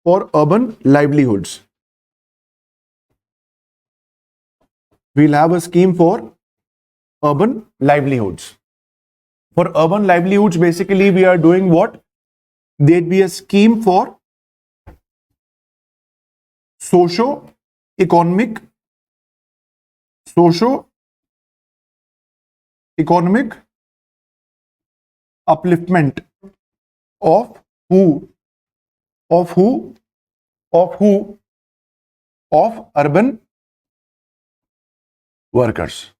for urban livelihoods. We'll have a scheme for urban livelihoods. For urban livelihoods, basically we are doing what? There'd be a scheme for socio-economic upliftment of who? Of urban workers.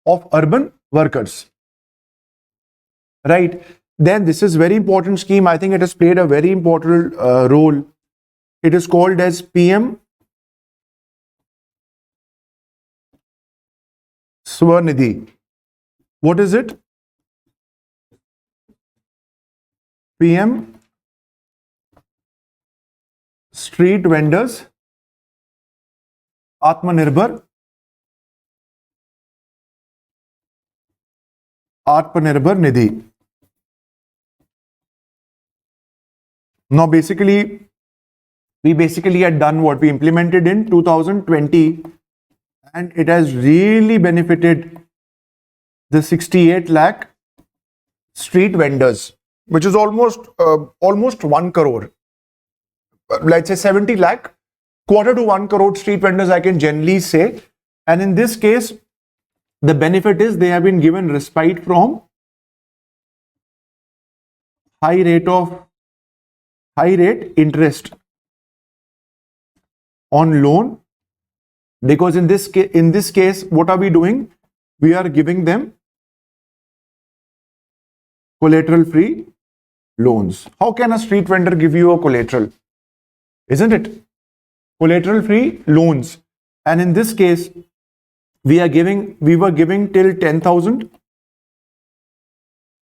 Of urban workers. Right. Then this is very important scheme. I think it has played a very important role. It is called as PM SVANidhi. What is it? PM Street Vendors Atmanirbhar Nidhi. Now basically, we had done what we implemented in 2020, and it has really benefited the 68 lakh street vendors, which is almost 1 crore. Let's say 70 lakh, quarter to 1 crore street vendors, I can generally say. And in this case, the benefit is they have been given respite from high rate interest on loan, because in this case, what are we doing? We are giving them collateral free loans. How can a street vendor give you a collateral? Isn't it? Collateral free loans. And in this case, we were giving till 10,000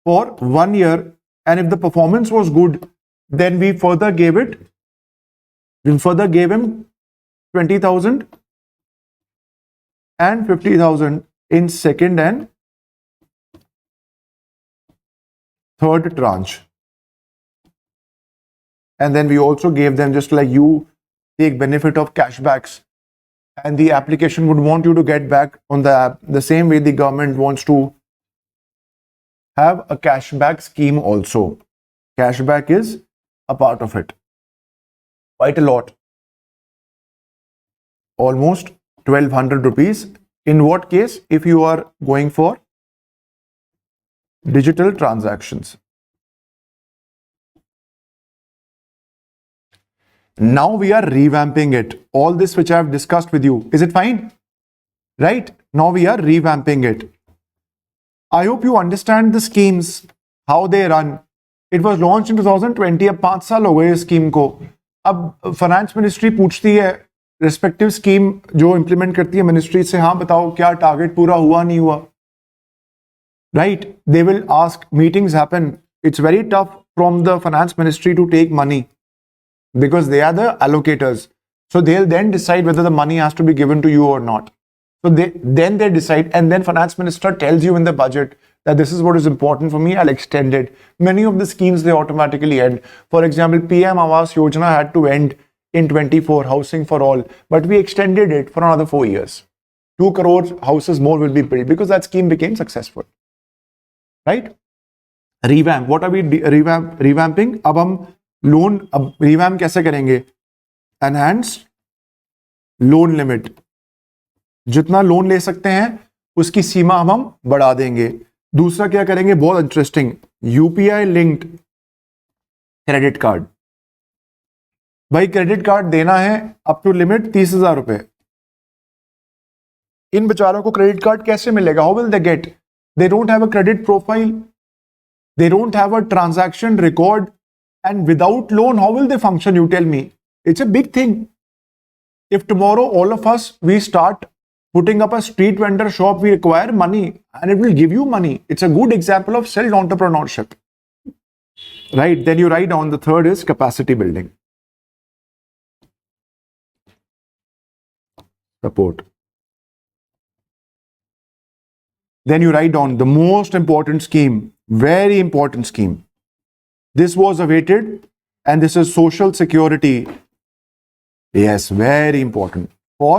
for 1 year, and if the performance was good, then we further gave him 20,000 and 50,000 in second and third tranche. And then we also gave them, just like you take benefit of cashbacks, and the application would want you to get back on the app, the same way the government wants to have a cashback scheme also. Cashback is a part of it. Quite a lot. Almost 1,200 rupees. In what case? If you are going for digital transactions. Now we are revamping it. All this which I have discussed with you, is it fine? Right? Now we are revamping it. I hope you understand the schemes, how they run. It was launched in 2020. अब 5 साल हो गए इस scheme को. अब finance ministry पूछती है respective scheme जो इंप्लीमेंट करती है मिनिस्ट्री से, हाँ बताओ क्या टारगेट पूरा हुआ नहीं हुआ. Right? They will ask, meetings happen. It's very tough from the finance ministry to take money, because they are the allocators. So they'll then decide whether the money has to be given to you or not. So they decide, and then finance minister tells you in the budget that this is what is important for me, I'll extend it. Many of the schemes, they automatically end. For example, PM Awas Yojana had to end in 24, housing for all, but we extended it for another 4 years. 2 crore houses more will be built because that scheme became successful. Right? Revamp. What are we revamping? अब हम loan revamp कैसे करेंगे? Enhanced loan limit. जितना loan ले सकते हैं उसकी सीमा हम बढ़ा देंगे. दूसरा क्या करेंगे, बहुत interesting, UPI linked credit card. भाई क्रेडिट कार्ड देना है अप टू लिमिट 30,000 रुपए. इन बेचारों को क्रेडिट कार्ड कैसे मिलेगा? How will they get? They don't have a credit profile, they don't have a transaction record, and without loan, how will they function? You tell me. It's a big thing. If tomorrow all of us, we start putting up a street vendor shop, we require money and it will give you money. It's a good example of self-entrepreneurship. Right? Then you write down the third is capacity building. Support. Then you write down the most important scheme, very important scheme. This was awaited and this is social security. Yes, very important for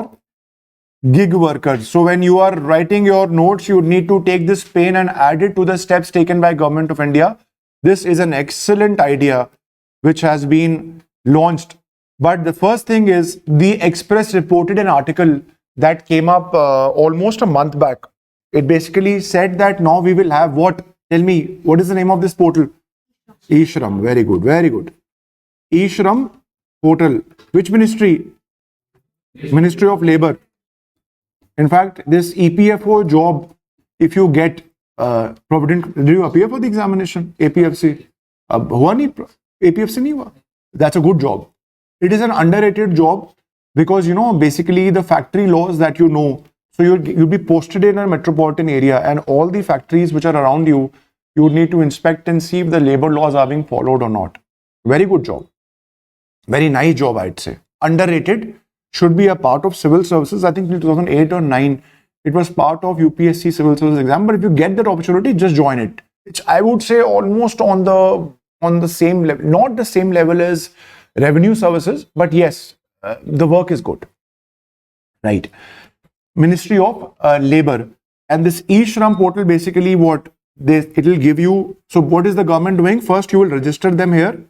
gig workers. So when you are writing your notes, you need to take this pen and add it to the steps taken by Government of India. This is an excellent idea which has been launched. But the first thing is, the Express reported an article that came up almost a month back. It basically said that now we will have what? Tell me, what is the name of this portal? eShram. Very good, very good. eShram portal. Which ministry? Ministry of Labor. In fact, this EPFO job, if you get Provident, did you appear for the examination? APFC? हुआ नहीं, APFC नहीं हुआ. That's a good job. It is an underrated job because, you know, basically the factory laws that you know. So you'll be posted in a metropolitan area, and all the factories which are around you, you would need to inspect and see if the labor laws are being followed or not. Very good job. Very nice job, I'd say. Underrated. Should be a part of civil services. I think in 2008 or 9, it was part of UPSC civil services exam. But if you get that opportunity, just join it. It's, I would say, almost on the same level, not the same level as revenue services, but yes, the work is good. Right. Ministry of Labor, and this eShram portal, basically what it will give you. So what is the government doing? First, you will register them here.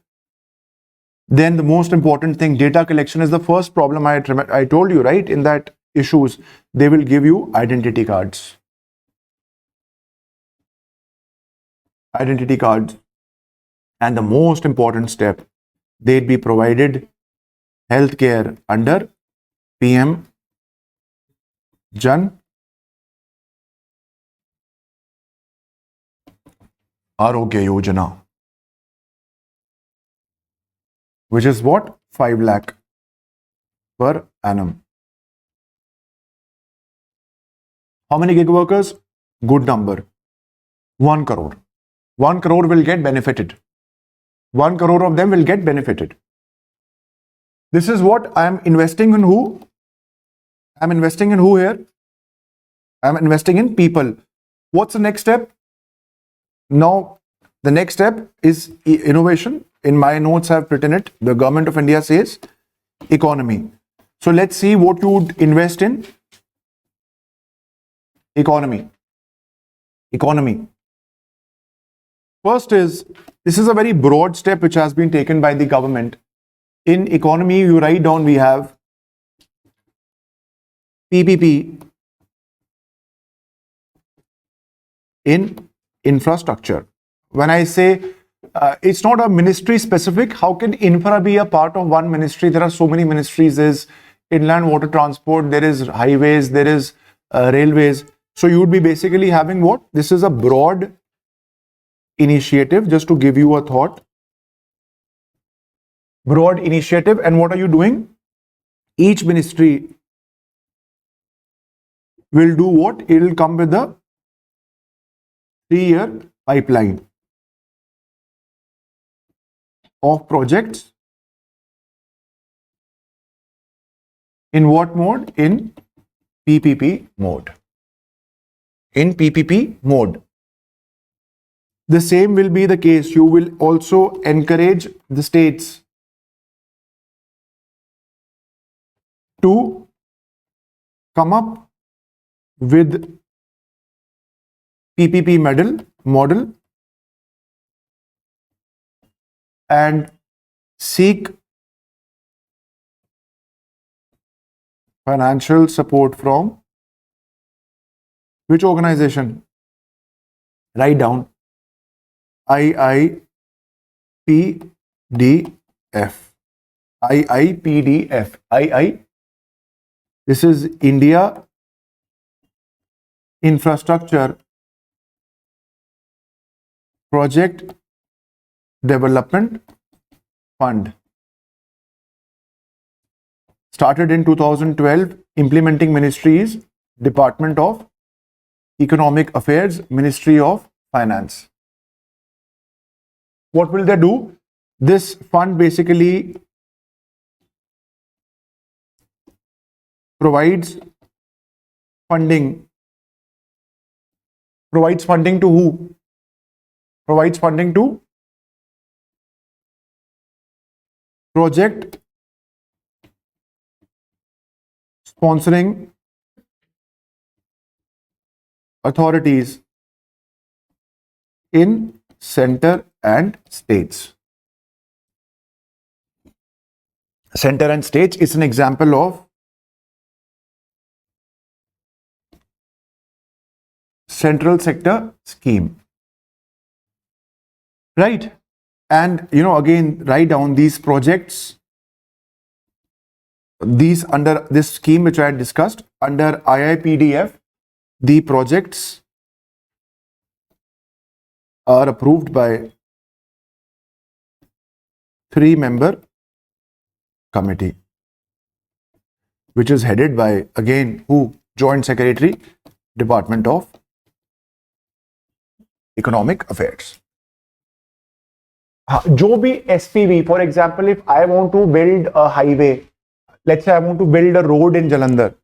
Then the most important thing, data collection is the first problem I told you, right? In that issues, they will give you identity cards. Identity cards. And the most important step, they'd be provided healthcare under PM Jan Arogya Yojana, which is what? 5 lakh per annum. How many gig workers? Good number. 1 crore. 1 crore will get benefited. 1 crore of them will get benefited. This is what I am investing in. Who? I am investing in who here? I am investing in people. What's the next step? Now, the next step is innovation. In my notes, I have written it. The Government of India says economy. So let's see what you would invest in. Economy. Economy. First is, this is a very broad step which has been taken by the government. In economy, you write down, we have PPP in infrastructure. When I say it's not a ministry specific, how can infra be a part of one ministry? There are so many ministries. There's inland water transport, there is highways, there is railways. So you would be basically having what? This is a broad initiative, just to give you a thought. Broad initiative. And what are you doing? Each ministry will do what? It will come with a 3-year pipeline of projects. In what mode? In PPP mode. In PPP mode. The same will be the case. You will also encourage the states to come up with PPP model and seek financial support from which organization? Write down. IIPDF. IIPDF. This is India Infrastructure Project Development Fund. Started in 2012. Implementing ministries: Department of Economic Affairs, Ministry of Finance. What will they do? This fund basically provides funding. Provides funding to who? Provides funding to project sponsoring authorities in center and states. Center and states is an example of central sector scheme, right? And again, write down these projects, these under this scheme which I had discussed under IIPDF. The projects are approved by 3-member committee, which is headed by, again, who? Joint Secretary, Department of Economic Affairs. जो भी SPV, for example, if I want to build a highway, let's say I want to build a road in Jalandhar,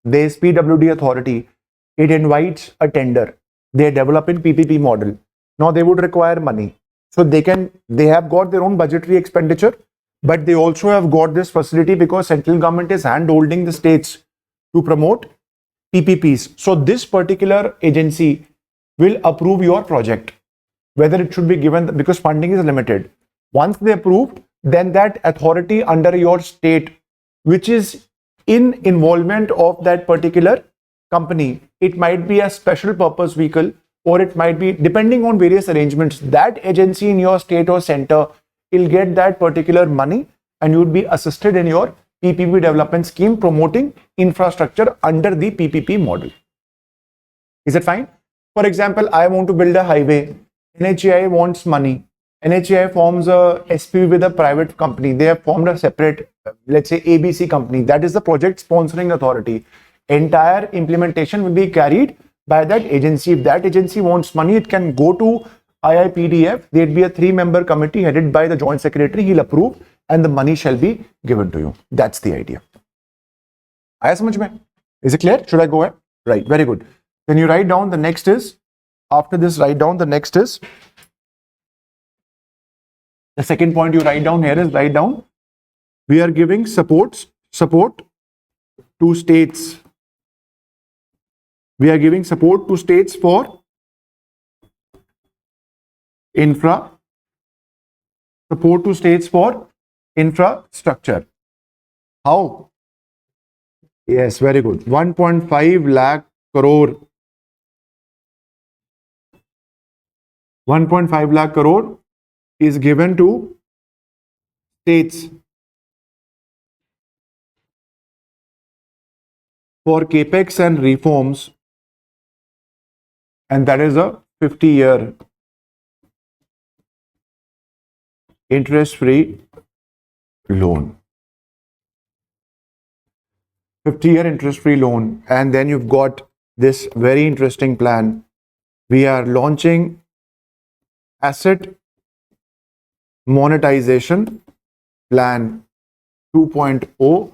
the SPWD authority, it invites a tender. They develop in PPP model. Now they would require money, so they have got their own budgetary expenditure, but they also have got this facility because central government is hand-holding the states to promote PPPs. So this particular agency will approve your project, whether it should be given, because funding is limited. Once they approve, then that authority under your state, which is in involvement of that particular company, it might be a special purpose vehicle, or it might be, depending on various arrangements, that agency in your state or center will get that particular money, and you would be assisted in your PPP development scheme promoting infrastructure under the PPP model. Is it fine? For example, I want to build a highway. NHAI wants money. NHAI forms a SPV with a private company. They have formed a separate, let's say, ABC company. That is the project sponsoring authority. Entire implementation will be carried by that agency. If that agency wants money, it can go to IIPDF. There'd be a 3-member committee headed by the Joint Secretary. He'll approve and the money shall be given to you. That's the idea. Aaya samajh mein? Is it clear? Should I go ahead? Right. Very good. Then you write down the next is, after this, write down the next is, the second point you write down here is, write down, we are giving support to states. We are giving support to states for support to states for infrastructure. How? Yes, very good. 1.5 lakh crore. 1.5 lakh crore is given to states for capex and reforms, and that is a 50-year interest-free loan. 50-year interest-free loan. And then you've got this very interesting plan. We are launching asset monetization plan 2.0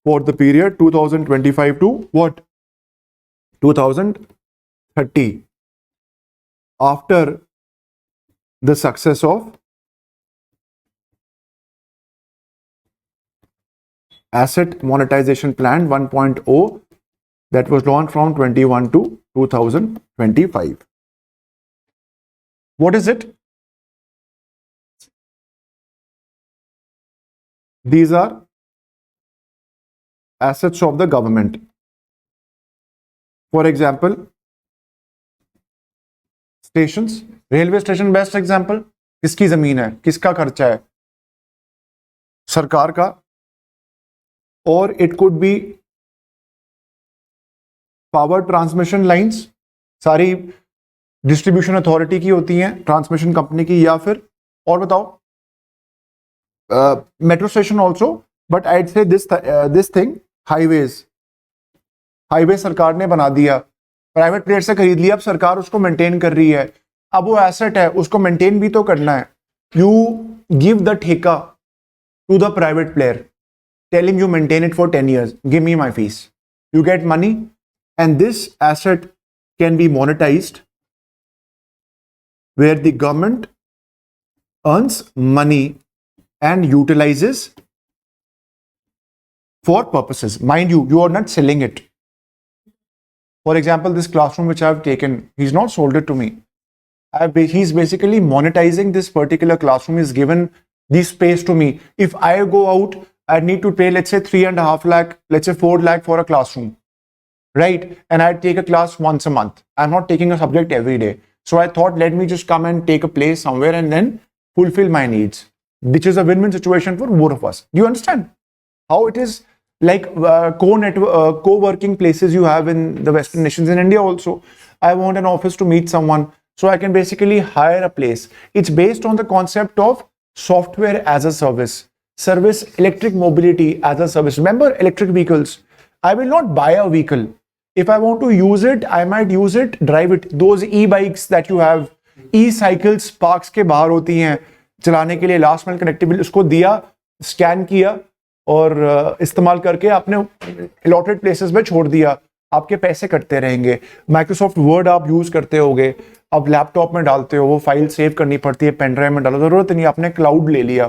for the period 2025 to what? 2030. After the success of asset monetization plan 1.0 that was launched from 21 to 2025. What is it? These are assets of the government. For example, stations, railway station best example. किसकी जमीन है, किसका खर्चा है? सरकार का. Or it could be power transmission lines, सारी distribution authority की होती हैं, ट्रांसमिशन कंपनी की, या फिर और बताओ, metro station also, but I'd say this thing, highways. Highway सरकार ने बना दिया, प्राइवेट प्लेयर से खरीद लिया, अब सरकार उसको मेंटेन कर रही है. अब वो एसेट है, उसको मेंटेन भी तो करना है. यू गिव द ठेका to the private player, telling you maintain it for 10 years, give me my fees. You get money, and this asset can be monetized where the government earns money and utilizes for purposes. Mind you, you are not selling it. For example, this classroom which I have taken, he's not sold it to me. He's basically monetizing this particular classroom. He's given this space to me. If I go out, I need to pay, let's say 3.5 lakh, let's say 4 lakh for a classroom, right? And I take a class once a month. I'm not taking a subject every day. So I thought, let me just come and take a place somewhere and then fulfill my needs, which is a win-win situation for both of us. Do you understand how it is? Like co-working places you have in the Western nations, in India also. I want an office to meet someone, so I can basically hire a place. It's based on the concept of software as a service, electric mobility as a service. Remember electric vehicles? I will not buy a vehicle. If I want to use it, I might use it, drive it. Those e-bikes that you have, e-cycles parks के बाहर होती हैं चलाने के लिए, last mile connectivity, उसको दिया, scan किया और इस्तेमाल करके आपने अलॉटेड प्लेसेस में छोड़ दिया, आपके पैसे कटते रहेंगे. माइक्रोसॉफ्ट वर्ड आप यूज करते होगे, अब लैपटॉप में डालते हो, वो फाइल सेव करनी पड़ती है, पेन ड्राइव में डालो, जरूरत नहीं, आपने क्लाउड ले लिया,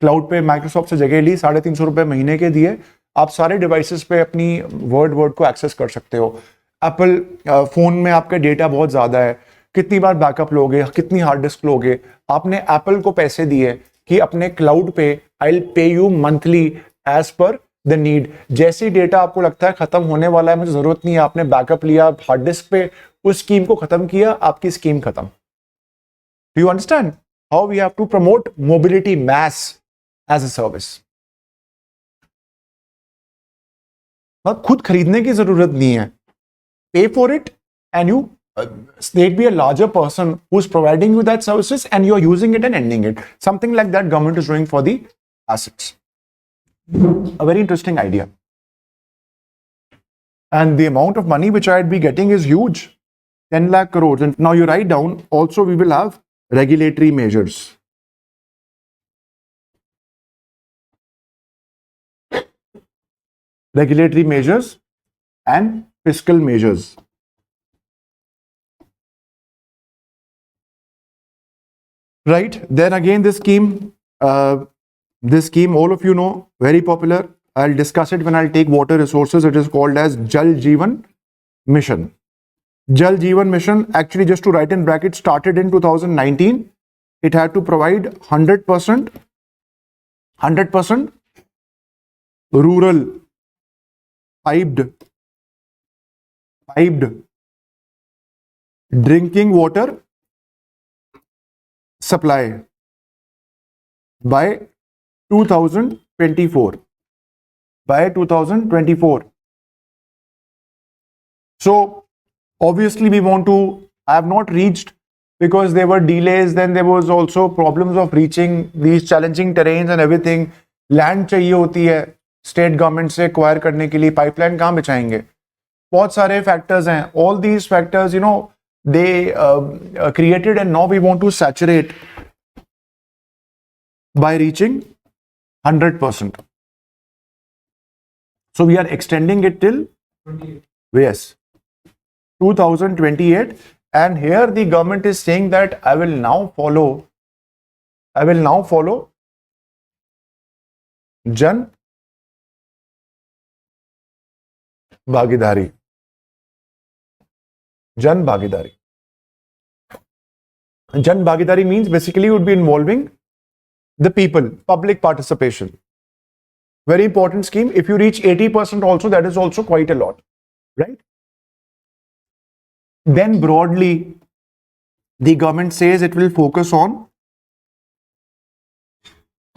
क्लाउड पे माइक्रोसॉफ्ट से जगह ली, 350 रुपए महीने के दिए, आप सारे डिवाइसेस पे अपनी वर्ड को एक्सेस कर सकते हो. एप्पल फोन में आपका डेटा बहुत ज्यादा है, कितनी बार बैकअप लोगे, कितनी हार्ड डिस्क लोगे, आपने एप्पल को पैसे दिए कि अपने क्लाउड पे I will pay you monthly as per the need. जैसे ही डेटा आपको लगता है खत्म होने वाला है, मुझे जरूरत नहीं है, आपने बैकअप लिया हार्ड डिस्क पे, उस स्कीम को खत्म किया, आपकी स्कीम खत्म. Do you understand how we have to promote mobility mass as a service? खुद खरीदने की जरूरत नहीं है. Pay for it and you there be a larger person who's providing you that services and you're using it and ending it. Something like that government is doing for the assets. A very interesting idea. And the amount of money which I'd be getting is huge. 10 lakh crores. And now you write down, also we will have regulatory measures. Regulatory measures and fiscal measures. Right, then again this scheme, all of you know, very popular. I'll discuss it when I'll take water resources. It is called as Jal Jeevan Mission. Jal Jeevan Mission, actually, just to write in brackets, started in 2019. It had to provide 100% rural piped drinking water supply by 2024. So obviously we want to, I have not reached because there were delays, then there was also problems of reaching these challenging terrains and everything. Land चाहिए होती है state government से acquire करने के लिए, pipeline कहाँ बिछाएंगे, बहुत सारे फैक्टर्स हैं. All these factors you know they created, and now we want to saturate by reaching 100%. So we are extending it till 2028, and here the government is saying that I will now follow Jan Bhagidari. Jan Bhagidari means basically would be involving the people, public participation. Very important scheme. If you reach 80% also, that is also quite a lot, right? Then broadly, the government says it will focus on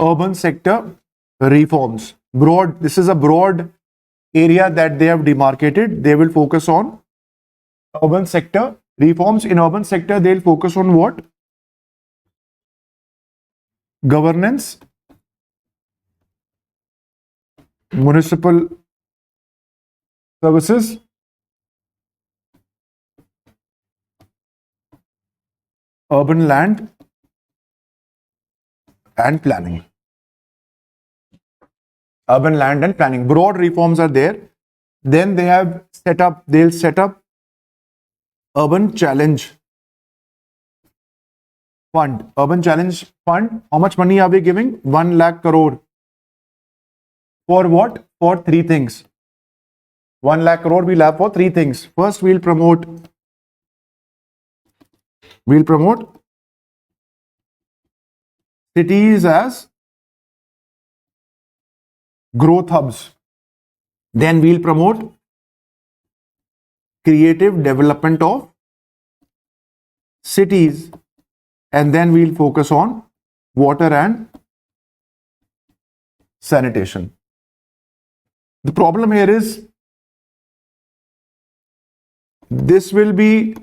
urban sector reforms. This is a broad area that they have demarcated. They will focus on urban sector reforms. In urban sector, they'll focus on what? Governance, municipal services, urban land and planning. Urban land and planning. Broad reforms are there. Then they'll set up urban challenge fund, urban challenge fund. How much money are we giving? 1 lakh crore. For what? For three things. 1 lakh crore we'll have for three things. First, we'll promote cities as growth hubs. Then we'll promote creative development of cities, and then we'll focus on water and sanitation. The problem here is this will be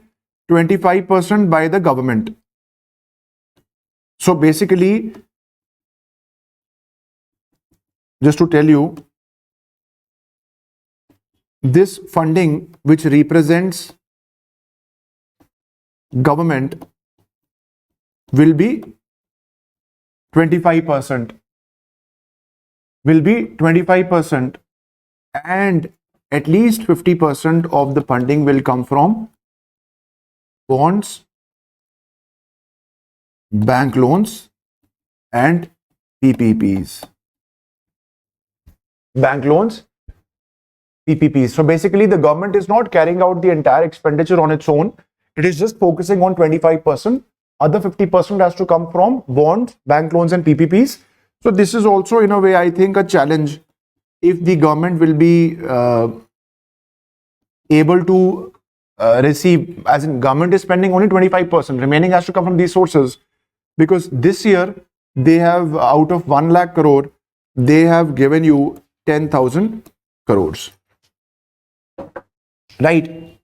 25% by the government. So basically, just to tell you, this funding which represents government will be 25%. And at least 50% of the funding will come from bonds, bank loans, and PPPs. Bank loans, PPPs. So basically, the government is not carrying out the entire expenditure on its own. It is just focusing on 25%. Other 50% has to come from bonds, bank loans, and PPPs. So this is also, in a way, I think, a challenge. If the government will be able to receive, as in government is spending only 25%, remaining has to come from these sources, because this year they have, out of 1 lakh crore, they have given you 10,000 crores. Right.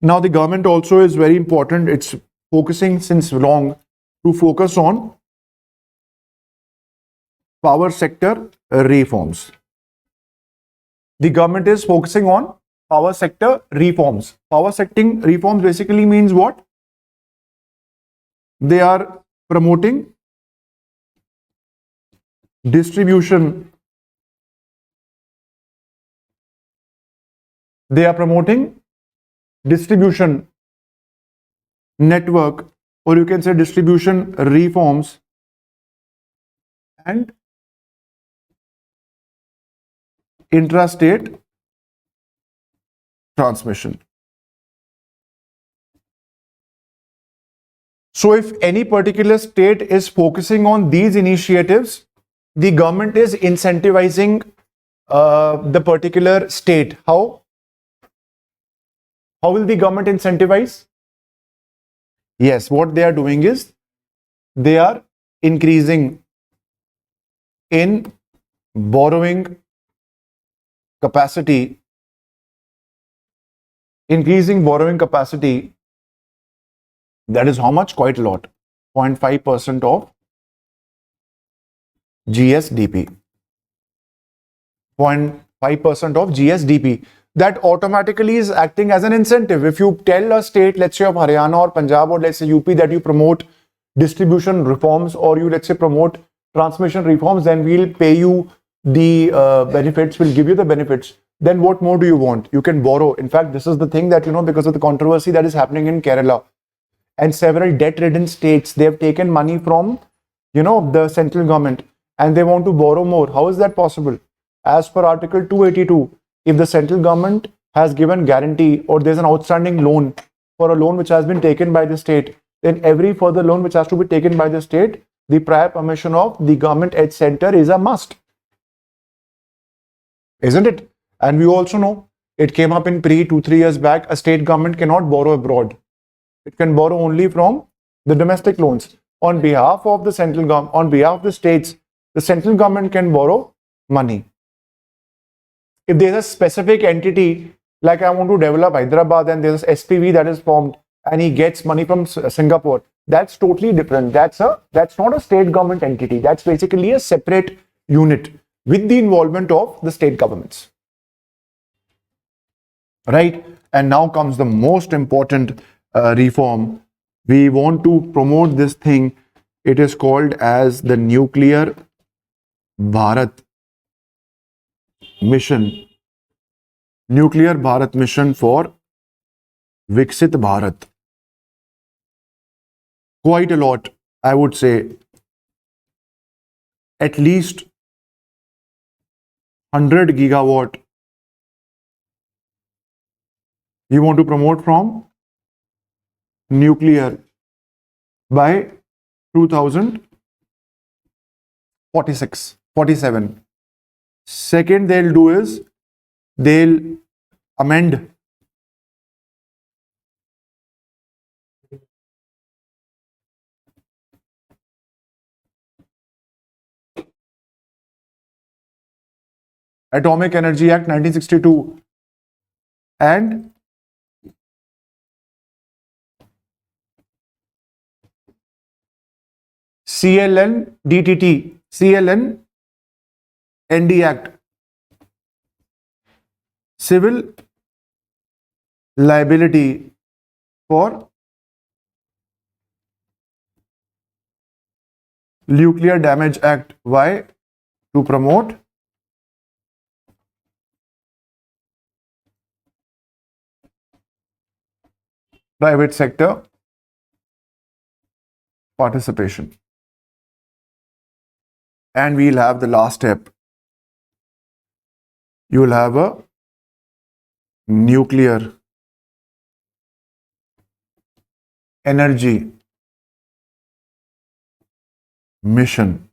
Now the government also is very important. It's focusing since long to focus on power sector reforms. The government is focusing on power sector reforms. Power sector reforms basically means what? They are promoting distribution. They are promoting distribution network, or you can say distribution reforms, and intrastate transmission. So if any particular state is focusing on these initiatives, the government is incentivizing the particular state. How will the government incentivize? Yes, what they are doing is they are increasing in borrowing capacity, that is how much? Quite a lot, 0.5% of GSDP. 0.5% of GSDP. That automatically is acting as an incentive. If you tell a state, let's say of Haryana or Punjab or let's say UP, that you promote distribution reforms, or you let's say promote transmission reforms, then we'll pay you the benefits, we'll give you the benefits. Then what more do you want? You can borrow. In fact, this is the thing that, because of the controversy that is happening in Kerala and several debt-ridden states, they have taken money from, the central government, and they want to borrow more. How is that possible? As per Article 282, if the central government has given guarantee, or there's an outstanding loan for a loan which has been taken by the state, then every further loan which has to be taken by the state, the prior permission of the government at center is a must. Isn't it? And we also know, it came up in 2-3 years back, a state government cannot borrow abroad. It can borrow only from the domestic loans. On behalf of the central government, on behalf of the states, the central government can borrow money. If there's a specific entity, like I want to develop Hyderabad and there's an SPV that is formed and he gets money from Singapore, that's totally different. That's not a state government entity. That's basically a separate unit with the involvement of the state governments. Right? And now comes the most important reform. We want to promote this thing. It is called as the Nuclear Bharat Mission. Nuclear Bharat Mission for Viksit Bharat. quite a lot, I would say at least 100 gigawatt you want to promote from nuclear by 2046, 47. Second they'll do is they'll amend Atomic Energy Act 1962 and CLN DTT, CLN ND Act, Civil Liability for Nuclear Damage Act. Why? To promote private sector participation. And we'll have the last step. You will have a nuclear energy mission.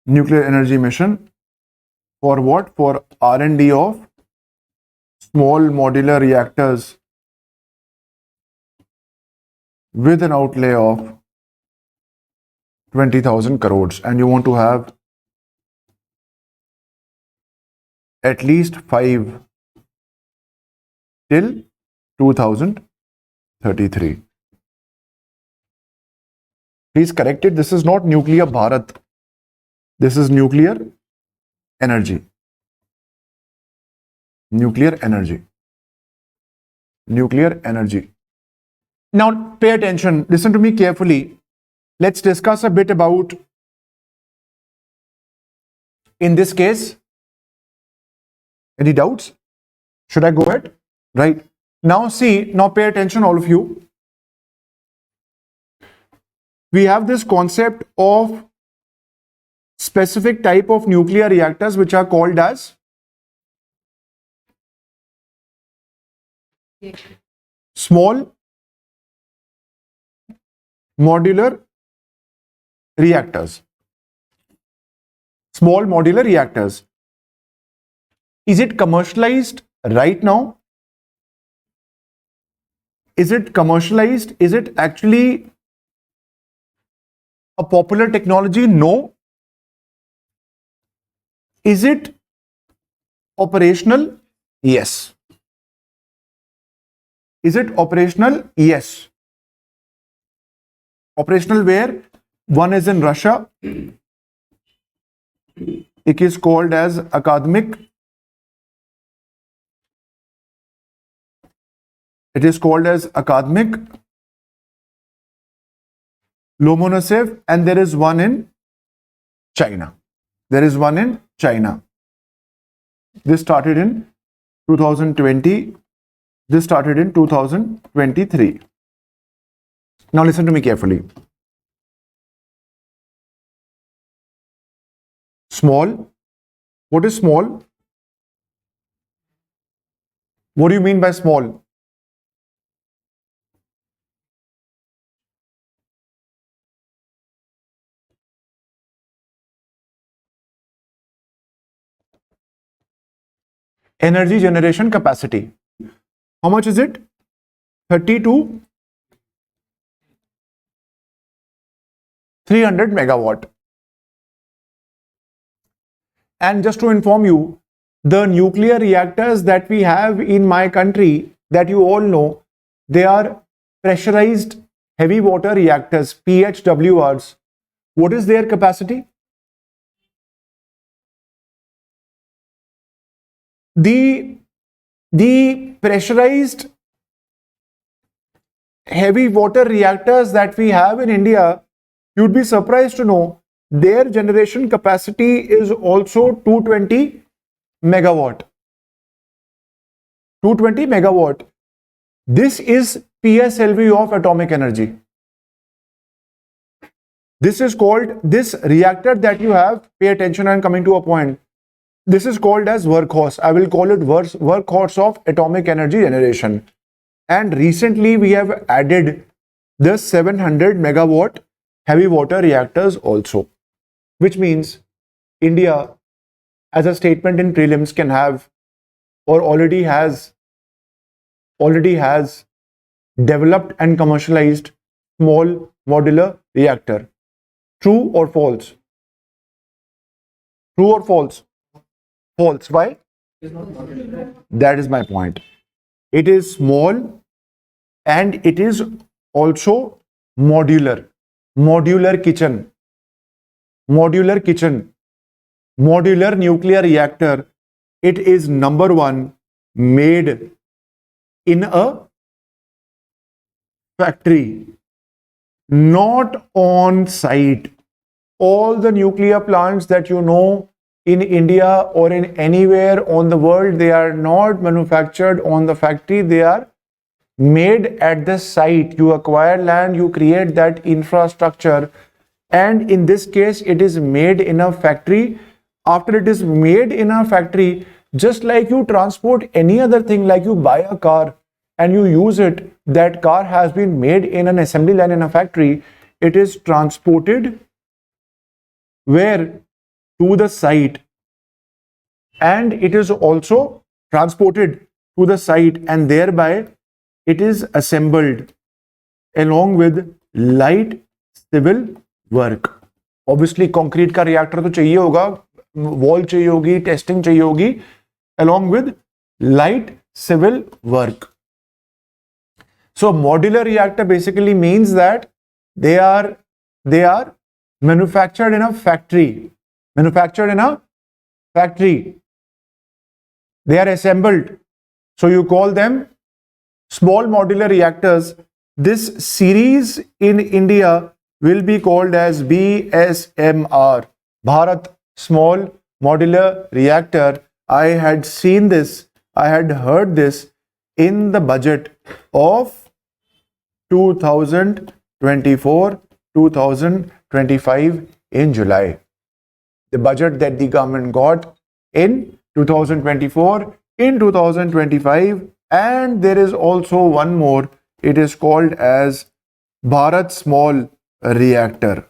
Nuclear energy mission for what? For R&D of small modular reactors with an outlay of 20,000 crores, and you want to have at least 5 till 2033. Please correct it. This is not nuclear Bharat. This is nuclear energy. Nuclear energy. Nuclear energy. Now pay attention. Listen to me carefully. Let's discuss a bit about, in this case, any doubts? Should I go ahead? Right. Now see, now pay attention all of you. We have this concept of specific type of nuclear reactors which are called as small modular reactors. Small modular reactors. Is it commercialized right now? Is it commercialized? Is it actually a popular technology? No. Is it operational? Yes. Is it operational? Yes. Operational where? One is in Russia. It is called as academic. It is called as academic Lomonosov, and there is one in China. There is one in China. This started in 2020. This started in 2023. Now listen to me carefully. Small. What is small? What do you mean by small? Energy generation capacity. How much is it? 30 to 300 megawatt. And just to inform you, the nuclear reactors that we have in my country, that you all know, they are pressurized heavy water reactors, PHWRs. What is their capacity? The pressurized heavy water reactors that we have in India, you'd be surprised to know their generation capacity is also 220 megawatt. 220 megawatt. This is PSLV of atomic energy. This is called, this reactor that you have, pay attention, I'm coming to a point. This is called as workhorse. I will call it workhorse of atomic energy generation. And recently we have added the 700 megawatt heavy water reactors also, which means India, as a statement in prelims, can have or already has developed and commercialized small modular reactor. True or false? True or false? False. Why? That is my point. It is small and it is also modular. Modular kitchen. Modular kitchen. Modular nuclear reactor. It is number one, made in a factory, not on site. All the nuclear plants that you know in India or in anywhere on the world, they are not manufactured on the factory, they are made at the site. You acquire land, you create that infrastructure, and in this case it is made in a factory. After it is made in a factory, just like you transport any other thing, like you buy a car and you use it, that car has been made in an assembly line in a factory. It is transported where? To the site, and it is also transported to the site, and thereby it is assembled along with light civil work. Obviously concrete का reactor तो चाहिए होगा, wall चाहिए होगी, testing चाहिए होगी, along with light civil work. So modular reactor basically means that they are manufactured in a factory. Manufactured in a factory. They are assembled. So you call them small modular reactors. This series in India will be called as BSMR, Bharat Small Modular Reactor. I had seen this, I had heard this in the budget of 2024-2025 in July. The budget that the government got in 2024, in 2025, and there is also one more. It is called as Bharat Small Reactor.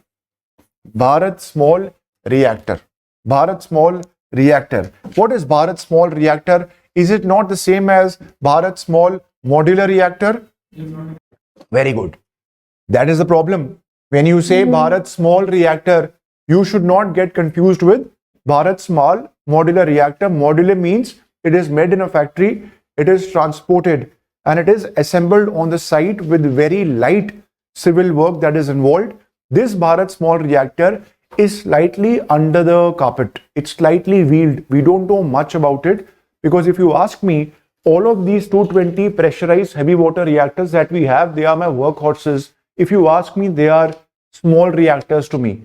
Bharat Small Reactor. Bharat Small Reactor. What is Bharat Small Reactor? Is it not the same as Bharat Small Modular Reactor? Very good. That is the problem. When you say Bharat Small Reactor, you should not get confused with Bharat Small Modular Reactor. Modular means it is made in a factory, it is transported, and it is assembled on the site with very light civil work that is involved. This Bharat Small Reactor is slightly under the carpet. It's slightly wheeled. We don't know much about it, because if you ask me, all of these 220 pressurized heavy water reactors that we have, they are my workhorses. If you ask me, they are small reactors to me.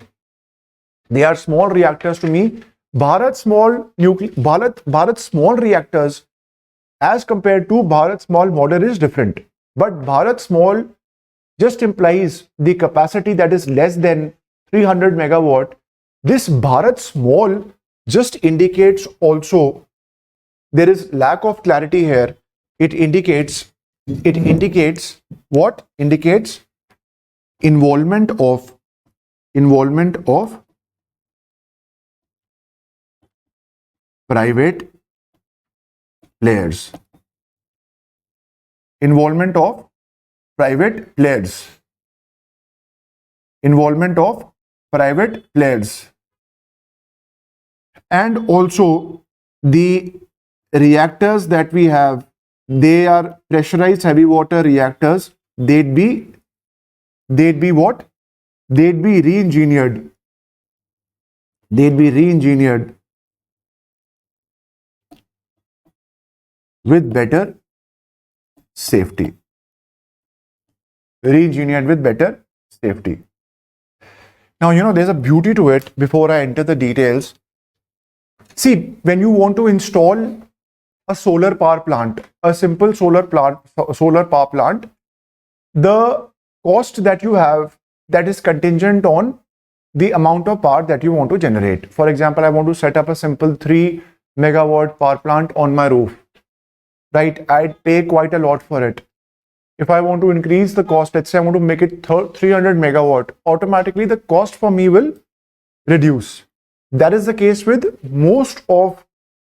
They are small reactors to me. Bharat Small Reactors as compared to Bharat Small Modular is different. But Bharat Small just implies the capacity that is less than 300 megawatt. This Bharat Small just indicates also, there is lack of clarity here. It indicates what? Indicates involvement of private players. Involvement of private players. Involvement of private players. And also the reactors that we have, they are pressurized heavy water reactors. They'd be what? They'd be re-engineered. They'd be re-engineered with better safety. Re-engineered with better safety. Now, you know, there's a beauty to it before I enter the details. See, when you want to install a solar power plant, a simple solar power plant, the cost that you have, that is contingent on the amount of power that you want to generate. For example, I want to set up a simple 3 megawatt power plant on my roof, right? I'd pay quite a lot for it. If I want to increase the cost, let's say I want to make it 300 megawatt, automatically the cost for me will reduce. That is the case with most of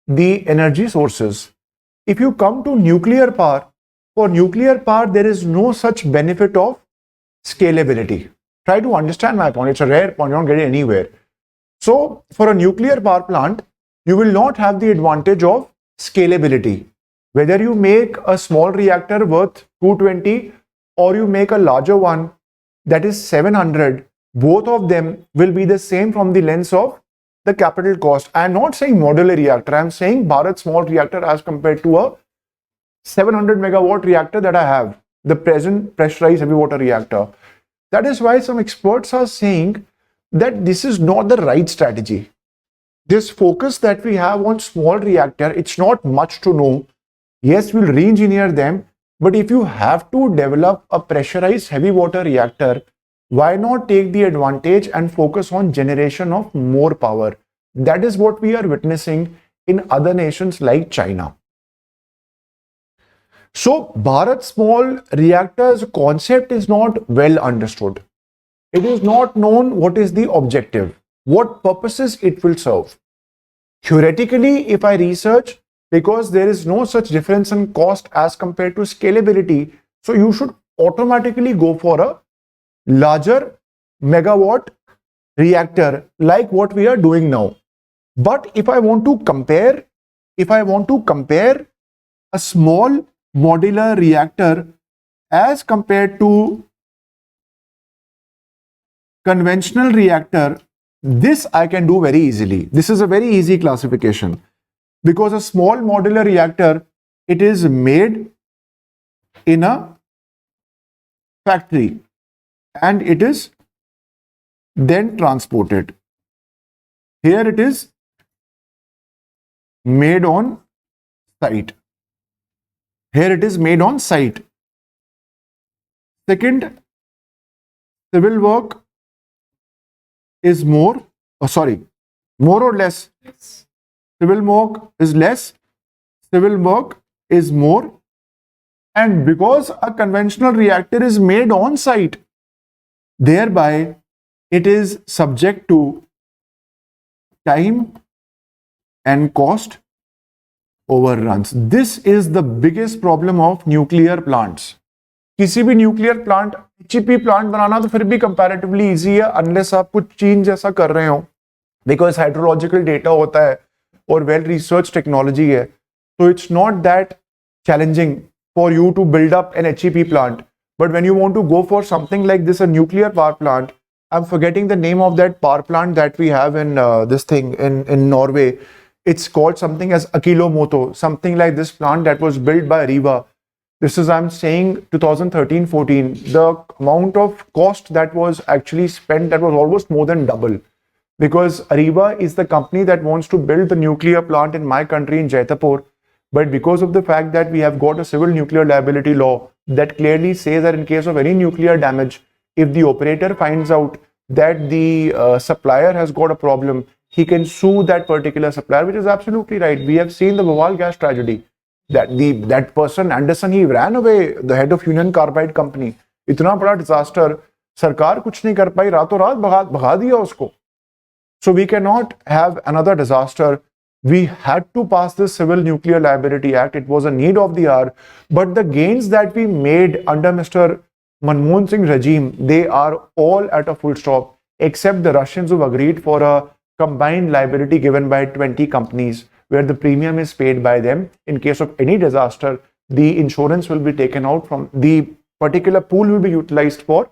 the energy sources. If you come to nuclear power, for nuclear power, there is no such benefit of scalability. Try to understand my point. It's a rare point. You don't get it anywhere. So for a nuclear power plant, you will not have the advantage of scalability. Whether you make a small reactor worth 220 or you make a larger one that is 700, both of them will be the same from the lens of the capital cost. I'm not saying modular reactor. I'm saying Bharat small reactor as compared to a 700 megawatt reactor that I have, the present pressurized heavy water reactor. That is why some experts are saying that this is not the right strategy. This focus that we have on small reactor, it's not much to know. Yes, we'll re-engineer them, but if you have to develop a pressurized heavy water reactor, why not take the advantage and focus on generation of more power? That is what we are witnessing in other nations like China. So Bharat small reactors concept is not well understood. It is not known what is the objective, what purposes it will serve. Theoretically, if I research, because there is no such difference in cost as compared to scalability, so you should automatically go for a larger megawatt reactor like what we are doing now. But if I want to compare a small modular reactor as compared to conventional reactor, this I can do very easily. This is a very easy classification because a small modular reactor, it is made in a factory and it is then transported. Here it is made on site. Here it is made on site. Second, civil work is more or less. Civil work is less, civil work is more. And because a conventional reactor is made on site, thereby it is subject to time and cost overruns. This is the biggest problem of nuclear plants. किसी भी nuclear plant HEP plant बनाना तो फिर भी comparatively easy है unless आप कुछ चीन जैसा कर रहे हो, बिकॉज हाइड्रोलॉजिकल डेटा होता है और वेल रिसर्च टेक्नोलॉजी है, तो it's not that challenging for you to build up an HEP plant. But when you want to go for something like this, a nuclear power plant, I'm forgetting the name of that power plant that we have in this thing in Norway. It's called something as Akilomoto, something like this plant that was built by Riva. This is, I'm saying, 2013-14. The amount of cost that was actually spent, that was almost more than double. Because Ariba is the company that wants to build the nuclear plant in my country in Jaitapur. But because of the fact that we have got a civil nuclear liability law that clearly says that in case of any nuclear damage, if the operator finds out that the supplier has got a problem, he can sue that particular supplier, which is absolutely right. We have seen the Bhopal gas tragedy. That person, Anderson, he ran away, the head of Union Carbide company. इतना बड़ा disaster, सरकार कुछ नहीं कर पाई, रातों रात भगा दिया उसको. So we cannot have another disaster. We had to pass the Civil Nuclear Liability Act. It was a need of the hour. But the gains that we made under Mr. Manmohan Singh regime, they are all at a full stop, except the Russians who've agreed for a combined liability given by 20 companies, where the premium is paid by them. In case of any disaster, the insurance will be taken out from the particular pool, will be utilized for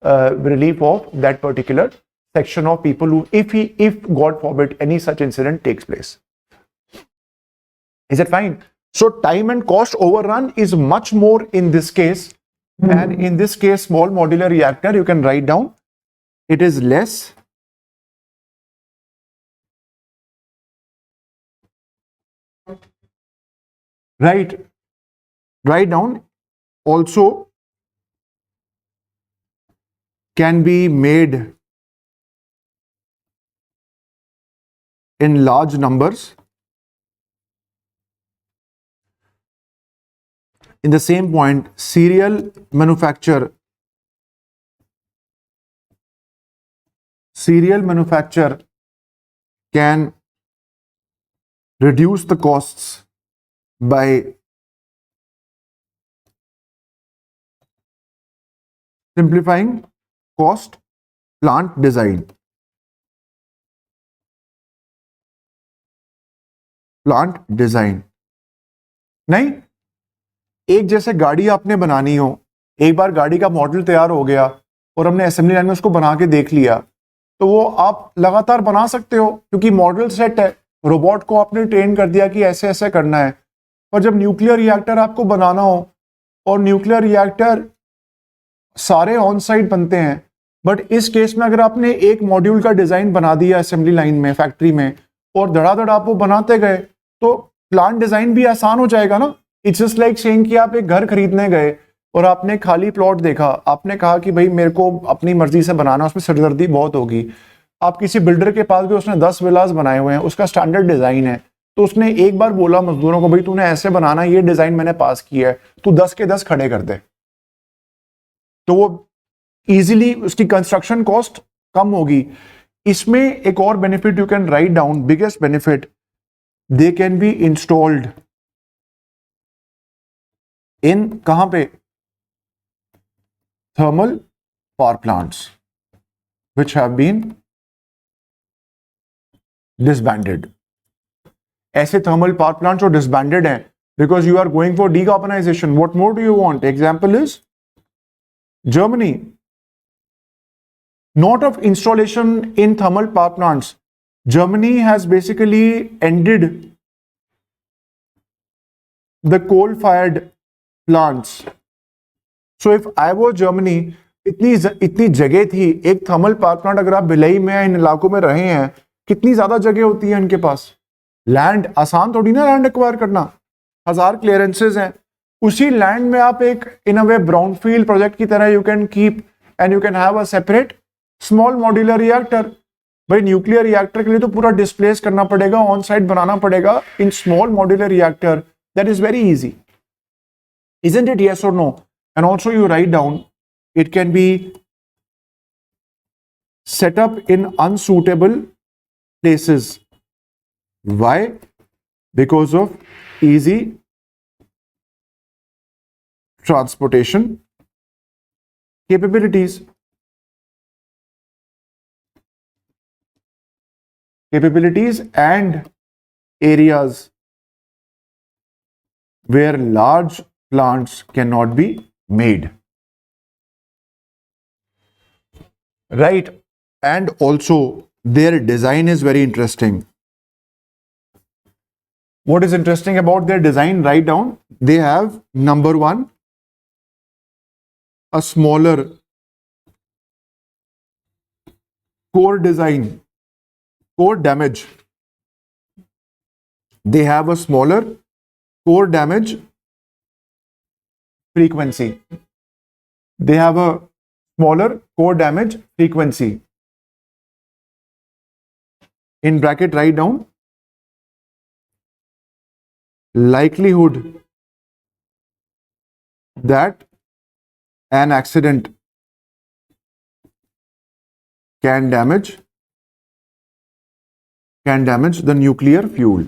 relief of that particular section of people who, if God forbid, any such incident takes place. Is it fine? So time and cost overrun is much more in this case. And in this case, small modular reactor, you can write down, it is less. Write down, also can be made in large numbers in the same point. Serial manufacture can reduce the costs by simplifying cost plant design. नहीं, एक जैसे गाड़ी आपने बनानी हो, एक बार गाड़ी का मॉडल तैयार हो गया और हमने असेंबली लाइन में उसको बना के देख लिया, तो वो आप लगातार बना सकते हो क्योंकि मॉडल सेट है, रोबोट को आपने ट्रेन कर दिया कि ऐसे ऐसे करना है। पर जब न्यूक्लियर रिएक्टर आपको बनाना हो और न्यूक्लियर रिएक्टर सारे ऑन साइट बनते हैं, बट इस केस में अगर आपने एक मॉड्यूल का डिजाइन बना दिया असेंबली लाइन में, फैक्ट्री में, और धड़ाधड़ आप वो बनाते गए, तो प्लांट डिजाइन भी आसान हो जाएगा ना। इट्स जस्ट लाइक सेइंग कि आप एक घर खरीदने गए और आपने खाली प्लॉट देखा, आपने कहा कि भाई मेरे को अपनी मर्जी से बनाना, उसमें सिरदर्दी बहुत होगी। आप किसी बिल्डर के पास भी, उसने 10 विलास बनाए हुए हैं, उसका स्टैंडर्ड डिजाइन है, तो उसने एक बार बोला मजदूरों को, भाई तूने ऐसे बनाना, ये डिजाइन मैंने पास किया है, तू 10 के 10 खड़े कर दे, तो वो इजीली उसकी कंस्ट्रक्शन कॉस्ट कम होगी। इसमें एक और benefit you can write down, biggest benefit, they can be installed in कहां पे, thermal power plants which have been disbanded. ऐसे थर्मल पावर प्लांट्स जो डिसबैंडेड हैं because you are going for decarbonisation. What more do you want? Example is Germany. Not of installation in thermal power plants. Germany has basically ended the coal-fired plants. So if I was Germany, इतनी जगह थी, एक thermal power plant अगर आप भिलाई में इन इलाकों में रहे हैं, कितनी ज्यादा जगह होती है इनके पास। लैंड आसान थोड़ी ना लैंड एक्वायर करना, 1000 क्लियरेंसेज हैं। उसी लैंड में आप एक इन अ वे ब्राउनफील्ड प्रोजेक्ट की तरह you can keep and you can have a separate small modular reactor. भाई न्यूक्लियर रिएक्टर के लिए तो पूरा डिस्प्लेस करना पड़ेगा, ऑन साइट बनाना पड़ेगा। In small modular reactor that is very easy, isn't it? Yes or no? And also you write down, it can be set up in unsuitable places. Why? Because of easy transportation capabilities. And areas where large plants cannot be made. Right? And also their design is very interesting. What is interesting about their design? Write down. They have, number one, a smaller core design, core damage. They have a smaller core damage frequency. They have a smaller core damage frequency. In bracket, write down likelihood that an accident can damage the nuclear fuel.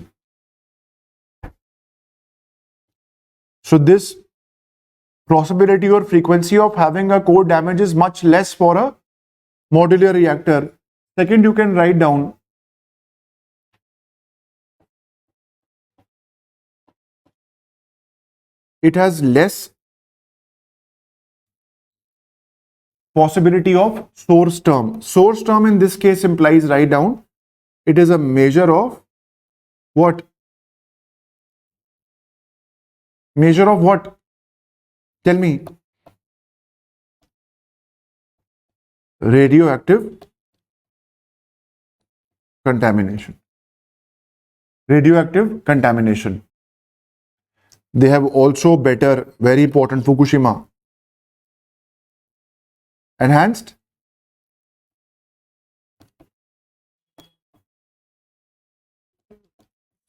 So this possibility or frequency of having a core damage is much less for a modular reactor. Second, you can write down it has less possibility of source term. Source term in this case implies, write down, it is a measure of what? Measure of what? Tell me. Radioactive contamination. Radioactive contamination. They have also better, very important, Fukushima. Enhanced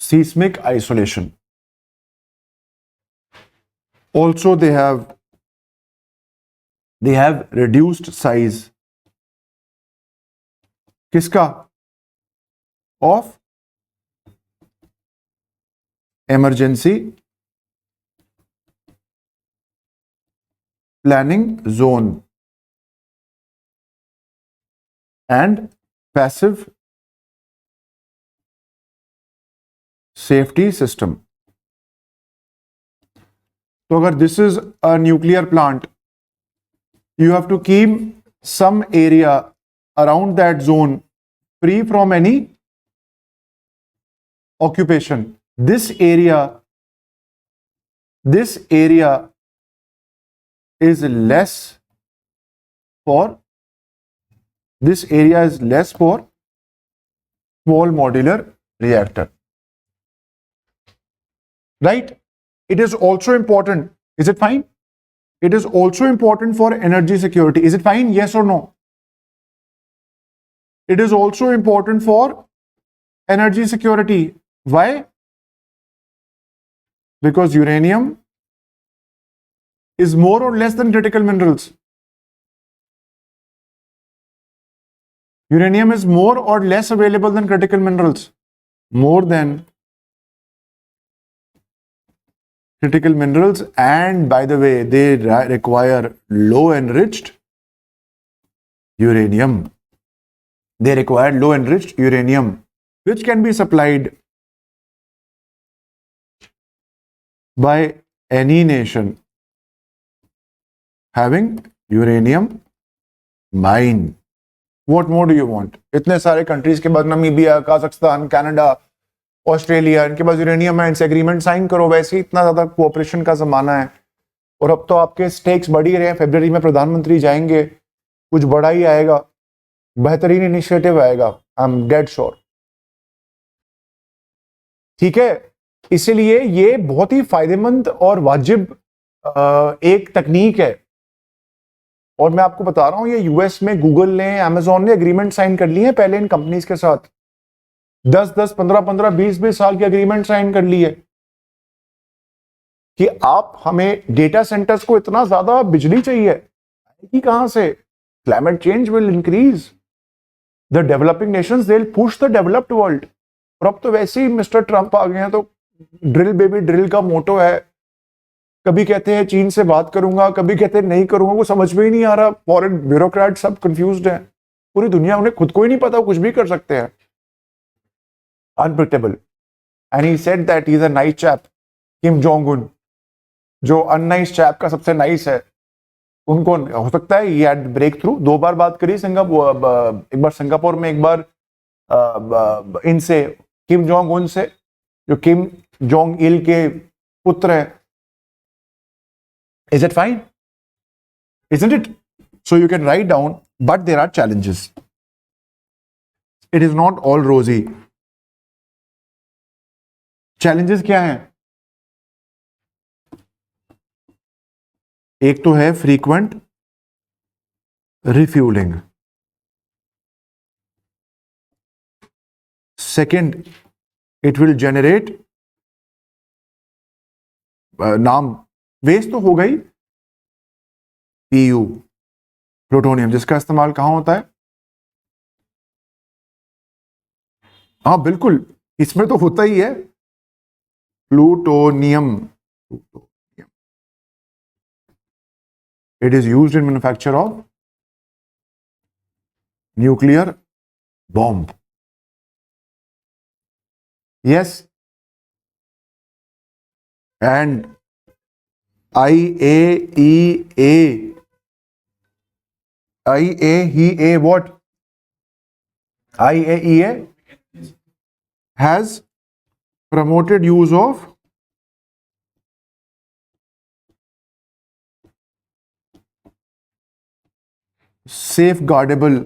seismic isolation. Also, they have reduced size. किसका? Of emergency planning zone and passive safety system. So अगर this is a nuclear plant, you have to keep some area around that zone free from any occupation. This area is less for small modular reactor. Right? It is also important. Is it fine? It is also important for energy security. Is it fine? Yes or no? It is also important for energy security. Why? Because uranium is more or less than critical minerals. Uranium is more or less available than critical minerals. More than critical minerals, and by the way, they require low enriched uranium. They require low enriched uranium, which can be supplied by any nation having uranium mine. What more do you want? इतने सारे countries के बाद Namibia, काजाख्स्तान, Canada, Australia, इनके पास uranium mines, agreement sign करो. वैसे ही इतना ज्यादा cooperation का जमाना है, और अब तो आपके स्टेक्स बढ़ ही रहे हैं. फरवरी में प्रधानमंत्री जाएंगे, कुछ बड़ा ही आएगा, बेहतरीन इनिशिएटिव आएगा. I am dead sure. ठीक है, इसलिए ये बहुत ही फायदेमंद और वाजिब एक तकनीक है. और मैं आपको बता रहा हूं, ये यूएस में गूगल ने, अमेजोन ने एग्रीमेंट साइन कर लिए हैं पहले इन कंपनीज के साथ. 10-10, 15-15, 20-20 साल की एग्रीमेंट साइन कर ली है कि आप हमें डेटा सेंटर्स को इतना ज्यादा बिजली चाहिए कि कहां से? Climate change will increase the developing Nations, they will push the developed world. और अब तो वैसे ही मिस्टर ट्रंप आ गए हैं, तो ड्रिल बेबी ड्रिल का मोटो है. कभी कहते हैं चीन से बात करूंगा, कभी कहते हैं नहीं करूंगा. वो समझ में ही नहीं आ रहा. फॉरेन ब्यूरोक्रेट सब कंफ्यूज्ड हैं. पूरी दुनिया, उन्हें खुद को ही नहीं पता, कुछ भी कर सकते हैं. Unpredictable. And he said that he's a nice chap. Kim Jong-un, जो unnice chap का सबसे nice है, उनको हो सकता है he had breakthrough. 2 बार बात करी सिंगापुर, एक बार सिंगापुर में, एक बार इनसे, किम जोंग उन से, जो किम जोंग इल के पुत्र हैं. Is it fine? Isn't it? So you can write down, but there are challenges. It is not all rosy. Challenges क्या हैं? एक तो है frequent refueling. Second, it will generate नाम वेस्ट तो हो गई, PU, प्लूटोनियम, जिसका इस्तेमाल कहां होता है? हाँ बिल्कुल, इसमें तो होता ही है. Plutonium. It is used in manufacture of nuclear bomb. Yes. And IAEA, what? IAEA has promoted use of safeguardable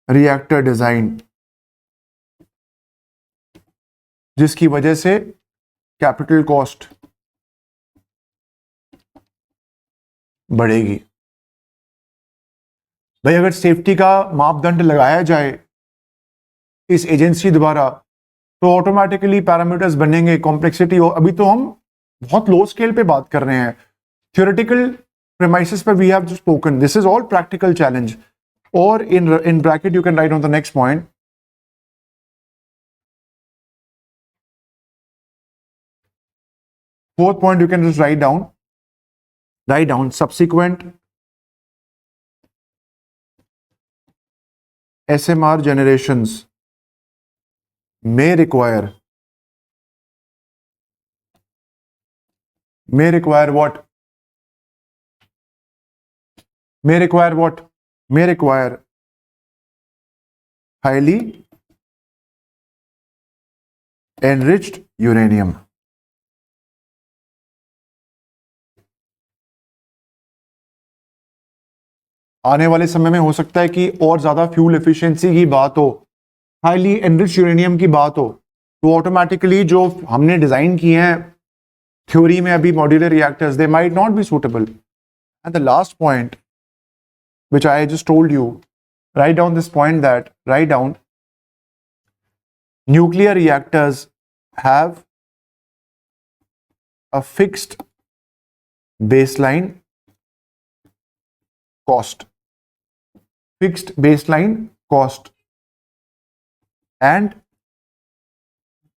reactor design, जिसकी वजह से कैपिटल कॉस्ट बढ़ेगी. भाई अगर सेफ्टी का मापदंड लगाया जाए इस एजेंसी द्वारा तो ऑटोमेटिकली पैरामीटर्स बनेंगे, कॉम्प्लेक्सिटी हो। अभी तो हम बहुत लो स्केल पे बात कर रहे हैं, थियोरेटिकल प्रेमाइसेस पे we have spoken, this is all practical challenge. और in bracket you can write on the next point, fourth point you can just write down subsequent SMR generations may require what? May require highly enriched uranium. आने वाले समय में हो सकता है कि और ज्यादा फ्यूल एफिशिएंसी की बात हो, हाईली एनरिच्ड यूरेनियम की बात हो, तो ऑटोमेटिकली जो हमने डिजाइन किए हैं थ्योरी में अभी modular reactors, they might not be suitable. And the last point which I just told you, write down this point, that write down nuclear reactors have a fixed baseline cost, and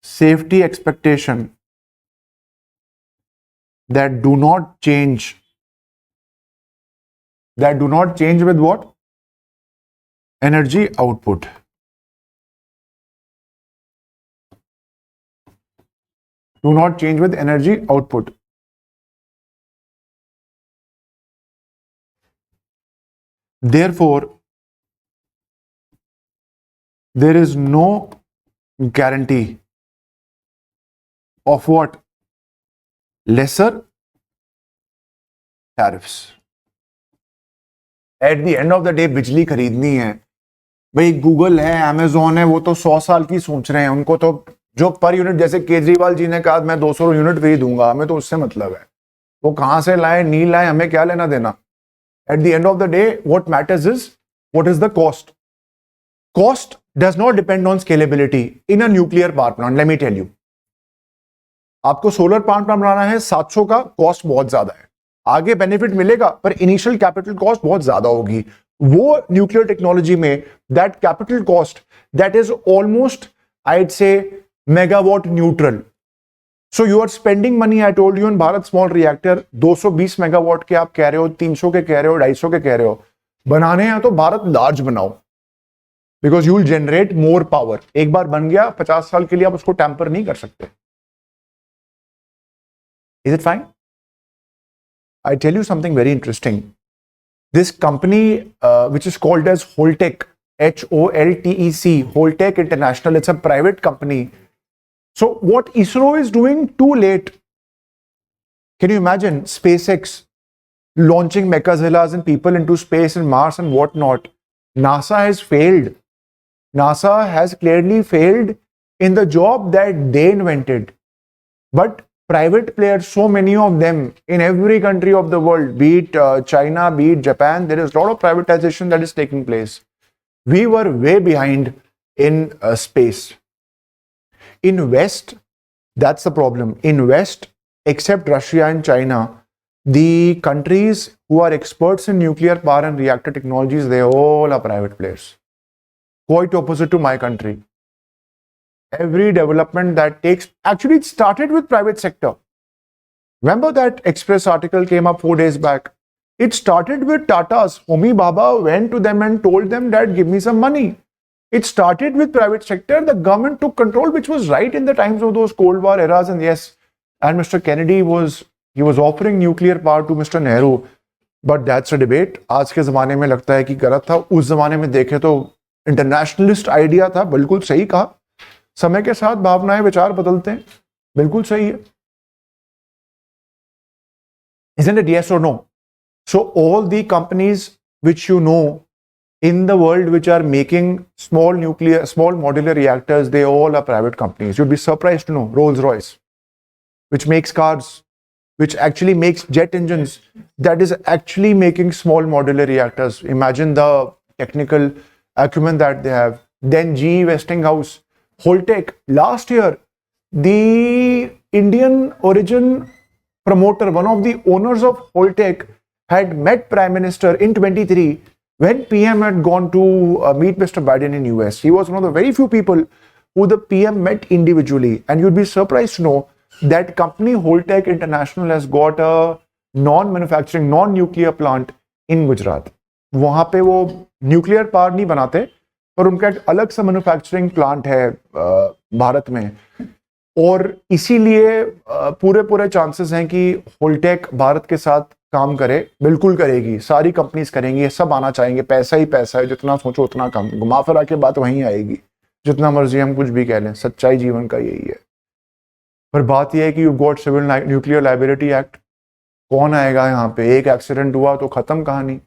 safety expectation that do not change with what? Energy output. Do not change with energy output. Therefore, there is no guarantee of what? Lesser tariffs. At the end of the day, बिजली खरीदनी है भाई, Google है, Amazon है, वो तो 100 साल की सोच रहे हैं। उनको तो जो पर यूनिट, जैसे केजरीवाल जी ने कहा मैं 200 यूनिट फ्री दूंगा, हमें तो उससे मतलब है, वो कहां से लाए नहीं लाए हमें क्या लेना देना। At the end of the day, what matters is what is the cost. Cost does not depend on scalability in a nuclear power plant. Let me tell you, आपको सोलर पावर प्लांट बनाना है 700 का, cost बहुत ज्यादा है, आगे benefit मिलेगा पर initial capital cost बहुत ज्यादा होगी। वो न्यूक्लियर टेक्नोलॉजी में that capital cost that is almost आईड से megawatt neutral. So you are spending money, I told you, in Bharat small reactor 220 megawatt के आप कह रहे हो, 300 के कह रहे हो, 250 के कह रहे हो, बनाने हैं तो भारत लार्ज बनाओ, because you will generate more power. एक बार बन गया 50 साल के लिए आप उसको टैंपर नहीं कर सकते। Is it fine? I tell you something very interesting. This company, which is called as Holtec, Holtec, Holtec International, it's a private company. So what ISRO is doing too late. Can you imagine SpaceX launching mechazillas and people into space and Mars and whatnot? NASA has failed. NASA has clearly failed in the job that they invented. But private players, so many of them in every country of the world, be it China, be it Japan, there is a lot of privatization that is taking place. We were way behind in space. In West, that's the problem. In West, except Russia and China, the countries who are experts in nuclear power and reactor technologies, they all are private players. Quite opposite to my country. Every development that takes, actually it started with private sector. Remember that Express article came up 4 days back. It started with Tata's. Homi Bhabha went to them and told them that give me some money. It started with private sector. The government took control, which was right in the times of those Cold War eras. And yes, and Mr. Kennedy was offering nuclear power to Mr. Nehru. But that's a debate. आज के जमाने में लगता है कि गलत था, उस जमाने में देखे तो इंटरनेशनलिस्ट आइडिया था, बिल्कुल सही कहा। समय के साथ भावनाएं विचार बदलते हैं, बिल्कुल सही है। Isn't it yes or no? So all the companies which you know in the world which are making small modular reactors, they all are private companies. You'd be surprised to know Rolls-Royce, which makes cars, which actually makes jet engines, that is actually making small modular reactors. Imagine the technical acumen that they have. Then GE Westinghouse, Holtec. Last year, the Indian origin promoter, one of the owners of Holtec, had met Prime Minister in 23 when PM had gone to meet Mr. Biden in US. He was one of the very few people who the PM met individually. And you'd be surprised to know that company Holtec International has got a non-manufacturing, non-nuclear plant in Gujarat. वहां पे वो nuclear power नहीं बनाते, पर उनका एक अलग सा मैन्युफैक्चरिंग प्लांट है भारत में, और इसीलिए पूरे चांसेस हैं कि होल्टेक भारत के साथ काम करे. बिल्कुल करेगी, सारी कंपनीज करेंगी, सब आना चाहेंगे. पैसा ही पैसा है, जितना सोचो उतना कम. घुमा फिरा के बात वहीं आएगी, जितना मर्जी हम कुछ भी कह लें. सच्चाई जीवन का यही है. पर बात यह है कि you got civil nuclear liability act. कौन आएगा यहाँ पे? एक एक्सीडेंट हुआ तो खत्म कहानी.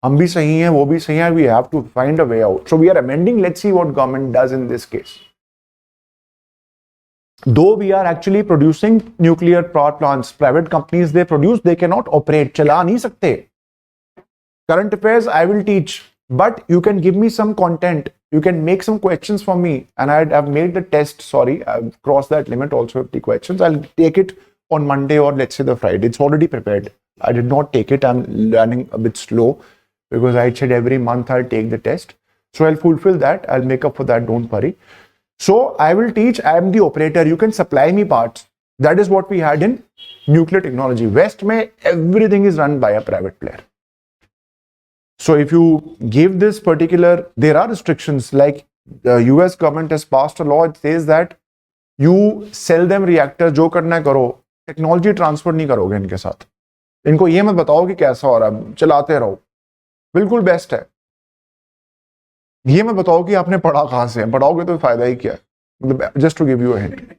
हम भी सही हैं, वो भी सही है. We have to find a way out. So we are amending. Let's see what government does in this case. Though we are actually producing nuclear power plants, private companies, they produce, they cannot operate. चला नहीं सकते. Current affairs I will teach, but you can give me some content. You can make some questions for me, and I've made the test. Sorry, I've crossed that limit also with the questions. I'll take it on Monday or let's say the Friday. It's already prepared. I did not take it. I'm learning a bit slow because I said every month I'll take the test. So I'll fulfill that. I'll make up for that. Don't worry. So I will teach. I am the operator. You can supply me parts. That is what we had in nuclear technology. West mein everything is run by a private player. So if you give this particular, there are restrictions, like the US government has passed a law. It says that you sell them reactors. जो करना है करो. Technology transfer नहीं करोगे इनके साथ. इनको ये मत बताओ कि कैसा हो रहा है, चलाते रहो. बिल्कुल बेस्ट है. ये मैं बताओ कि आपने पढ़ा कहां से है. पढ़ाओगे तो फायदा ही क्या है. मतलब just to give you a hint.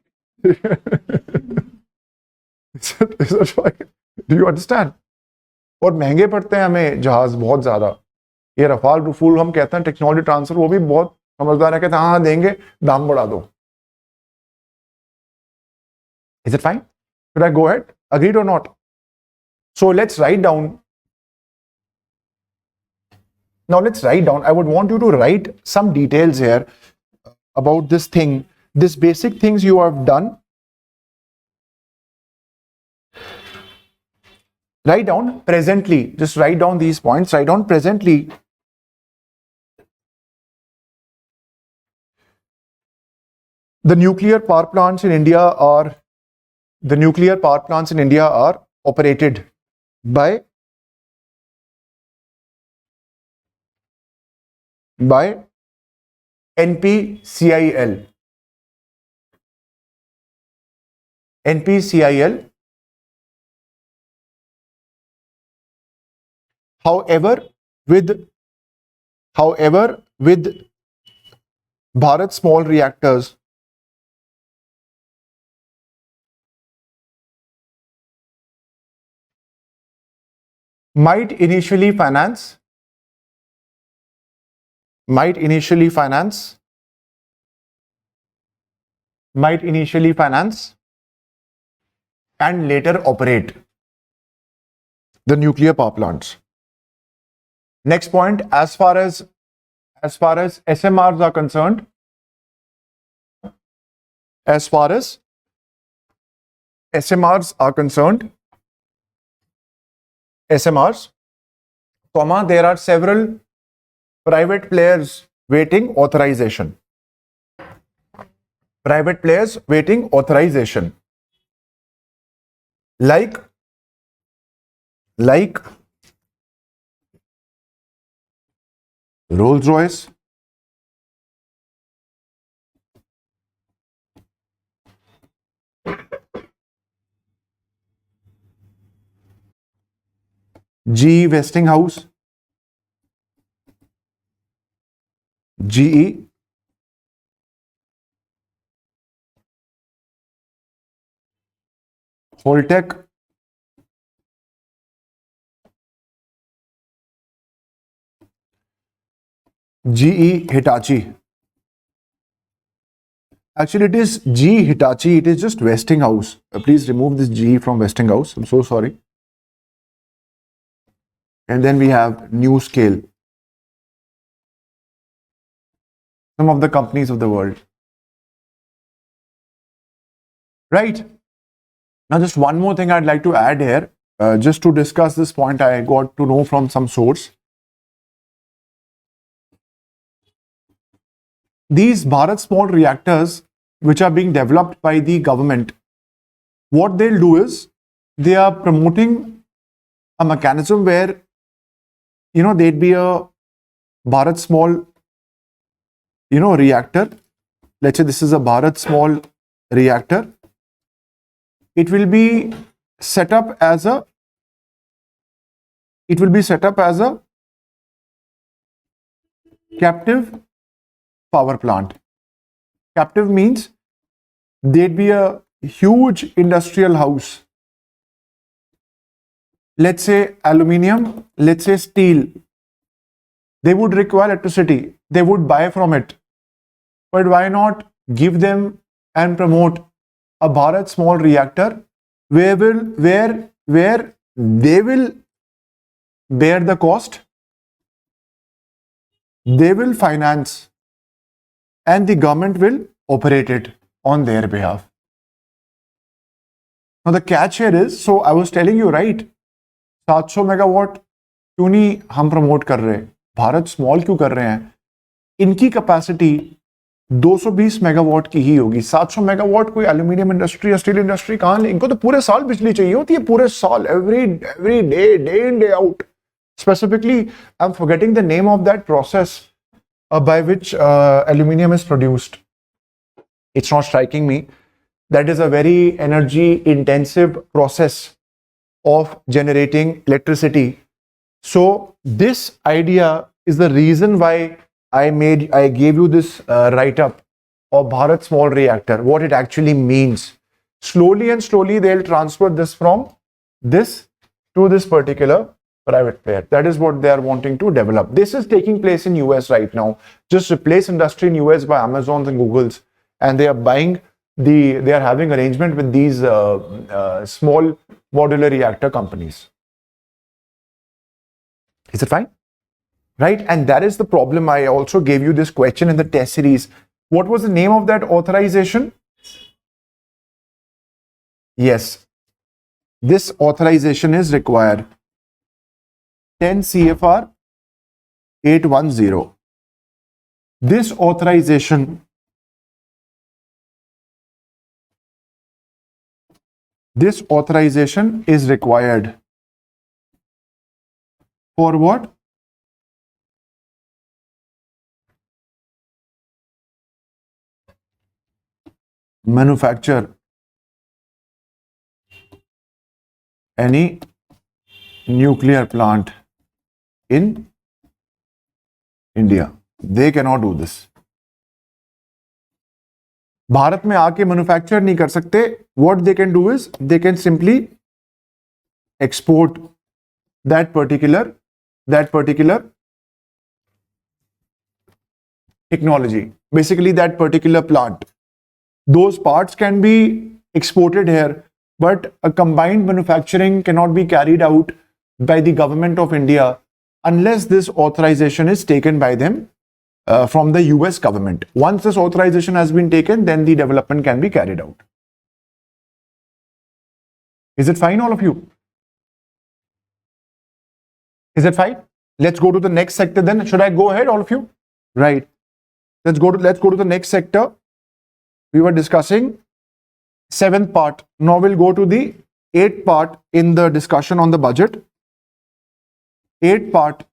Do you understand? और महंगे पड़ते हैं हमें जहाज बहुत ज्यादा. ये रफाल रफूल हम कहते हैं टेक्नोलॉजी ट्रांसफर, वो भी बहुत समझदार है, कहते हैं हाँ देंगे, दाम बढ़ा दो. Is it fine? Should I go ahead? Agreed or not? So let's write down. Now let's write down. I would want you to write some details here about this thing, this basic things you have done. Write down presently. Just write down these points. Write down presently. The nuclear power plants in India are operated by NPCIL. NPCIL. However, with Bharat small reactors might initially finance and later operate the nuclear power plants. Next point, as far as SMRs are concerned, there are several private players waiting authorization. Like Rolls-Royce, GE Westinghouse, GE, Holtec, GE Hitachi. Actually, it is GE Hitachi. It is just Westinghouse. Please remove this GE from Westinghouse. I'm so sorry. And then we have New Scale. some of the companies of the world. Right. Now, just one more thing I'd like to add here, just to discuss this point I got to know from some source. These Bharat small reactors, which are being developed by the government, what they'll do is they are promoting a mechanism where, there'd be a Bharat small, reactor. Let's say this is a Bharat small reactor. It will be set up as a captive power plant. Captive means there'd be a huge industrial house. Let's say aluminium, let's say steel. They would require electricity. They would buy from it. But why not give them and promote a Bharat small reactor where they will bear the cost, they will finance, and the government will operate it on their behalf. Now the catch here is, so I was telling you, right, 700 megawatt क्यों नहीं हम promote कर रहे, Bharat small क्यों कर रहे हैं? इनकी कैपेसिटी 220 मेगावाट की ही होगी. 700 मेगावाट कोई एल्यूमिनियम इंडस्ट्री या स्टील इंडस्ट्री कहां ले? इनको तो पूरे साल बिजली चाहिए होती है, पूरे साल, every day in day out. Specifically, I'm forgetting the name of that process by which aluminium is produced. It's not striking me. That is a very energy intensive process of generating electricity. So this idea is the reason why I gave you this write-up of Bharat small reactor, what it actually means. Slowly and slowly they'll transfer this from this to this particular private player. That is what they are wanting to develop. This is taking place in US right now. Just replace industry in US by Amazons and Googles, and they are buying they are having arrangement with these small modular reactor companies. Is it fine? Right? And that is the problem. I also gave you this question in the test series. What was the name of that authorization? Yes, this authorization is required. 10 CFR 810. This authorization is required for what? Manufacture any nuclear plant in India. They cannot do this. Bharat में आके manufacture नहीं कर सकते. What they can do is they can simply export that particular technology, basically that particular plant. Those parts can be exported here, but a combined manufacturing cannot be carried out by the government of India unless this authorization is taken by them from the US government. Once this authorization has been taken, then the development can be carried out. Is it fine, all of you? Is it fine? Let's go to the next sector then. Should I go ahead, all of you? Right. Let's go to the next sector. We were discussing 7th part. Now we'll go to the 8th part in the discussion on the budget. 8th part.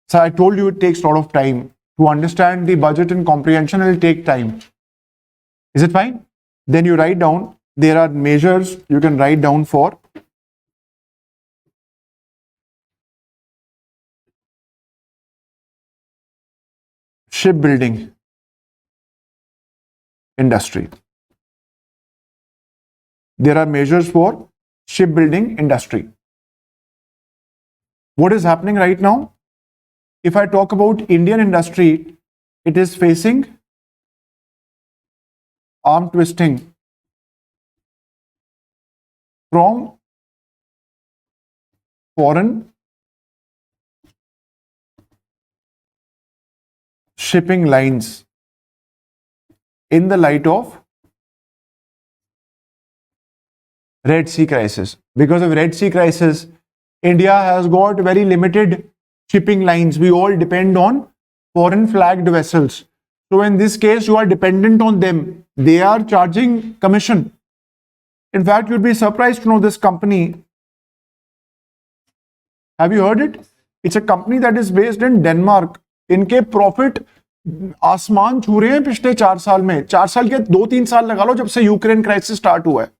So I told you it takes a lot of time. To understand the budget and comprehension, it will take time. Is it fine? Then you write down, there are measures you can write down for shipbuilding industry. There are measures for shipbuilding industry. What is happening right now? If I talk about Indian industry, it is facing arm twisting from foreign shipping lines. in the light of Red Sea crisis. Because of Red Sea crisis, India has got very limited shipping lines. We all depend on foreign flagged vessels. So in this case, you are dependent on them. They are charging commission. In fact, you'd be surprised to know this company. Have you heard it? It's a company that is based in Denmark. इनके profit आसमान छू रहे हैं पिछले 4 साल में. 4 साल के 2-3 साल लगा लो जब से यूक्रेन क्राइसिस स्टार्ट हुआ है.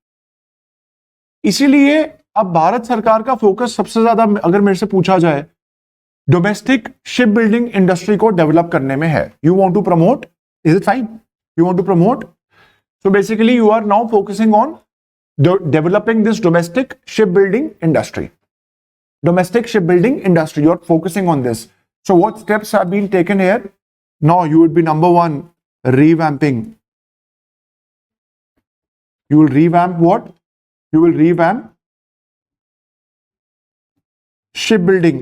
इसीलिए अब भारत सरकार का फोकस सबसे ज्यादा, अगर मेरे से पूछा जाए, डोमेस्टिक शिप बिल्डिंग इंडस्ट्री को डेवलप करने में है. You want to promote, is it fine? You want to promote, so basically you are now focusing on developing this domestic shipbuilding industry. Domestic shipbuilding industry, you're focusing on this. So what steps have been taken here? Now you would be number 1, revamping. You will revamp what? You will revamp shipbuilding.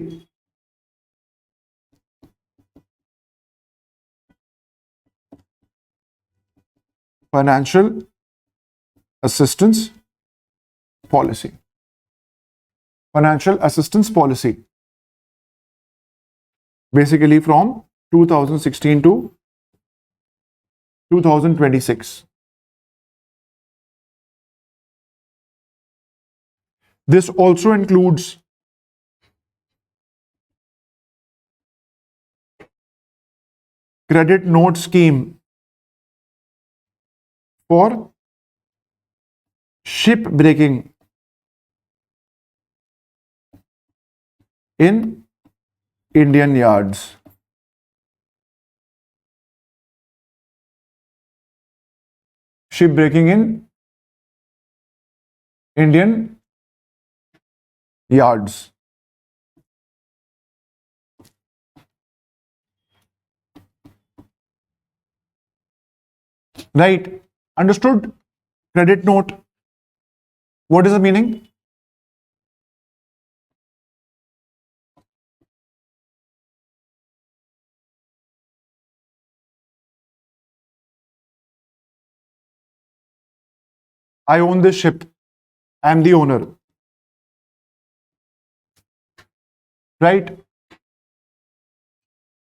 Financial assistance policy. Financial assistance policy. Basically from 2016 to 2026. This also includes credit note scheme for ship breaking in Indian yards. Ship breaking in Indian yards. Right? Understood? Credit note. What is the meaning? I own this ship. I am the owner. Right?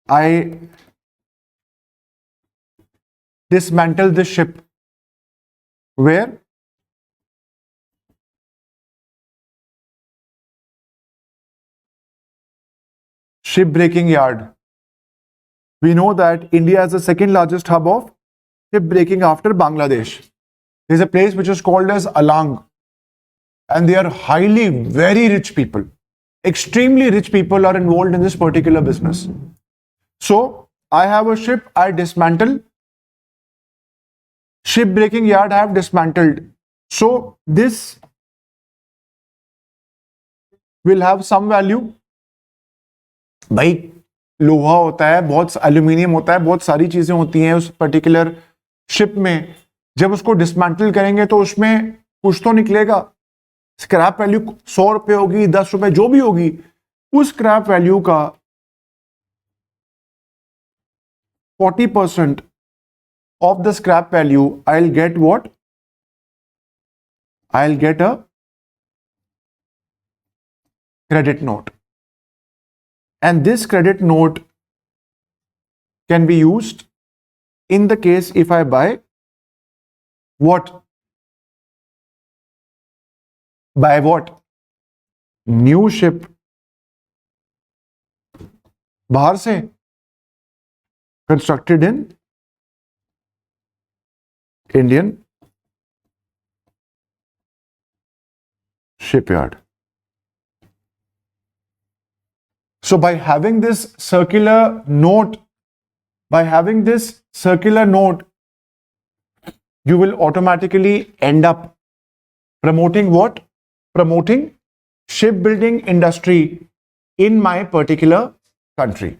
I dismantle this ship. Where? Shipbreaking yard. We know that India is the second largest hub of shipbreaking after Bangladesh. There is a place which is called as Alang, and they are highly, very rich people. Extremely rich people are involved in this particular business. So I have a ship, I dismantle. Shipbreaking yard I have dismantled. So this will have some value. भाई लोहा होता है, बहुत aluminium होता है, बहुत सारी चीजें होती हैं उस पर्टिकुलर शिप में. जब उसको डिसमेंटल करेंगे तो उसमें कुछ तो निकलेगा. स्क्रैप वैल्यू 100 रुपए होगी, 10 रुपए, जो भी होगी, उस स्क्रैप वैल्यू का 40% of the scrap value, I'll get what? I'll get a credit note. And this credit note can be used in the case if I buy what? Buy what? New ship. बाहर से constructed in Indian shipyard. So by having this circular note, you will automatically end up promoting what? Promoting shipbuilding industry in my particular country.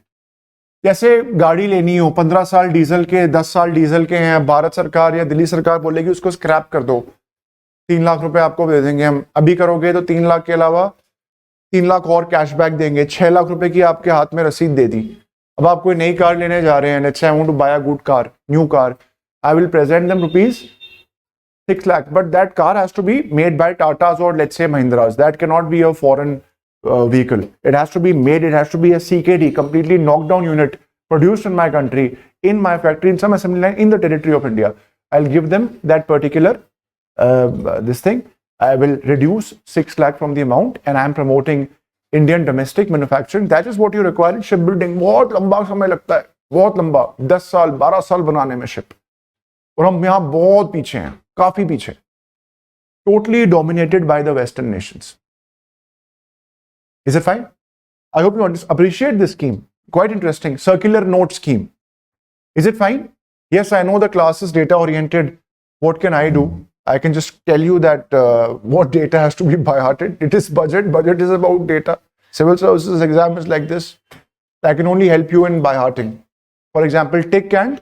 जैसे गाड़ी लेनी हो, 15 साल diesel के, 10 साल diesel के हैं, भारत सरकार या दिल्ली सरकार बोलेगी उसको स्क्रैप कर दो, 3 लाख रुपए आपको दे देंगे हम. अभी करोगे तो 3 लाख के अलावा 3 लाख और कैशबैक देंगे. 6 लाख रुपए की आपके हाथ में रसीद दे दी. अब आप कोई नई कार लेने जा रहे हैं, let's say I want to buy a good car, new car, I will present them rupees 6 lakh, but that car has to be made by Tatas or let's say Mahindras. That cannot be a foreign vehicle. It has to be made, it has to be a CKD, completely knocked down unit, produced in my country, in my factory, in some assembly line, in the territory of India. I'll give them that particular this thing. I will reduce 6 lakh from the amount, and I'm promoting Indian domestic manufacturing. That is what you require in shipbuilding. बहुत लंबा समय लगता है, बहुत लंबा, 10 साल 12 साल बनाने में शिप, और हम यहाँ बहुत पीछे हैं, काफी पीछे. Totally dominated by the Western nations. Is it fine? I hope you appreciate this scheme. Quite interesting. Circular note scheme. Is it fine? Yes, I know the class is data oriented. What can I do? I can just tell you that what data has to be by hearted. It is budget. Budget is about data. Civil services exam is like this. I can only help you in by hearting. For example, TIC and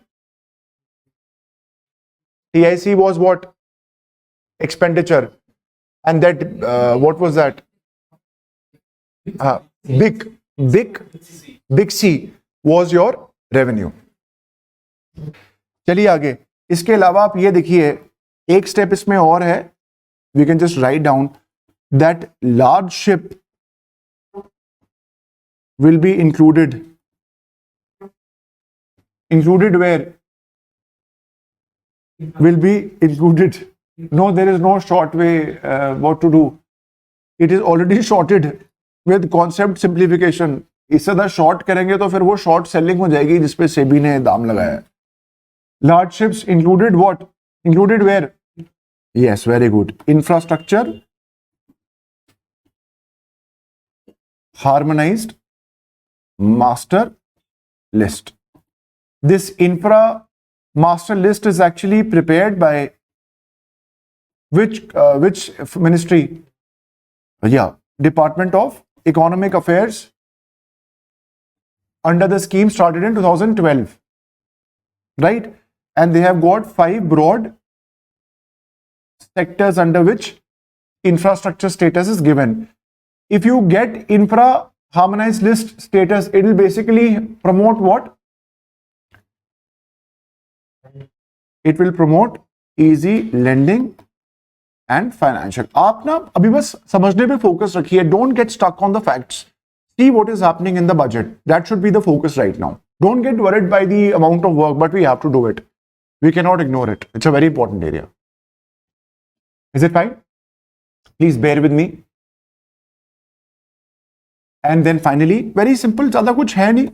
TIC was what? Expenditure. And that, what was that? Big C was your revenue. चलिए आगे. इसके अलावा आप ये देखिए, एक step इसमें और है. We can just write down that large ship will be included. Included where? Will be included. No, there is no short way what to do. It is already shorted with concept simplification. इससे ज़्यादा short करेंगे तो फिर वो short selling हो जाएगी जिसपे सेबी ने दाम लगाया है. Large ships included what? Included where? Yes, very good. Infrastructure, harmonized master list. This infra master list is actually prepared by which ministry? Yeah, Department of Economic Affairs, under the scheme started in 2012, right? And they have got 5 broad sectors under which infrastructure status is given. If you get infra harmonized list status, it will basically promote what? It will promote easy lending and financial. आप ना अभी बस समझने पे focus रखिए. Don't get stuck on the facts. See what is happening in the budget. That should be the focus right now. Don't get worried by the amount of work, but we have to do it. We cannot ignore it. It's a very important area. Is it fine? Please bear with me. And then finally, very simple, ज़्यादा कुछ है नहीं.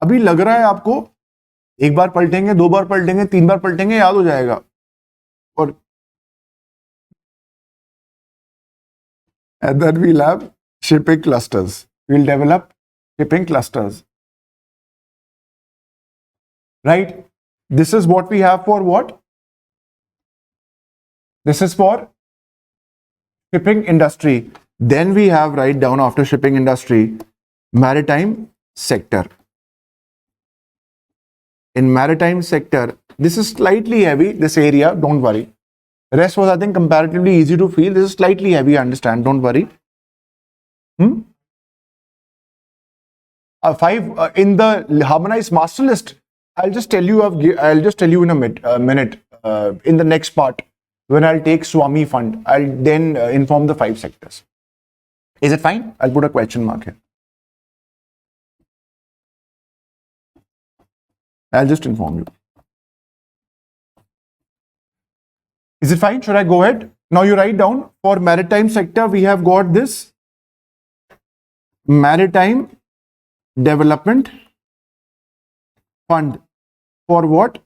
अभी लग रहा है आपको एक बार पलटेंगे, 2 बार पलटेंगे, 3 बार पलटेंगे, याद हो जाएगा. और and then we'll have shipping clusters. We'll develop shipping clusters. Right? This is what we have for what? This is for shipping industry. Then we have, write down after shipping industry, maritime sector. In maritime sector, this is slightly heavy, this area, don't worry. Rest was, I think, comparatively easy to feel. This is slightly heavy, I understand, don't worry. 5 in the harmonized master list. I'll just tell you in a minute in the next part when I'll take Swami fund. I'll then inform the 5 sectors. Is it fine? I'll put a question mark here. I'll just inform you. Is it fine? Should I go ahead? Now you write down for maritime sector, we have got this maritime development fund. For what?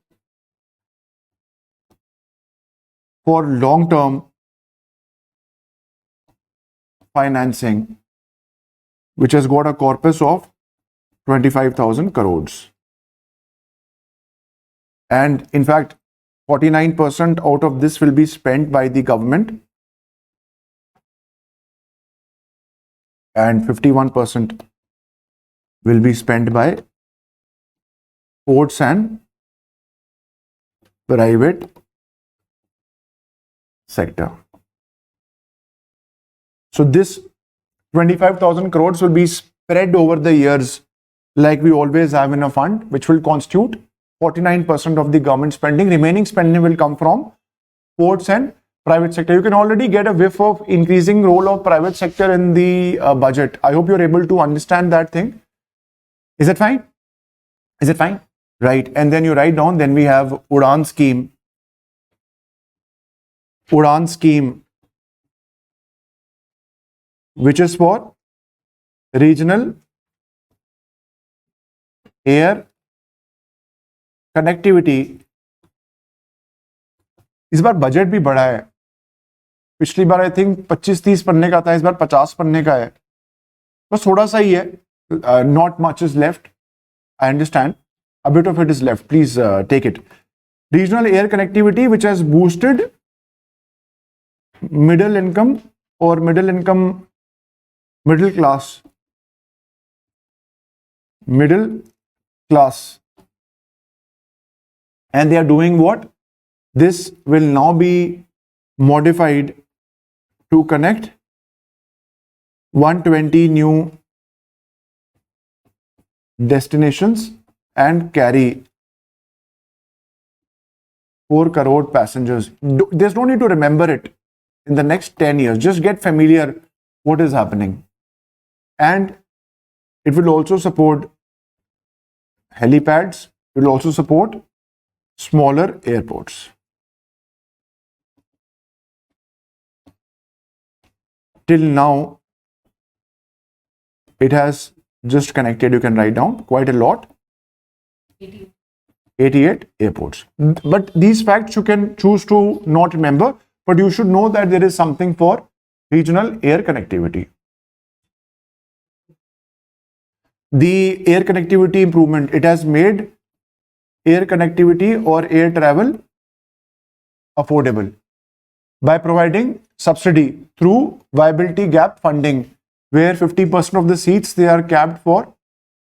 For long-term financing, which has got a corpus of 25,000 crores. And in fact, 49% out of this will be spent by the government and 51% will be spent by ports and private sector. So this 25,000 crores will be spread over the years like we always have in a fund, which will constitute 49% of the government spending. Remaining spending will come from ports and private sector. You can already get a whiff of increasing role of private sector in the budget. I hope you're able to understand that thing. Is it fine? Is it fine? Right. And then you write down, then we have Udan scheme. Udan scheme, which is for regional air connectivity. इस बार budget भी बढ़ा है. पिछली बार I think 25-30 पन्ने का था, इस बार 50 पन्ने का है. बस थोड़ा सा ही है. Not much is left. I understand. A bit of it is left. Please take it. Regional air connectivity, which has boosted middle income or middle class. And they are doing what? This will now be modified to connect 120 new destinations and carry 4 crore passengers. There's no need to remember it in the next 10 years. Just get familiar what is happening. And it will also support helipads. It will also support smaller airports. Till now, it has just connected, you can write down, quite a lot. 88 airports. But these facts you can choose to not remember, but you should know that there is something for regional air connectivity. The air connectivity improvement, it has made air connectivity or air travel affordable by providing subsidy through viability gap funding, where 50% of the seats, they are capped for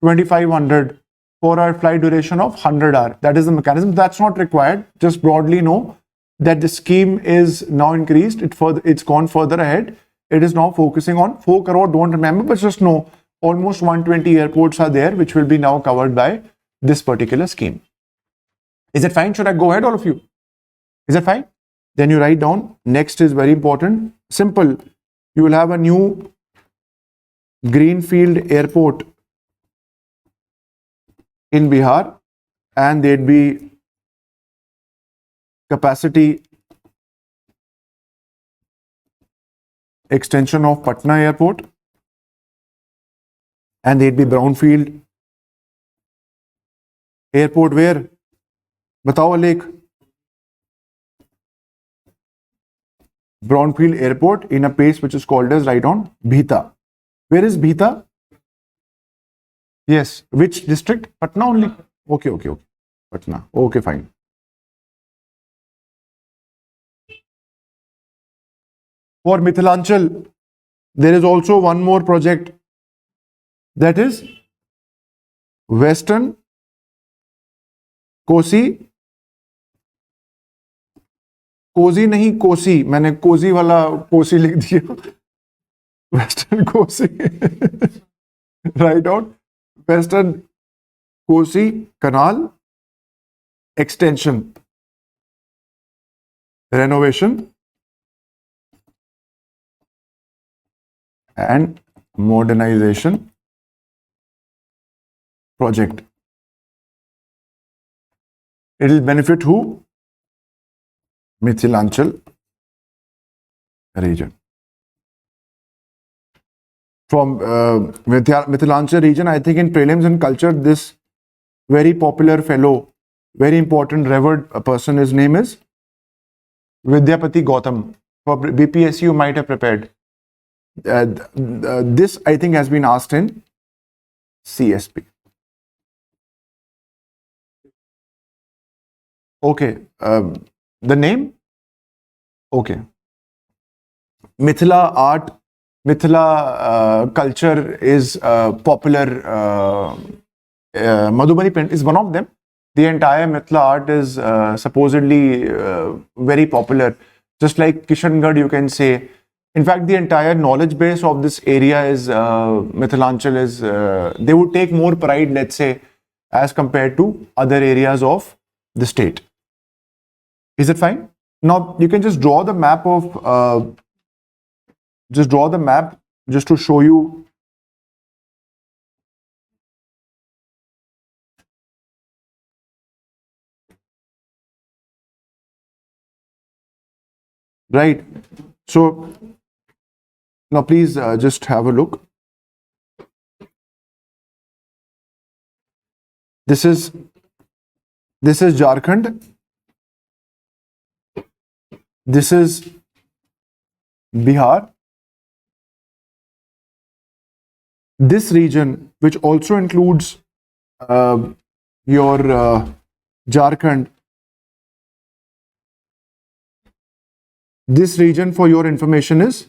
2,500 for a flight duration of 100 hours. That is the mechanism. That's not required. Just broadly know that the scheme is now increased. It's gone further ahead. It is now focusing on 4 crore. Don't remember, but just know almost 120 airports are there, which will be now covered by this particular scheme. Is it fine? Should I go ahead, all of you? Is it fine? Then you write down. Next is very important. Simple. You will have a new greenfield airport in Bihar, and there'd be capacity extension of Patna airport, and there'd be brownfield airport where? Batao Lake. Brownfield airport in a place which is called as, write down, Bhita. Where is Bhita? Yes. Which district? Patna only? Okay. Patna. Okay, fine. For Mithilanchal, there is also one more project, that is Western Kosi. Kosi नहीं कोसी, मैंने कोसी वाला कोसी लिख दिया. Western Kosi. Right out. Western Kosi canal extension, renovation and modernization project. It will benefit who? Mithilanchal region. From Mithilanchal region, I think in prelims and culture, this very popular fellow, very important, revered person, his name is Vidyapati Gautam. For BPSC, you might have prepared. This, I think, has been asked in CSP. Okay. The name? Okay. Mithila art, Mithila culture is popular. Madhubani print is one of them. The entire Mithila art is supposedly very popular. Just like Kishangarh, you can say. In fact, the entire knowledge base of this area is Mithilanchal is. They would take more pride, let's say, as compared to other areas of the state. Is it fine? Now you can just draw the map of just to show you. Right. So now please just have a look. This is Jharkhand. This is Bihar. This region, which also includes your Jharkhand, this region, for your information, is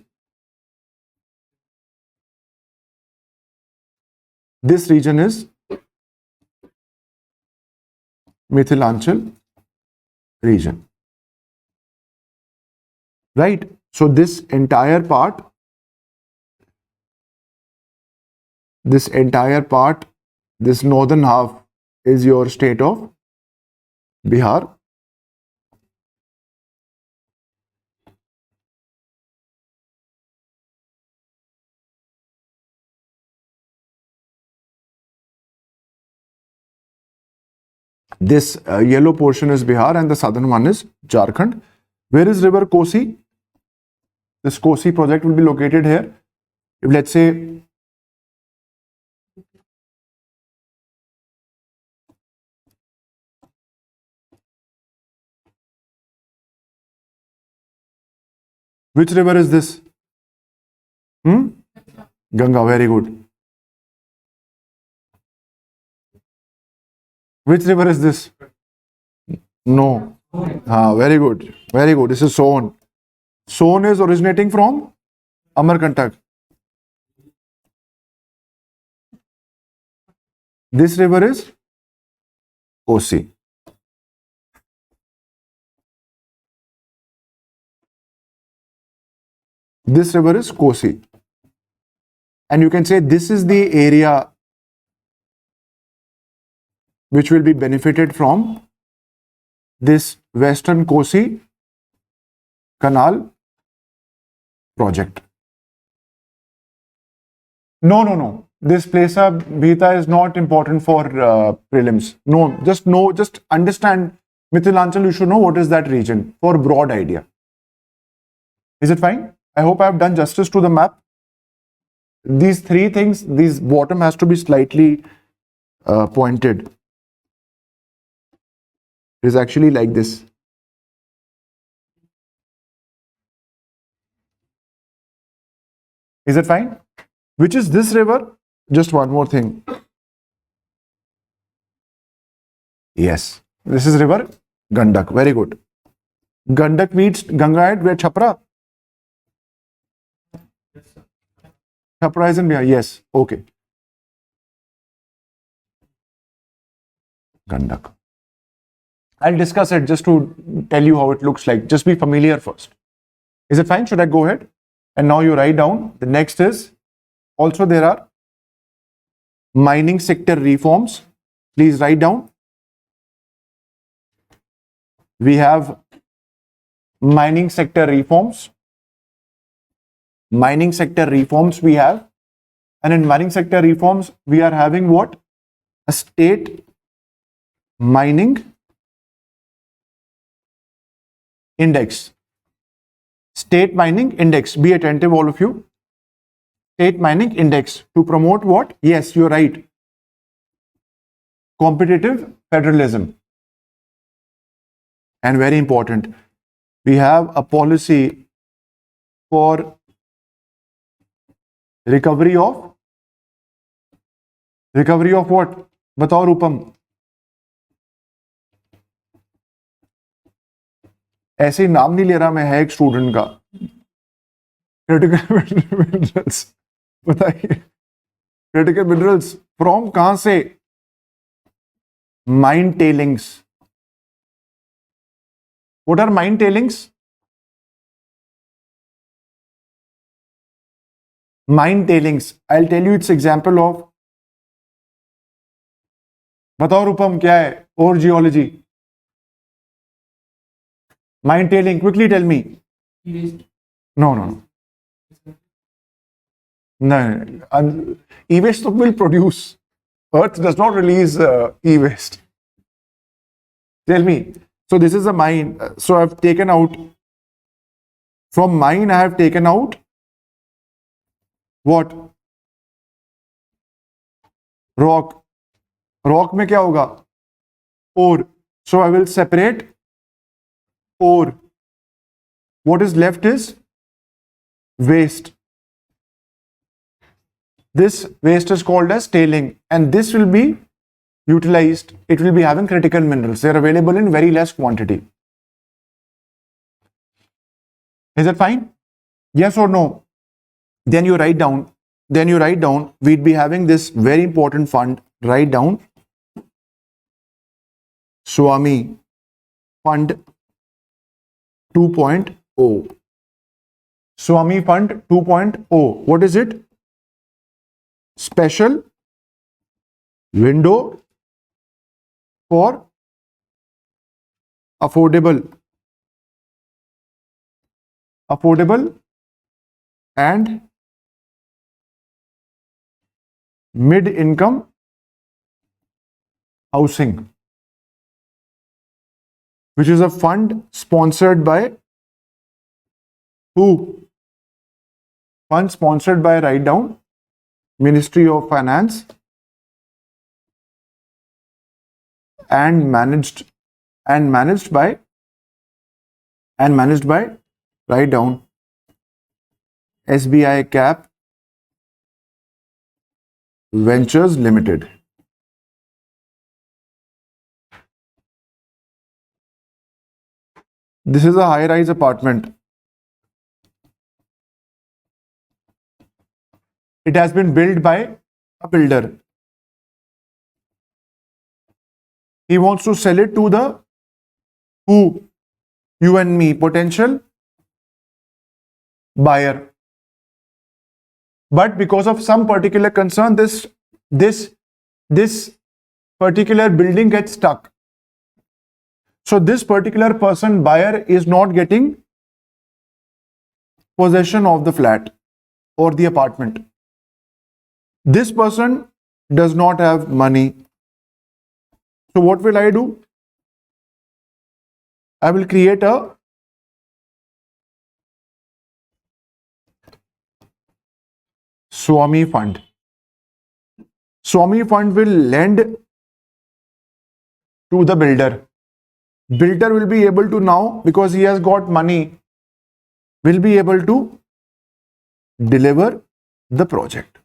Mithilanchal region. Right? So this entire part, this northern half is your state of Bihar. This yellow portion is Bihar and the southern one is Jharkhand. Where is river Kosi? This Kosi project will be located here. If let's say which river is this? Ganga, very good. Which river is this? No. Very good. Very good. This is Son. Son is originating from Amarkantak. This river is Kosi. This river is Kosi. And you can say this is the area which will be benefited from this Western Kosi Canal project. No. This Plesa Bhita is not important for prelims. Just understand Mithilanchal. You should know what is that region for broad idea. Is it fine? I hope I have done justice to the map. These three things, this bottom has to be slightly pointed. It is actually like this. Is it fine? Which is this river? Just one more thing. Yes, this is river Gandak. Very good. Gandak meets Ganga at where Chhapra? Chhapra is in Bihar. Yes. Okay. Gandak. I'll discuss it just to tell you how it looks like. Just be familiar first. Is it fine? Should I go ahead? And now you write down. The next is also there are mining sector reforms. Please write down. We have mining sector reforms. Mining sector reforms we have. And in mining sector reforms, we are having what? A state mining index. State mining index. Be attentive, all of you. State mining index to promote what? Yes, you're right. Competitive federalism. And very important, we have a policy for recovery of what? बताओ रूपम. ऐसे ही नाम नहीं ले रहा मैं, है एक student का. Critical minerals. बताइए. क्रिटिकल मिनरल्स फ्रॉम कहां से? Mine tellings. What are mine tailings? Mine tailings. I'll tell you its example of बताओ रूपम क्या है और geology? Mind telling, quickly tell me. No no no. E-waste will produce. Earth does not release e-waste. Tell me. So this is a mine. So I've taken out from mine. I have taken out what? Rock. Rock में क्या होगा? Ore. So I will separate ore. What is left is waste. This waste is called as tailing, and this will be utilized. It will be having critical minerals. They are available in very less quantity. Is that fine? Yes or no? Then you write down. We'd be having this very important fund. Write down Swami Fund 2.0. Swami Fund 2.0. What is it? Special window for affordable and mid-income housing, which is a fund sponsored by who? Fund sponsored by, write down, Ministry of Finance and managed by, write down, SBI Cap Ventures Limited. This is a high-rise apartment. It has been built by a builder. He wants to sell it to the who? You and me, potential buyer. But because of some particular concern, this particular building gets stuck. So this particular person, buyer, is not getting possession of the flat or the apartment. This person does not have money. So what will I do? I will create a Swami Fund. Swami Fund will lend to the builder. Builder will be able to now, because he has got money, will be able to deliver the project.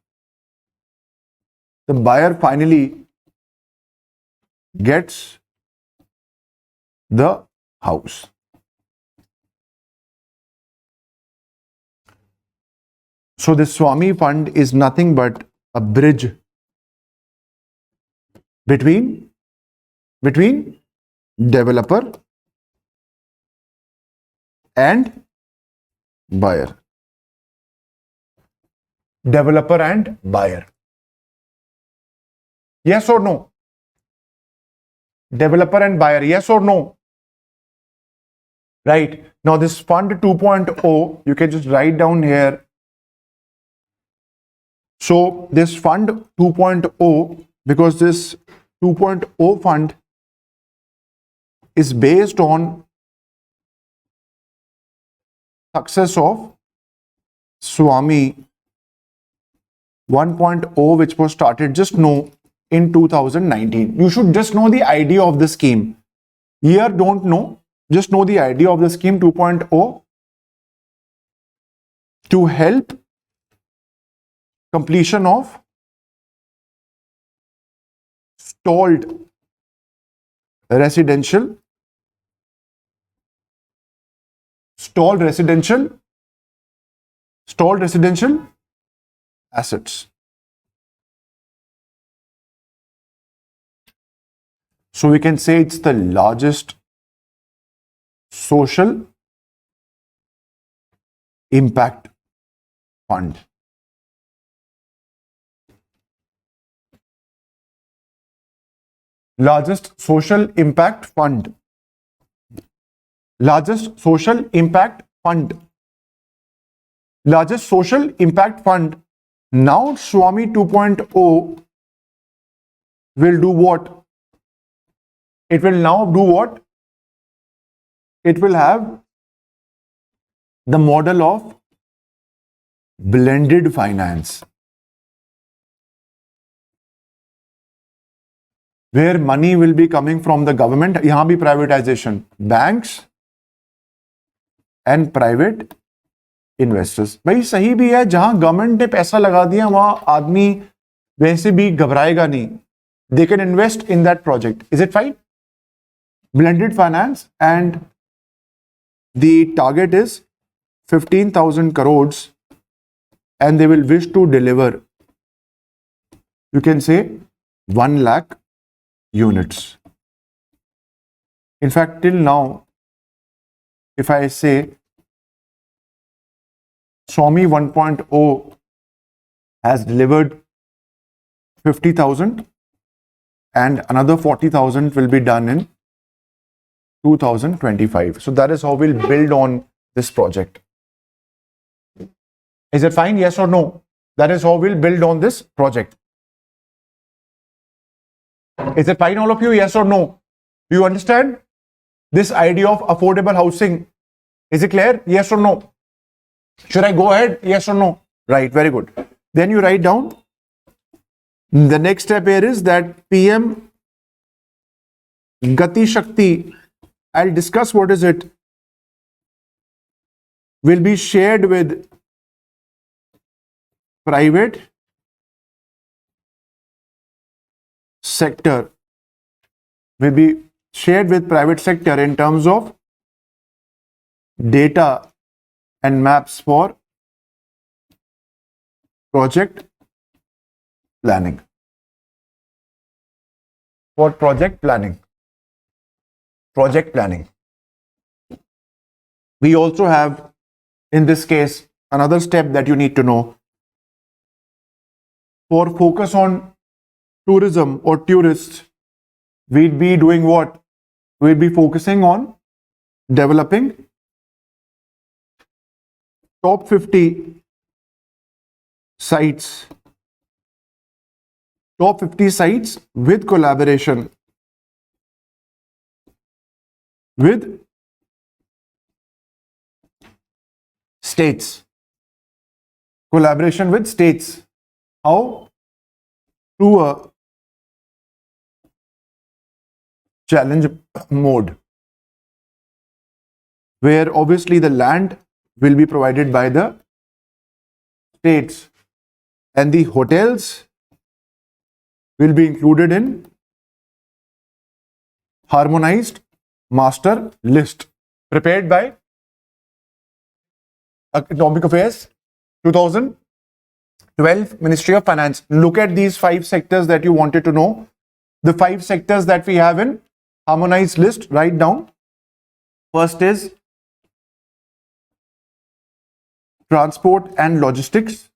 The buyer finally gets the house. So the Swami Fund is nothing but a bridge between developer and buyer. Developer and buyer. Yes or no? Developer and buyer. Yes or no? Right. Now this fund 2.0, you can just write down here. So this fund 2.0, because this 2.0 fund is based on success of Swami 1.0, which was started just now in 2019. You should just know the idea of the scheme. Year don't know, just know the idea of the scheme 2.0 to help completion of stalled residential assets. So we can say it's the largest social impact fund. largest social impact fund. Largest social impact fund. Largest social impact fund. Now Swami 2.0 will do what? It will now do what? It will have the model of blended finance, where money will be coming from the government. यहाँ भी privatization, banks and private investors. भाई सही भी है, जहां government ने पैसा लगा दिया वहां आदमी वैसे भी घबराएगा नहीं. They can invest in that project. Is it fine? Blended finance, and the target is 15,000 crores, and they will wish to deliver, you can say, 1 lakh units. In fact, till now, if I say Swami 1.0 has delivered 50,000 and another 40,000 will be done in 2025. So that is how we'll build on this project. Is it fine? Yes or no? That is how we'll build on this project. Is it fine, all of you? Yes or no? Do you understand this idea of affordable housing? Is it clear? Yes or no? Should I go ahead? Yes or no? Right, very good. Then you write down. The next step here is that PM Gati Shakti, I'll discuss what is it, will be shared with private sector, will be shared with private sector in terms of data and maps for project planning. For project planning. Project planning. We also have, in this case, another step that you need to know. For focus on tourism or tourists, we'd be doing what? We'd be focusing on developing top 50 sites. Top 50 sites with collaboration with states. Collaboration with states. How? Through a challenge mode, where obviously the land will be provided by the states and the hotels will be included in harmonized master list prepared by Economic Affairs 2012 Ministry of Finance. Look at these 5 sectors that you wanted to know. The 5 sectors that we have in harmonized list, write down. First is transport and logistics.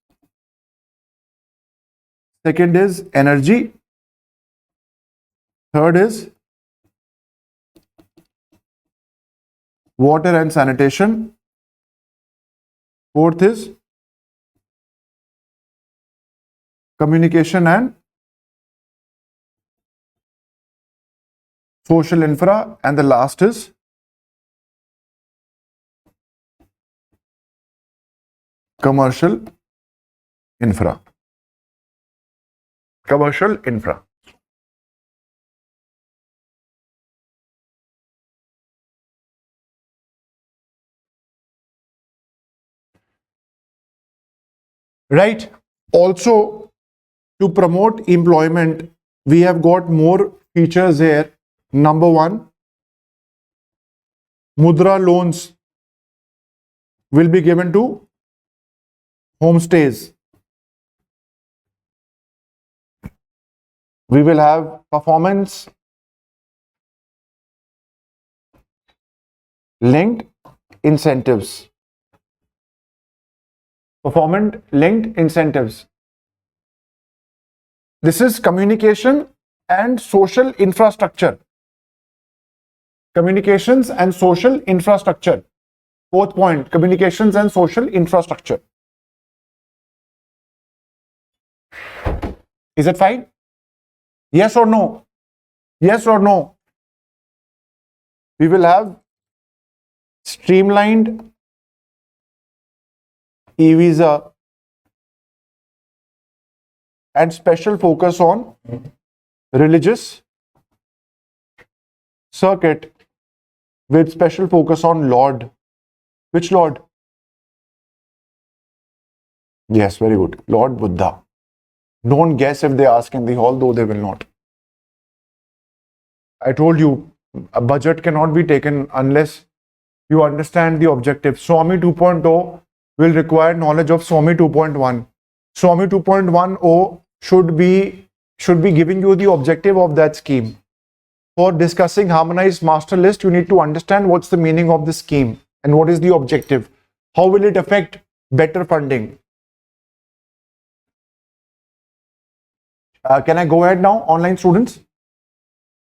Second is energy. Third is water and sanitation. Fourth is communication and social infra. And the last is commercial infra. Commercial infra. Right. Also, to promote employment, we have got more features here. Number 1, Mudra loans will be given to homestays. We will have performance linked incentives. Performance linked incentives. This is communication and social infrastructure. Communications and social infrastructure. Fourth point, communications and social infrastructure. Is it fine? Yes or no? Yes or no? We will have streamlined e-visa and special focus on religious circuit with special focus on Lord. Which Lord? Yes, very good. Lord Buddha. Don't guess if they ask in the hall, though they will not. I told you, a budget cannot be taken unless you understand the objective. Swami 2.0 will require knowledge of Swami 2.1. Swami 2.10 should be giving you the objective of that scheme. For discussing harmonized master list, you need to understand what's the meaning of the scheme and what is the objective. How will it affect better funding? Can I go ahead now, online students?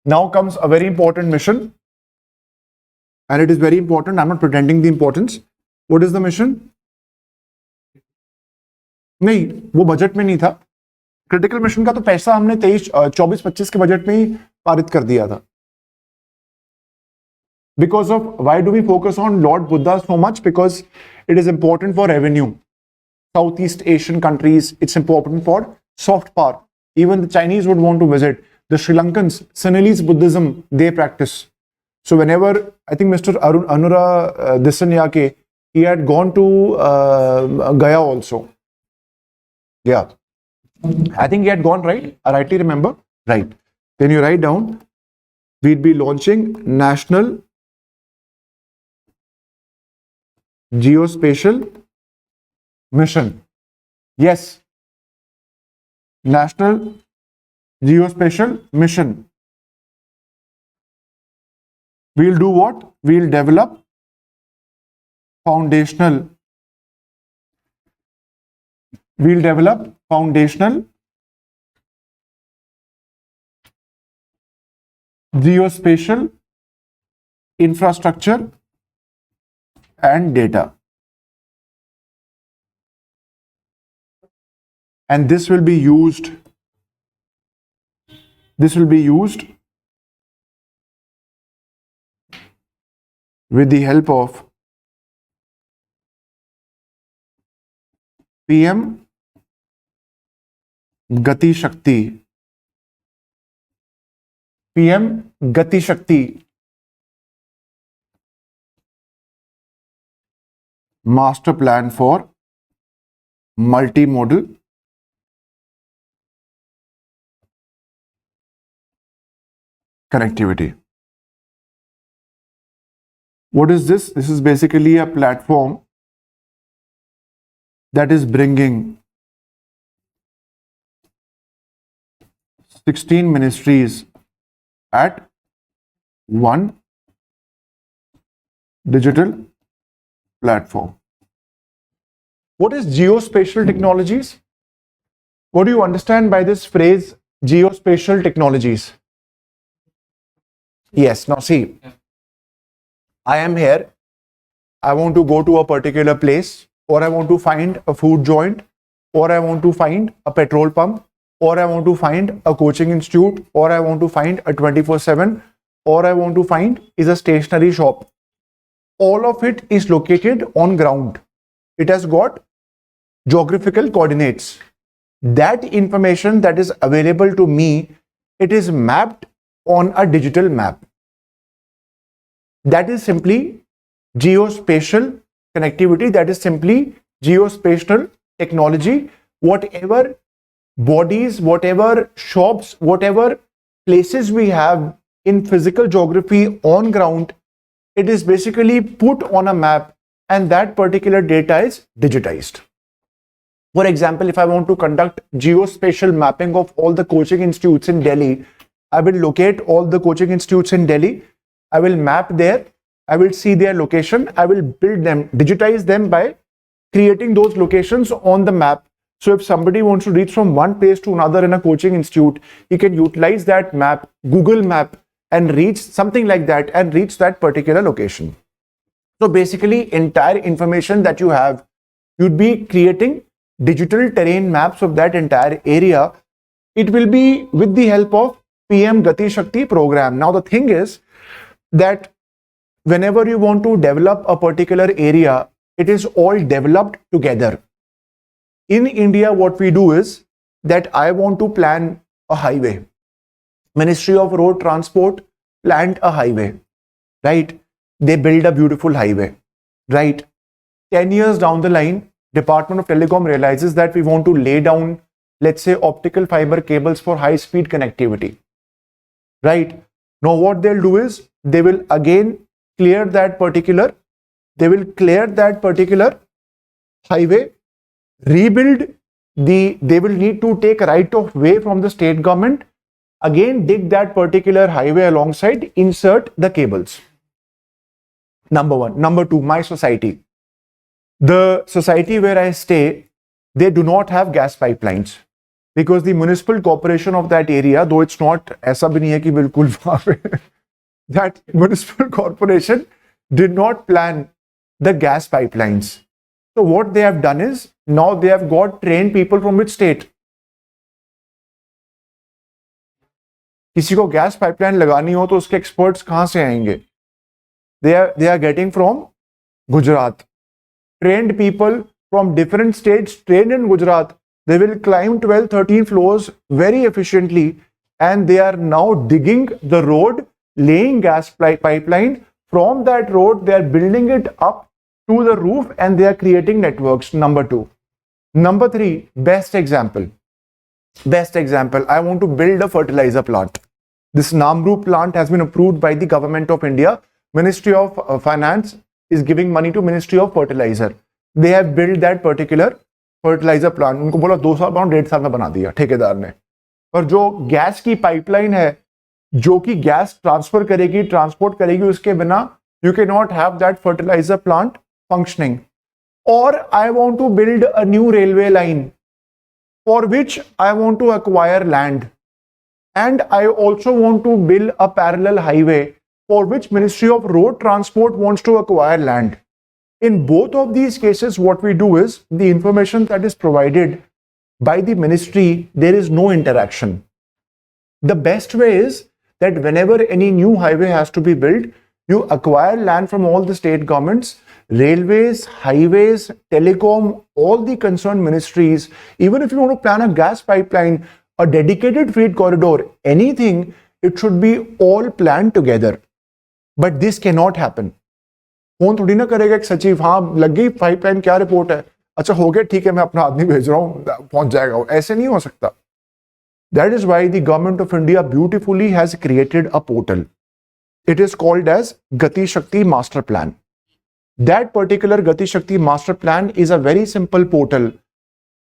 Now comes a very important mission. And it is very important. I'm not pretending the importance. What is the mission? नहीं, वो budget में नहीं था. Critical mission का तो पैसा हमने 24-25 के बजट में ही पारित कर दिया था. Because of, why do we focus on Lord Buddha so much? Because it is important for revenue. Southeast Asian countries, it's important for soft power. Even the Chinese would want to visit. The Sri Lankans, Sinhalese Buddhism, they practice. So whenever, I think Mr. Anura Disanyake, he had gone to Gaya also. Yeah. I think he had gone, right? I rightly remember? Right. Then you write down, we'd be launching National Geospatial Mission. Yes. National Geospatial Mission. We'll do what? We'll develop foundational geospatial infrastructure and data. And this will be used with the help of PM Gati Shakti. PM Gati Shakti Master Plan for Multimodal Connectivity. What is this? This is basically a platform that is bringing 16 ministries at one digital platform. What is geospatial technologies? What do you understand by this phrase, geospatial technologies? Yes, now see, I am here, I want to go to a particular place, or I want to find a food joint, or I want to find a petrol pump, or I want to find a coaching institute, or I want to find a 24/7, or I want to find is a stationery shop. All of it is located on ground. It has got geographical coordinates. That information that is available to me, it is mapped on a digital map. That is simply geospatial connectivity. That is simply geospatial technology. Whatever bodies, whatever shops, whatever places we have in physical geography on ground, it is basically put on a map, and that particular data is digitized. For example, if I want to conduct geospatial mapping of all the coaching institutes in Delhi, I will locate all the coaching institutes in Delhi. I will map there. I will see their location. I will build them, digitize them by creating those locations on the map. So if somebody wants to reach from one place to another in a coaching institute, he can utilize that map, Google map, and reach something like that and reach that particular location. So basically, entire information that you have, you'd be creating digital terrain maps of that entire area. It will be with the help of PM Gati Shakti program. Now the thing is that whenever you want to develop a particular area, it is all developed together. In India, what we do is that I want to plan a highway. Ministry of Road Transport planned a highway, right? They build a beautiful highway, right? 10 years down the line, Department of Telecom realizes that we want to lay down, let's say, optical fiber cables for high-speed connectivity, right? Now what they'll do is they will again clear that particular highway, rebuild they will need to take right of way from the state government, again dig that particular highway alongside, insert the cables. Number one. Number two, my society. The society where I stay, they do not have gas pipelines because the municipal corporation of that area, though it's not, aisa bhi nahi hai ki bilkul wahan pe, that municipal corporation did not plan the gas pipelines. So what they have done is, now they have got trained people from which state? किसी को gas pipeline लगानी हो तो उसके experts कहां से आएंगे? They are getting from Gujarat. Trained people from different states trained in Gujarat. They will climb 12, 13 floors very efficiently, and they are now digging the road, laying gas pipeline. From that road, they are building it up to the roof and they are creating networks. Number two. Number three, best example. I want to build a fertilizer plant. This Namru plant has been approved by the government of India. Ministry of Finance is giving money to Ministry of Fertilizer. They have built that particular fertilizer plant. उनको बोला 2 साल बनाओ, 1.5 साल में बना दिया ठेकेदार ने. और जो गैस की पाइपलाइन है, जो कि गैस ट्रांसफर करेगी, ट्रांसपोर्ट करेगी, उसके बिना you cannot have that fertilizer plant functioning. Or I want to build a new railway line, for which I want to acquire land, and I also want to build a parallel highway, for which Ministry of Road Transport wants to acquire land. In both of these cases, what we do is the information that is provided by the ministry, there is no interaction. The best way is that whenever any new highway has to be built, you acquire land from all the state governments, railways, highways, telecom, all the concerned ministries. Even if you want to plan a gas pipeline, a dedicated freight corridor, anything, it should be all planned together. But this cannot happen. कौन थोड़ी ना करेगा एक सचिव, हाँ लग गई pipeline, क्या रिपोर्ट है, अच्छा हो गया, ठीक है मैं अपना आदमी भेज रहा हूँ, पहुंच जाएगा वो. ऐसे नहीं हो सकता. That is why the government of India beautifully has created a portal. It is called as Gati Shakti Master Plan. That particular Gati Shakti Master Plan is a very simple portal.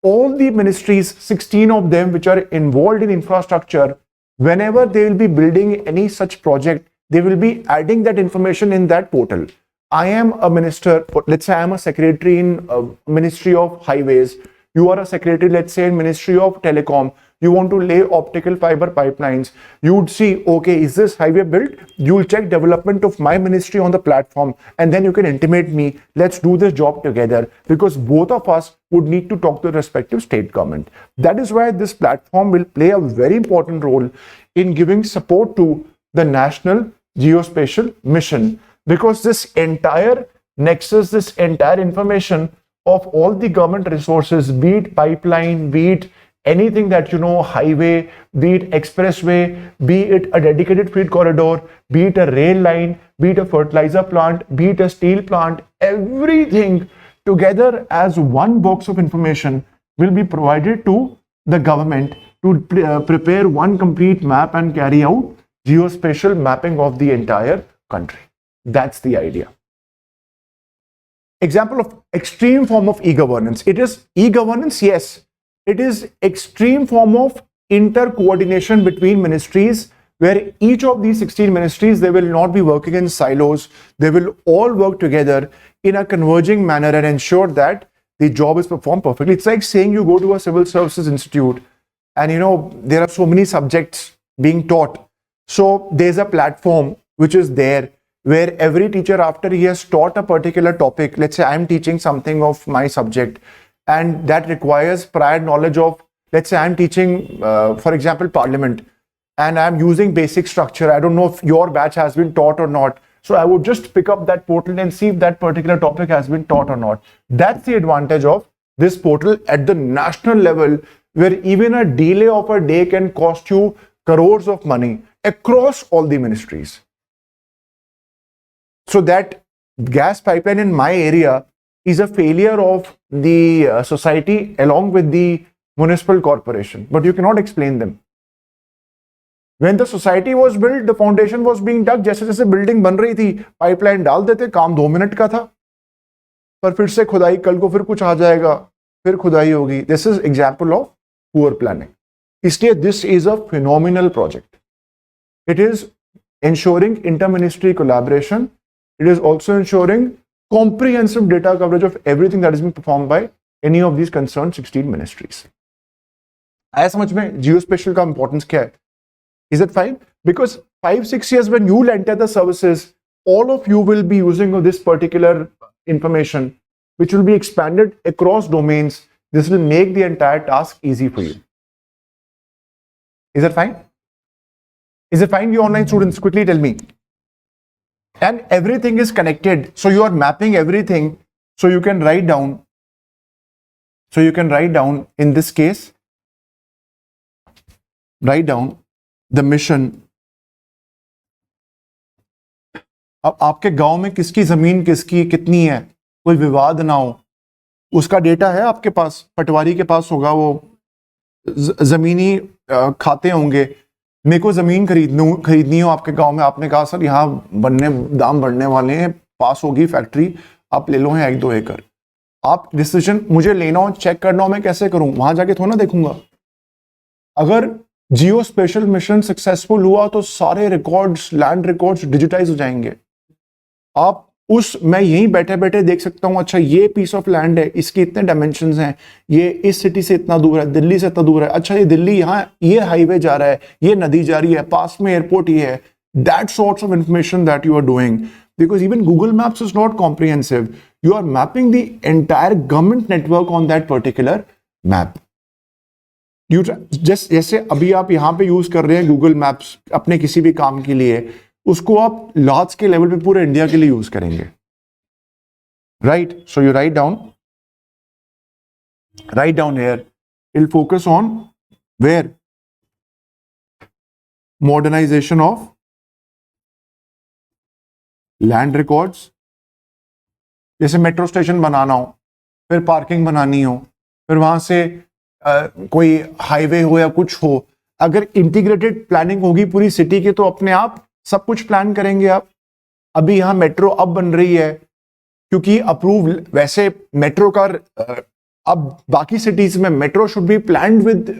All the ministries, 16 of them which are involved in infrastructure, whenever they will be building any such project, they will be adding that information in that portal. I am a minister, let's say I am a secretary in Ministry of Highways. You are a secretary, let's say in Ministry of Telecom. You want to lay optical fiber pipelines. You would see, okay, is this highway built? You will check development of my ministry on the platform, and then you can intimate me, let's do this job together, because both of us would need to talk to the respective state government. That is why this platform will play a very important role in giving support to the National Geospatial Mission, because this entire nexus, this entire information of all the government resources, be it pipeline, be it anything that you know, highway, be it expressway, be it a dedicated freight corridor, be it a rail line, be it a fertilizer plant, be it a steel plant, everything together as one box of information will be provided to the government to prepare one complete map and carry out geospatial mapping of the entire country. That's the idea. Example of extreme form of e-governance. It is e-governance, yes. It is extreme form of inter-coordination between ministries, where each of these 16 ministries, they will not be working in silos. They will all work together in a converging manner and ensure that the job is performed perfectly. It's like saying you go to a civil services institute and there are so many subjects being taught. So there's a platform which is there where every teacher, after he has taught a particular topic, let's say I'm teaching something of my subject and that requires prior knowledge of, let's say I'm teaching, for example, Parliament, and I'm using basic structure. I don't know if your batch has been taught or not. So I would just pick up that portal and see if that particular topic has been taught or not. That's the advantage of this portal at the national level, where even a delay of a day can cost you crores of money across all the ministries. So that gas pipeline in my area is a failure of the society along with the municipal corporation, but you cannot explain them. When the society was built, the foundation was being dug. जैसे जैसे building बन रही थी, pipeline डाल देते, काम 2 minute का था, पर फिर से खुदाई, कल को फिर कुछ आ जाएगा, फिर खुदाई होगी. This is example of poor planning. इसलिए this is a phenomenal project. It is ensuring inter-ministry collaboration. It is also ensuring comprehensive data coverage of everything that is being performed by any of these concerned 16 ministries. आया समझ में geospatial का importance क्या है? Is it fine? Because 5-6 years when you will enter the services, all of you will be using this particular information, which will be expanded across domains. This will make the entire task easy for you. Is it fine? Is it fine, you online students? Quickly tell me. And everything is connected. So you are mapping everything. So you can write down. So you can write down, in this case, write down the mission. अब आपके गांव में किसकी जमीन किसकी कितनी है, कोई विवाद ना हो, उसका डेटा है आपके पास, पटवारी के पास होगा, वो जमीनी खाते होंगे. मेरे को जमीन खरीदनी हो आपके गांव में, आपने कहा सर यहाँ दाम बढ़ने वाले हैं, पास होगी फैक्ट्री, आप ले लो है 1-2 एकड़. आप डिसीजन मुझे लेना हो, चेक करना हो, मैं कैसे करूं? वहां जाके थोड़ा ना देखूंगा. अगर जियो स्पेशल मिशन सक्सेसफुल हुआ तो सारे रिकॉर्ड्स, लैंड रिकॉर्ड्स डिजिटाइज हो जाएंगे. आप मैं यहीं बैठे बैठे देख सकता हूं, अच्छा ये पीस ऑफ लैंड है, इसके इतने डायमेंशंस हैं, ये इस सिटी से इतना दूर है, दिल्ली से इतना दूर है, अच्छा ये दिल्ली, यहाँ ये हाईवे जा रहा है, ये नदी जा रही है, पास में एयरपोर्ट ये है. That sorts of information that you are doing, because even Google Maps is not comprehensive. You are mapping the entire government network on that particular map. You just जैसे अभी आप यहाँ पे यूज कर रहे हैं Google Maps अपने किसी भी काम के लिए, उसको आप लार्ज के लेवल पे पूरे इंडिया के लिए यूज करेंगे. Right? So you write down here. It'll focus on where? Modernization of land records. जैसे मेट्रो स्टेशन बनाना हो, फिर पार्किंग बनानी हो, फिर वहां से कोई हाईवे हो या कुछ हो, अगर इंटीग्रेटेड प्लानिंग होगी पूरी सिटी की तो अपने आप सब कुछ प्लान करेंगे आप. अभी यहाँ मेट्रो अब बन रही है क्योंकि अप्रूव, वैसे मेट्रो का अब बाकी सिटीज में metro should be planned with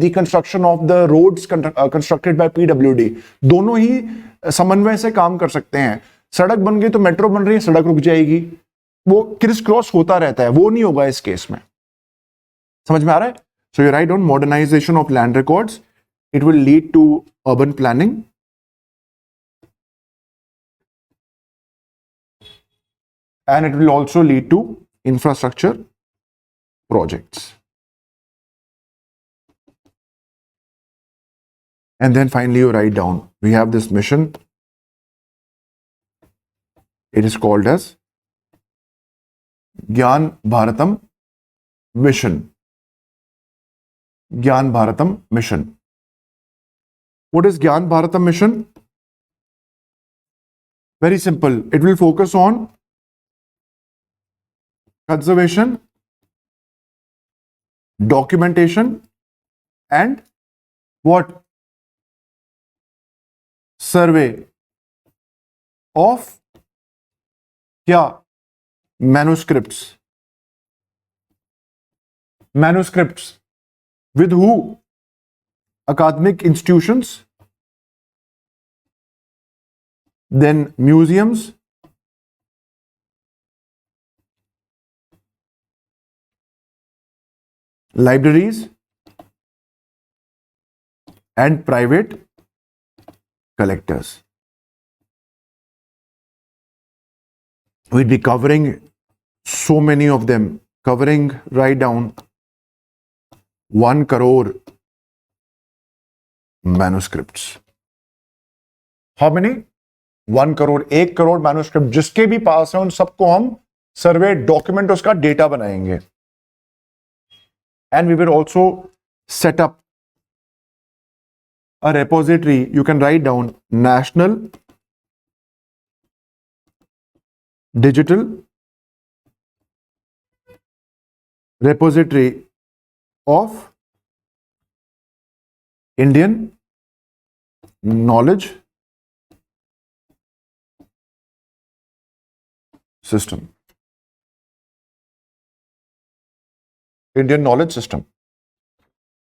the construction of the roads constructed by PWD. दोनों ही समन्वय से काम कर सकते हैं. सड़क बन गई तो मेट्रो बन रही है, सड़क रुक जाएगी, वो क्रिस क्रॉस होता रहता है, वो नहीं होगा इस केस में. समझ में आ रहा है? So you write down modernisation of land records. It will lead to urban planning and it will also lead to infrastructure projects. And then finally you write down, we have this mission. It is called as Jal Jeevan Mission. Jal Jeevan Mission. What is Jal Jeevan Mission? Very simple. It will focus on conservation, documentation, and what? Survey of क्या? Manuscripts. Manuscripts. With who? Academic institutions, then museums, libraries and private collectors. We'd be covering so many of them, covering right down 1 crore manuscripts. How many? 1 crore, 1 crore manuscript. जिसके भी पास है उन सबको हम सर्वे document उसका data बनाएंगे. And we will also set up a repository. You can write down National Digital Repository of Indian Knowledge System. Indian Knowledge System.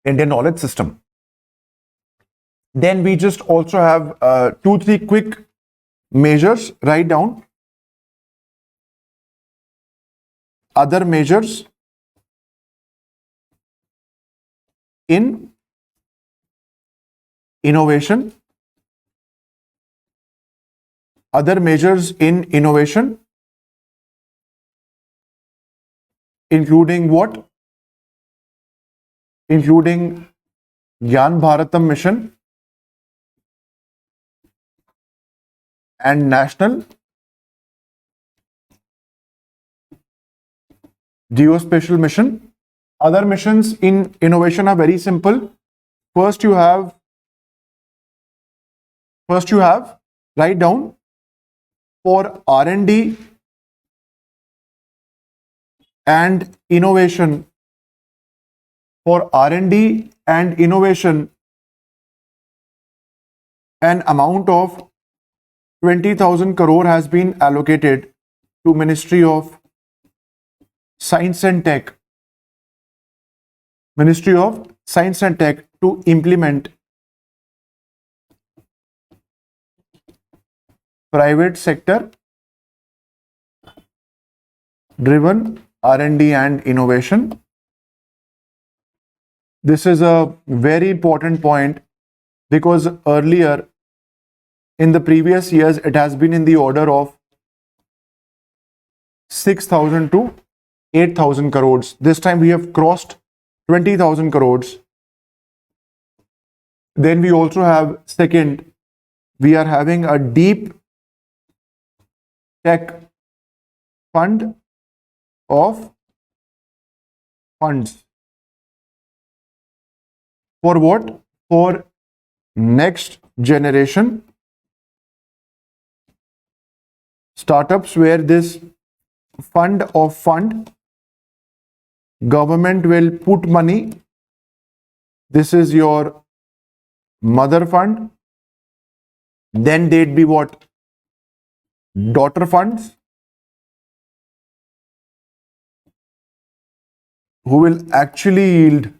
Indian Knowledge System. Then we just also have 2-3 quick measures. Write down other measures in innovation. Other measures in innovation, including what? Including Jal Jeevan Mission and National Geospatial Mission. Other missions in innovation are very simple. First you have write down for R&D and innovation. For R&D and innovation, an amount of 20,000 crore has been allocated to Ministry of Science and Tech. Ministry of Science and Tech to implement private sector driven R&D and innovation. This is a very important point because earlier in the previous years it has been in the order of 6,000 to 8,000 crores. This time we have crossed 20,000 crores. Then we also have second, we are having a deep tech fund of funds. For what? For next generation startups, where this fund government will put money. This is your mother fund. Then there'd be what? Daughter funds, who will actually yield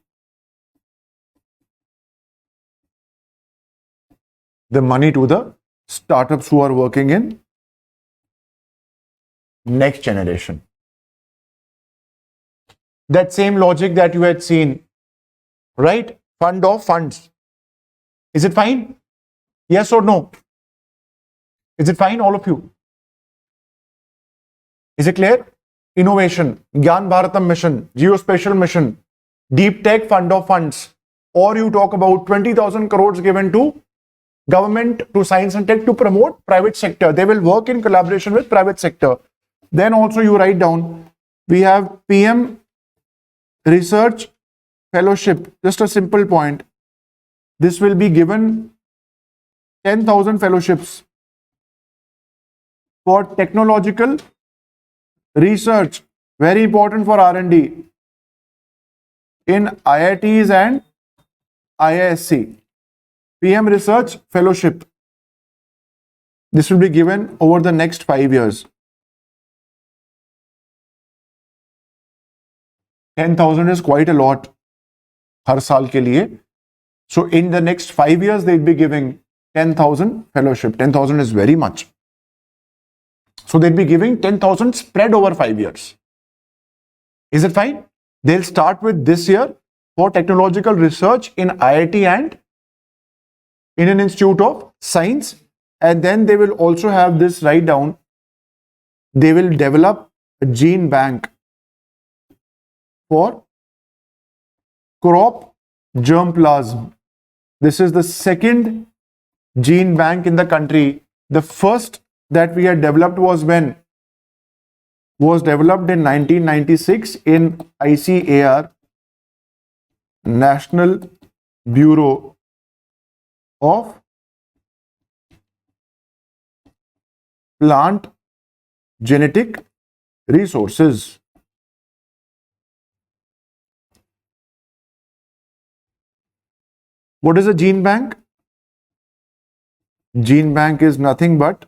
the money to the startups who are working in next generation. That same logic that you had seen, right? Fund of funds. Is it fine? Yes or no? Is it fine, all of you? Is it clear? Innovation, Jal Jeevan Mission, geospatial mission, deep tech fund of funds, or you talk about 20,000 crores given to government to science and tech to promote private sector. They will work in collaboration with private sector. Then also you write down, we have PM Research Fellowship, just a simple point. This will be given 10,000 fellowships for technological research, very important for R&D in IITs and IISc. PM Research Fellowship. This will be given over the next 5 years. 10,000 is quite a lot हर साल के लिए. So in the next 5 years, they'll be giving 10,000 fellowship. 10,000 is very much. So they'll be giving 10,000 spread over 5 years. Is it fine? They'll start with this year for technological research in IIT and Indian Institute of Science, and then they will also have this, write down, they will develop a gene bank for crop germplasm. This is the second gene bank in the country. The first that we had developed was when? Was developed in 1996 in ICAR, National Bureau of Plant Genetic Resources. What is a gene bank? Gene bank is nothing but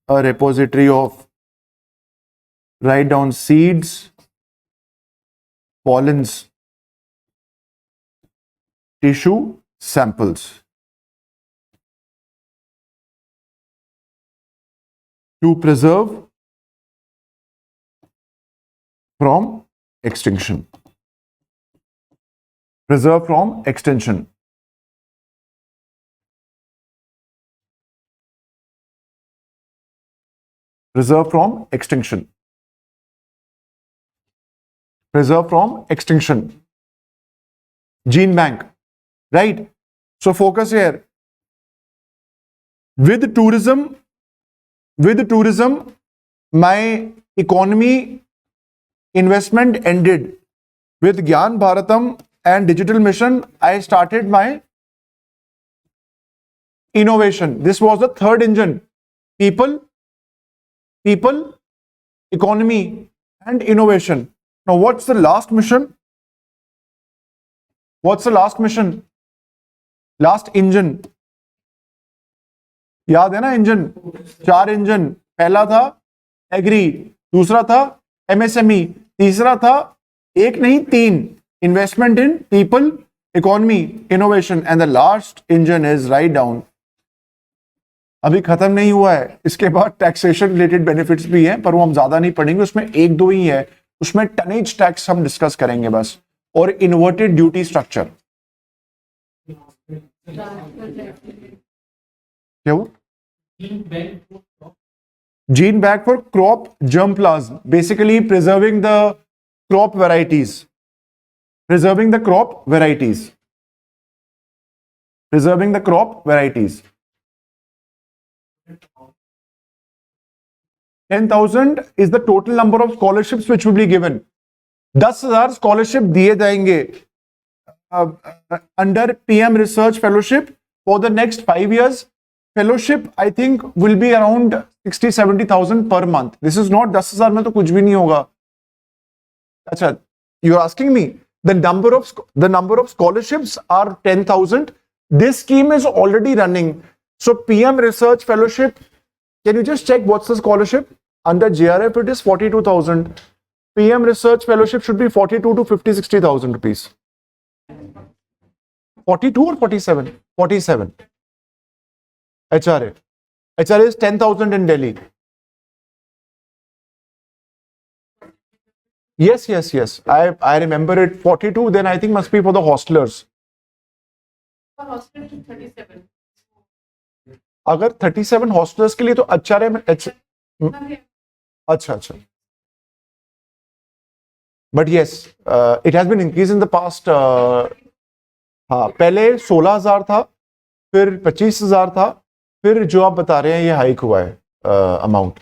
a repository of, write down, seeds, pollens, tissue samples to preserve from extinction. Preserve from extinction. Preserve from extinction. Preserve from extinction. Gene bank. Right? So focus here. With tourism, my economy investment ended. With Gyan Bharatam and Digital Mission, I started my innovation. This was the third engine. People, economy, and innovation. Now, what's the last mission? What's the last mission? Last engine. याद है ना engine? 4 engine. पहला था agree, दूसरा था MSME, तीसरा था, एक नहीं 3, investment in people, economy, innovation, and the last engine is, write down, अभी खत्म नहीं हुआ है, इसके बाद टैक्सेशन रिलेटेड बेनिफिट्स भी हैं, पर वो हम ज्यादा नहीं पढ़ेंगे, उसमें 1-2 ही है. उसमें टनेज टैक्स हम डिस्कस करेंगे बस, और इन्वर्टेड ड्यूटी स्ट्रक्चर. क्या वो? Gene bank for crop germplasm, basically preserving the crop varieties. Preserving the crop varieties. Preserving the crop varieties. 10,000 is the total number of scholarships which will be given. 10,000 scholarship दिए जाएंगे under PM Research Fellowship for the next 5 years. Fellowship, I think, will be around 60-70,000 per month. This is not 10,000 में तो कुछ भी नहीं होगा. अच्छा, you are asking me the number of scholarships are 10,000. This scheme is already running. So PM Research Fellowship, can you just check what's the scholarship? Under JRF it is 42,000. PM Research Fellowship should be 42 to 50-60,000 rupees. 42 or 47? 47. HRA is 10,000 in Delhi. Yes. I remember it. 42, then I think must be for the hostelers. For hostelers to 37. अगर 37 hostelers के लिए तो HRA में अच्छा. But yes, it has been increased in the past. हाँ, पहले 16,000 था, फिर 25,000 था, फिर जो आप बता रहे हैं ये हाइक हुआ है amount.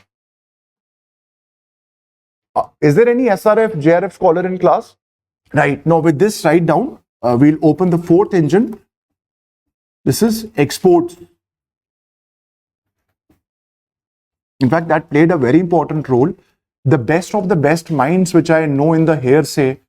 Is there any SRF, JRF scholar in class? Right. Now with this, write down. We'll open the 4th engine. This is exports. In fact, that played a very important role. The best of the best minds, which I know in the hearsay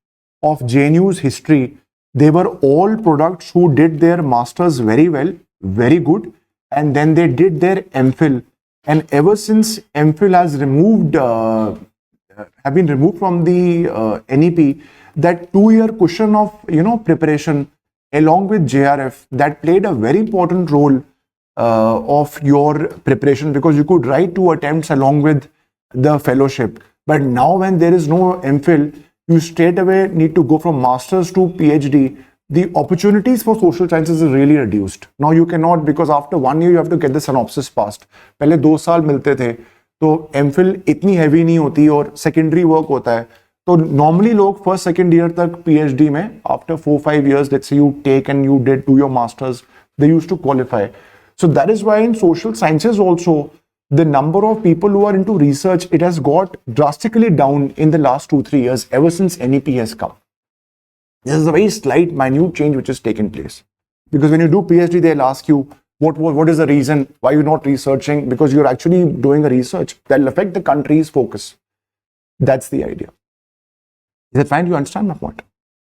of JNU's history, they were all products who did their masters very well, very good. And then they did their MPhil, and ever since MPhil has have been removed from the NEP, that 2-year cushion of preparation along with JRF, that played a very important role of your preparation, because you could write 2 attempts along with the fellowship. But now when there is no MPhil, you straight away need to go from master's to PhD, the opportunities for social sciences is really reduced. Now you cannot, because after 1 year you have to get the synopsis passed. पहले 2 साल मिलते थे, तो MPhil इतनी heavy नहीं होती और secondary work होता है. तो normally लोग first second year तक PhD में, after 4-5 years, let's say you take and you did do your masters, they used to qualify. So that is why in social sciences also, the number of people who are into research, it has got drastically down in the last 2-3 years ever since NEP has come. This is a very slight, minute change which has taken place. Because when you do PhD, they'll ask you, what is the reason why you're not researching? Because you're actually doing a research that will affect the country's focus. That's the idea. Is it fine? You understand my point?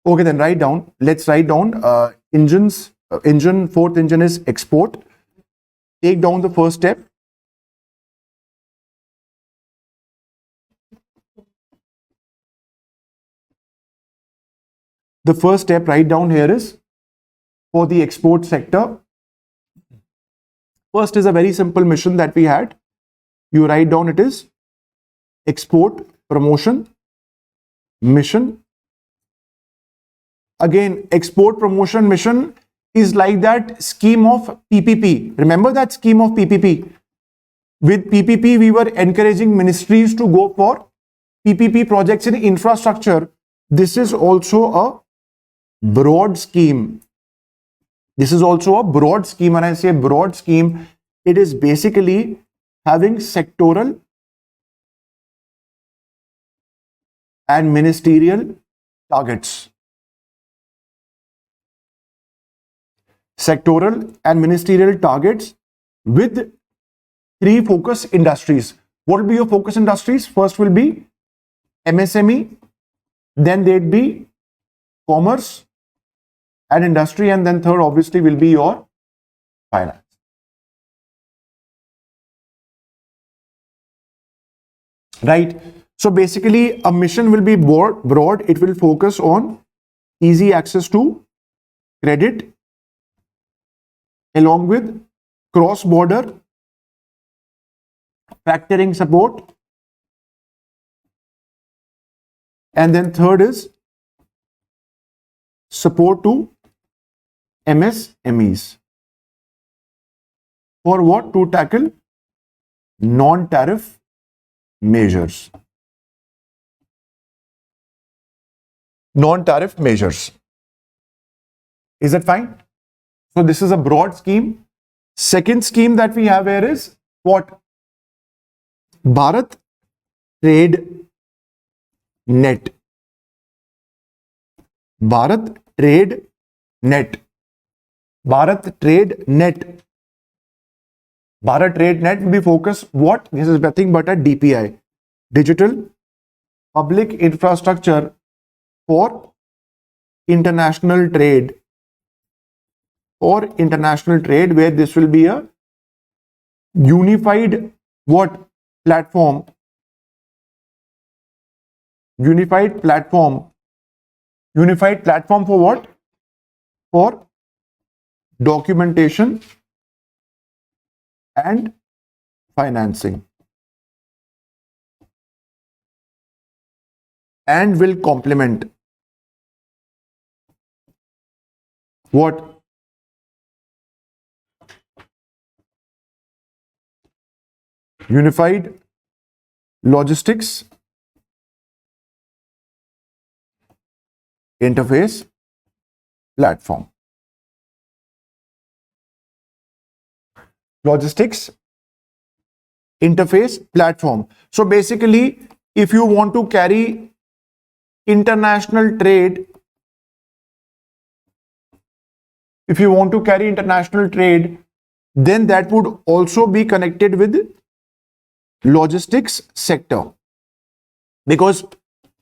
Okay, then write down. Let's write down engines. Fourth engine is export. Take down the first step. The first step right down here is for the export sector. First is a very simple mission that we had. You write down it is export promotion mission. Again, export promotion mission is like that scheme of PPP. Remember that scheme of PPP? With PPP, we were encouraging ministries to go for PPP projects in infrastructure. This is also a broad scheme. This is also a broad scheme. When I say broad scheme, it is basically having sectoral and ministerial targets. Sectoral and ministerial targets with 3 focus industries. What will be your focus industries? First will be MSME, then there'd be commerce and industry, and then third obviously will be your finance. Right? So basically a mission will be broad. It will focus on easy access to credit along with cross-border factoring support, and then third is support to MSMEs. For what? To tackle non-tariff measures. Non-tariff measures. Is that fine? So this is a broad scheme. Second scheme that we have here is what? Bharat Trade Net. Bharat Trade Net. Bharat Trade Net. Bharat Trade Net will be focused what? This is nothing but a DPI. Digital Public Infrastructure for International Trade. Or international trade, where this will be a unified what? Platform. Unified platform. Unified platform for what? For documentation and financing. And will complement what? Unified Logistics Interface Platform. Logistics Interface Platform. So basically, if you want to carry international trade, then that would also be connected with logistics sector, because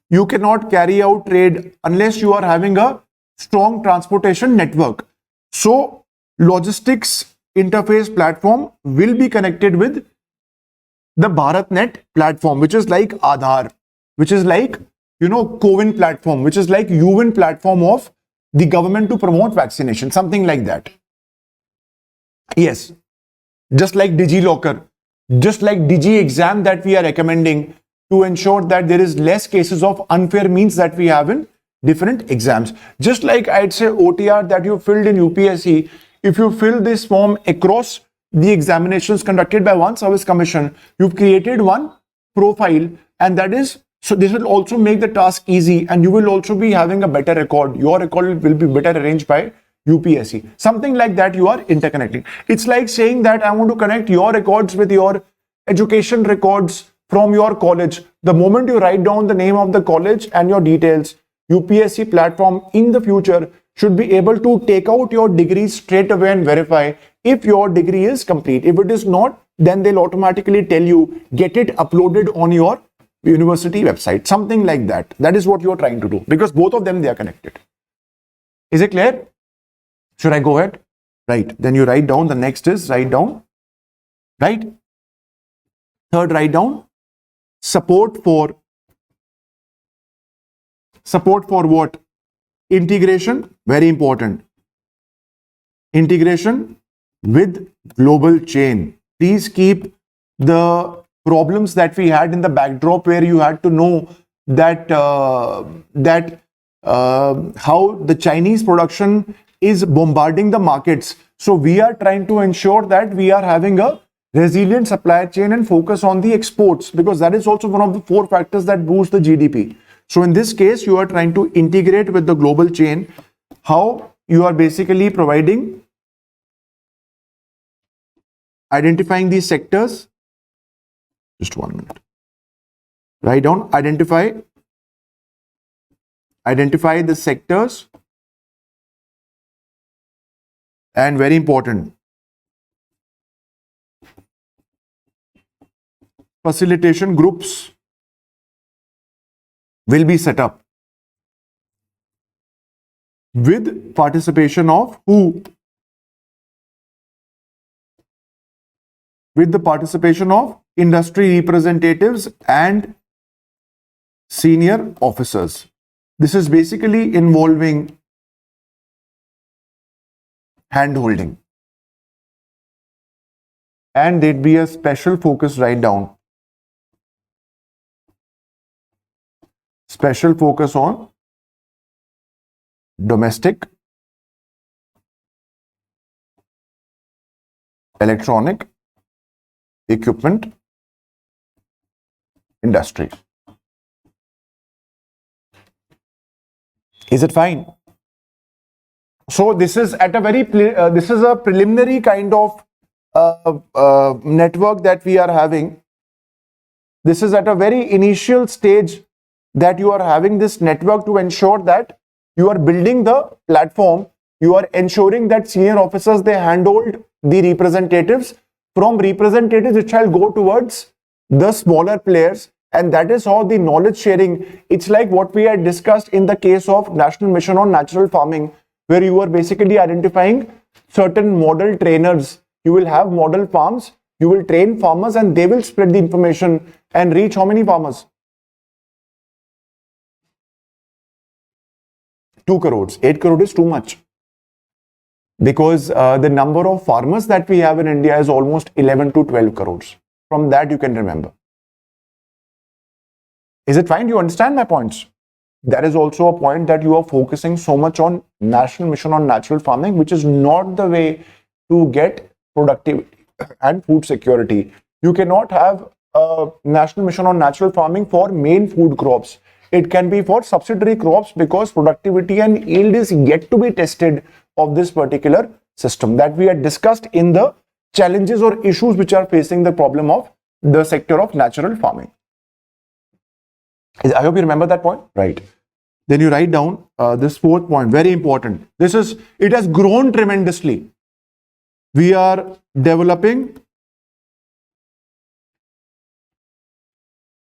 you cannot carry out trade unless you are having a strong transportation network. So logistics interface platform will be connected with the BharatNet platform, which is like Aadhaar, which is like, CoWIN platform, which is like UWIN platform of the government to promote vaccination, something like that. Yes, just like DigiLocker. Just like Digi exam that we are recommending, to ensure that there is less cases of unfair means that we have in different exams. Just like I'd say OTR that you filled in UPSC, if you fill this form across the examinations conducted by one service commission, you've created one profile, and that is, so this will also make the task easy, and you will also be having a better record. Your record will be better arranged by UPSC. Something like that you are interconnecting. It's like saying that I want to connect your records with your education records from your college. The moment you write down the name of the college and your details, UPSC platform in the future should be able to take out your degree straight away and verify if your degree is complete. If it is not, then they'll automatically tell you, get it uploaded on your university website. Something like that. That is what you're trying to do, because both of them, they are connected. Is it clear? Should I go ahead? Right. Then you write down. The next is write down. Right. Third, write down support for what? Integration. Very important. Integration with global chain. Please keep the problems that we had in the backdrop, where you had to know that how the Chinese production is bombarding the markets. So we are trying to ensure that we are having a resilient supply chain and focus on the exports, because that is also one of the 4 factors that boost the GDP. So in this case, you are trying to integrate with the global chain. How? You are basically providing, identifying these sectors. Just 1 minute. Write down, identify the sectors, and very important, facilitation groups will be set up with participation of who? With the participation of industry representatives and senior officers. This is basically involving hand-holding. And there'd be a special focus, write down. Special focus on domestic electronic equipment industry. Is it fine? So this is at a very this is a preliminary kind of network that we are having. This is at a very initial stage that you are having this network to ensure that you are building the platform. You are ensuring that senior officers, they handhold the representatives. From representatives, it shall go towards the smaller players, and that is how the knowledge sharing. It's like what we had discussed in the case of National Mission on Natural Farming, where you are basically identifying certain model trainers. You will have model farms, you will train farmers, and they will spread the information and reach how many farmers? 2 crores. 8 crore is too much, because the number of farmers that we have in India is almost 11 to 12 crores. From that you can remember. Is it fine? Do you understand my points? That is also a point, that you are focusing so much on National Mission on Natural Farming, which is not the way to get productivity and food security. You cannot have a National Mission on Natural Farming for main food crops. It can be for subsidiary crops, because productivity and yield is yet to be tested of this particular system that we had discussed in the challenges or issues which are facing the problem of the sector of natural farming. I hope you remember that point, right? Then you write down this 4th point, very important. It has grown tremendously. We are developing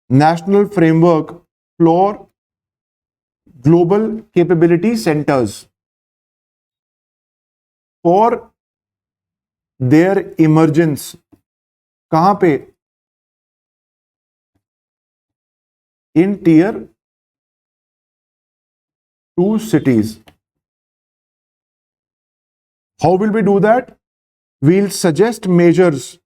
national framework for global capability centers for their emergence. कहाँ पे? In tier 2 cities. How will we do that? We'll suggest measures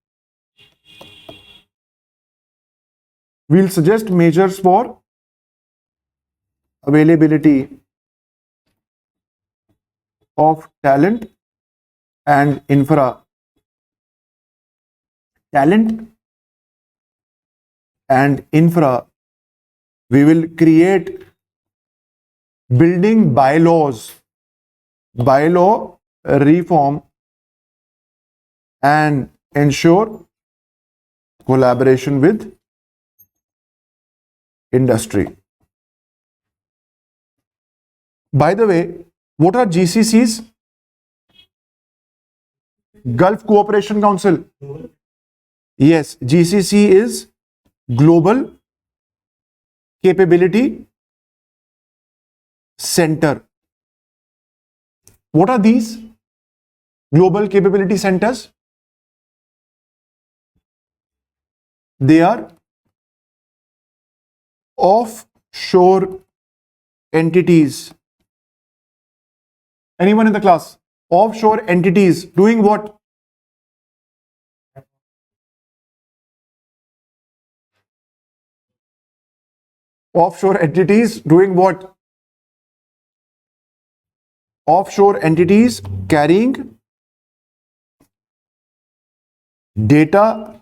we'll suggest measures for availability of talent and infra. Talent and infra. We will create building bylaws, bylaw reform, and ensure collaboration with industry. By the way, what are GCCs? Gulf Cooperation Council. Yes, GCC is Global Capability Center. What are these Global Capability Centers? They are offshore entities. Anyone in the class? Offshore entities doing what? Offshore entities doing what? Offshore entities carrying data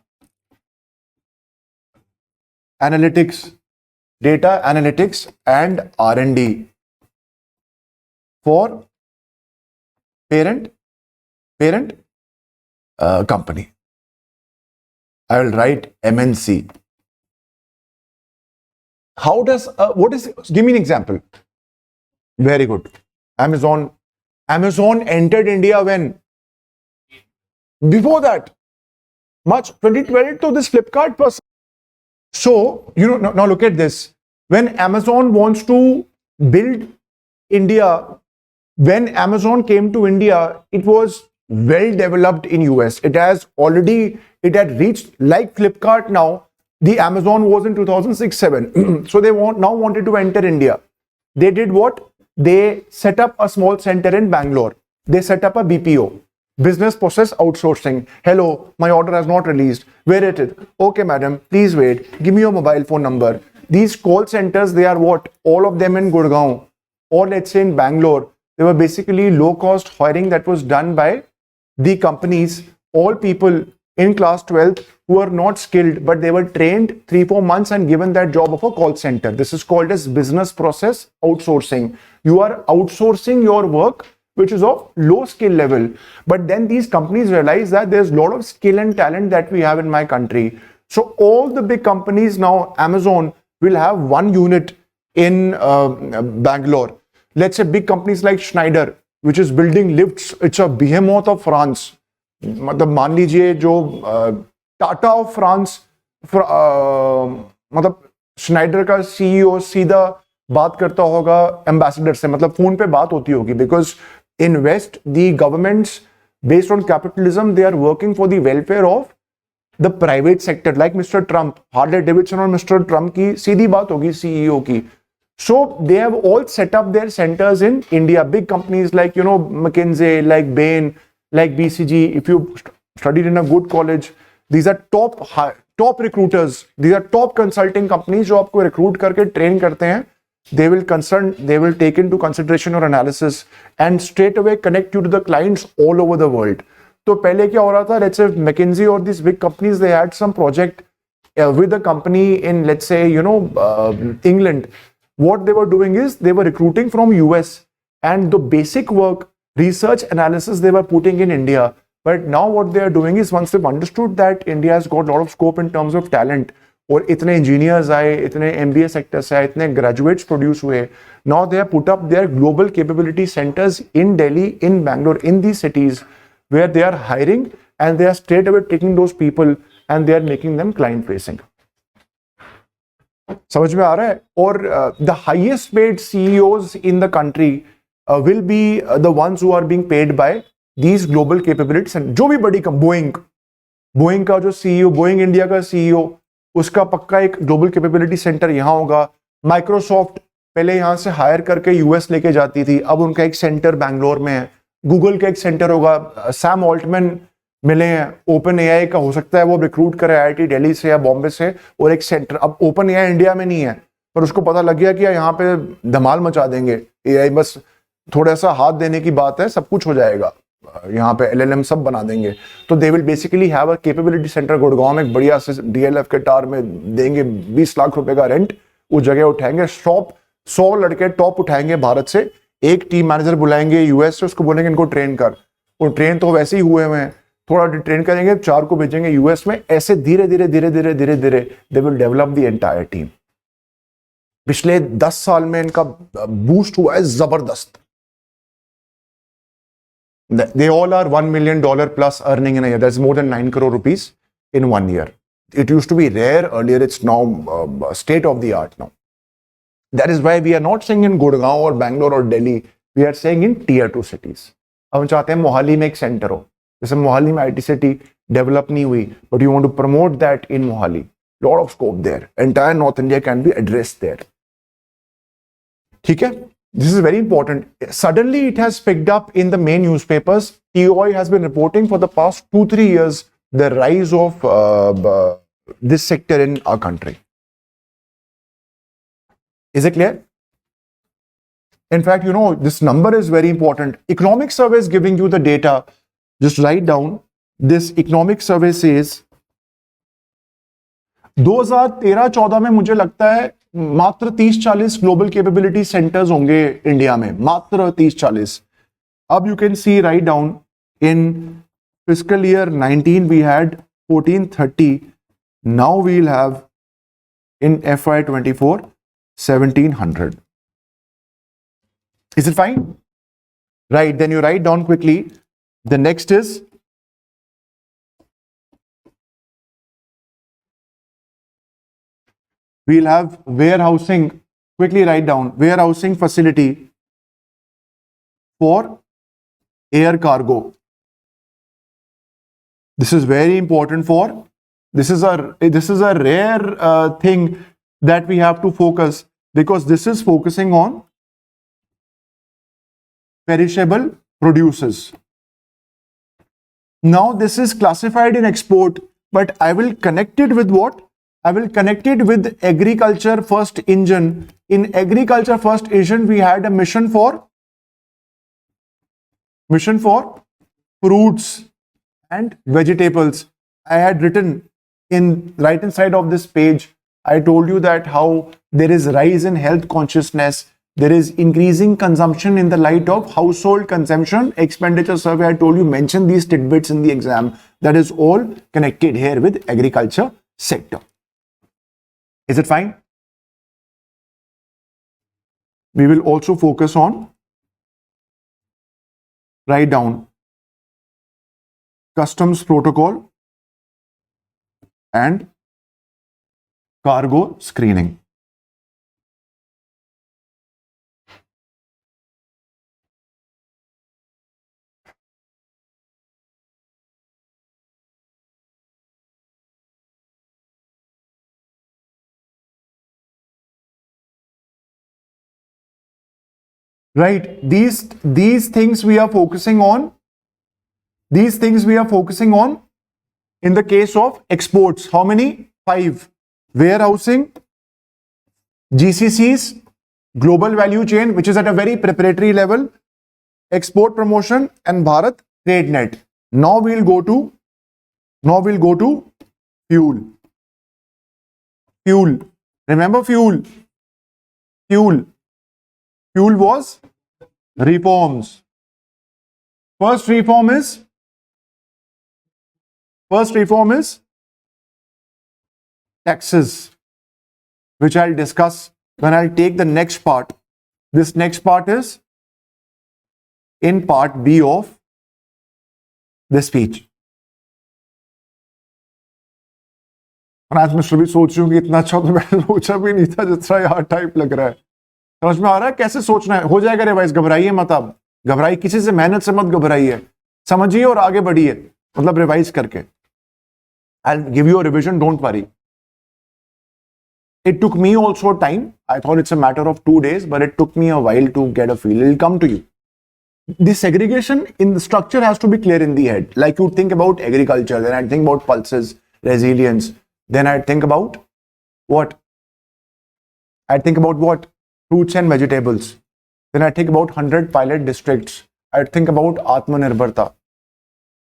analytics and R&D for parent company. I will write MNC. How does give me an example. Very good. Amazon entered India when? Before that, March 2012 to this Flipkart person. So, now look at this. When Amazon wants to build India, when Amazon came to India, it was well developed in US. It had reached like Flipkart now. The Amazon was in 2006-7. So they now wanted to enter India. They did what? They set up a small center in Bangalore. They set up a BPO, business process outsourcing. Hello, my order has not released. Where it is? Okay, madam, please wait. Give me your mobile phone number. These call centers, they are what? All of them in Gurgaon, or let's say in Bangalore. They were basically low-cost hiring that was done by the companies, all people in class 12th who are not skilled, but they were trained 3-4 months and given that job of a call center. This is called as business process outsourcing. You are outsourcing your work, which is of low skill level. But then these companies realize that there's a lot of skill and talent that we have in my country. So all the big companies now, Amazon will have one unit in Bangalore. Let's say big companies like Schneider, which is building lifts. It's a behemoth of France. मतलब मान लीजिए जो Tata of France मतलब Schneider का CEO सीधा बात करता होगा एम्बेसडर से, मतलब फोन पे बात होती होगी, because in west the governments based on capitalism they are working for the welfare of the private sector, like Mister Trump, Harley Davidson और मिस्टर ट्रम्प की सीधी बात होगी सीईओ की. So they have all set up their centers in India. Big companies like McKinsey, like Bain, like BCG. If you studied in a good college, these are top recruiters. These are top consulting companies जो आपको recruit करके train करते हैं. They will take into consideration your analysis and straight away connect you to the clients all over the world. तो पहले क्या हो रहा था? Let's say McKinsey or these big companies, they had some project with a company in, let's say, England. What they were doing is they were recruiting from US and the basic work, research analysis they were putting in India. But now what they are doing is, once they've understood that India has got a lot of scope in terms of talent, और इतने engineers आए, इतने MBA sectors आए, इतने graduates produce हुए, now they have put up their global capability centers in Delhi, in Bangalore, in these cities where they are hiring and they are straight away taking those people and they are making them client facing. समझ में आ रहा है? और the highest paid CEOs in the country will be the ones who are being paid by these global capabilities. And जो भी बड़ी Boeing का जो CEO, बोइंग इंडिया का CEO, उसका पक्का एक ग्लोबल कैपेबिलिटी सेंटर यहाँ होगा. माइक्रोसॉफ्ट पहले यहाँ से हायर करके यूएस लेके जाती थी, अब उनका एक सेंटर बैंगलोर में है. गूगल का एक सेंटर होगा. सैम ऑल्टमैन मिले हैं। ओपन एआई का हो सकता है वो रिक्रूट करे आईआईटी दिल्ली से या बॉम्बे से, और एक सेंटर, अब ओपन एआई इंडिया में नहीं है, पर उसको पता लग गया कि यहाँ पे धमाल मचा देंगे एआई, बस थोड़ा सा हाथ देने की बात है, सब कुछ हो जाएगा यहाँ पे, एलएलएम सब बना देंगे। तो they will basically have a capability centre Gurgaon में, एक बढ़िया से डीएलएफ के टार में देंगे 20 लाख रुपए का रेंट, उस जगह उठाएंगे, 100 लड़के टॉप उठाएंगे भारत से, एक टीम मैनेजर बुलाएंगे यूएस से, उसको बोलेंगे इनको ट्रेन कर, और ट्रेन तो वैसे ही हुए हैं, थोड़ा ट्रेन करेंगे, 4 को भेजेंगे यूएस में, ऐसे धीरे धीरे धीरे धीरे धीरे धीरे they will develop the entire team. पिछले 10 साल में इनका बूस्ट हुआ है जबरदस्त। They all are $1 million plus earning in a year. That's more than 9 crore rupees in 1 year. It used to be rare earlier. It's now state of the art now. That is why we are not saying in Gurgaon or Bangalore or Delhi. We are saying in tier 2 cities. हम चाहते हैं मोहाली में एक centre हो, जैसे मोहाली में IT city develop नहीं हुई, but you want to promote that in Mohali. Lot of scope there. Entire North India can be addressed there. ठीक है? This is very important. Suddenly it has picked up in the main newspapers. TOI has been reporting for the past 2-3 years the rise of this sector in our country. Is it clear? In fact, you know, this number is very important. Economic survey is giving you the data. Just write down. This economic survey says 2013-14 में मुझे लगता है मात्र 30-40 global capability centres होंगे India में, मात्र 30-40. अब you can see write down in fiscal year 19 we had 1430, now we will have in FY 24 1700. Is it fine? Right, then you write down quickly. The next is we'll have warehousing. Quickly write down warehousing facility for air cargo. This is very important for, this is a rare thing that we have to focus, because this is focusing on perishable produces. Now this is classified in export, but I will connect it with what? I will connect it with agriculture first engine. In agriculture first engine, we had a mission for fruits and vegetables. I had written in right hand side of this page, I told you that how there is rise in health consciousness, there is increasing consumption in the light of household consumption expenditure survey. I told you, mention these tidbits in the exam. That is all connected here with agriculture sector. Is it fine? We will also focus on, write down, customs protocol and cargo screening. Right, these things we are focusing on. These things we are focusing on in the case of exports. How many? 5. Warehousing, GCCs, global value chain, which is at a very preparatory level, export promotion, and Bharat Trade Net. Now we'll go to fuel. Fuel. Remember fuel. Fuel was reforms. First reform is taxes, which I'll discuss when I'll take the next part. This next part is in part B of the speech. और आज मैं भी सोच रही हूँ कि इतना अच्छा तो मैं सोचा भी नहीं था, जितना यार टाइप लग रहा है। समझ में आ रहा है कैसे सोचना है? हो जाएगा रिवाइज, घबराइए मत, आप घबराइए, किसी से मेहनत से मत घबराइए, समझिए और आगे बढ़िए, मतलब रिवाइज करके। I'll give you a revision, don't worry. It took me also time. I thought it's a matter of 2 days, but it took me a while to get a feel. It'll come to you. the segregation in the structure has to be clear in the head. Like you think about agriculture, then I'd think about pulses, resilience, then I'd think about what? I'd think about what? Fruits and vegetables. Then I'd think about 100 pilot districts. I'd think about Atmanirbharta.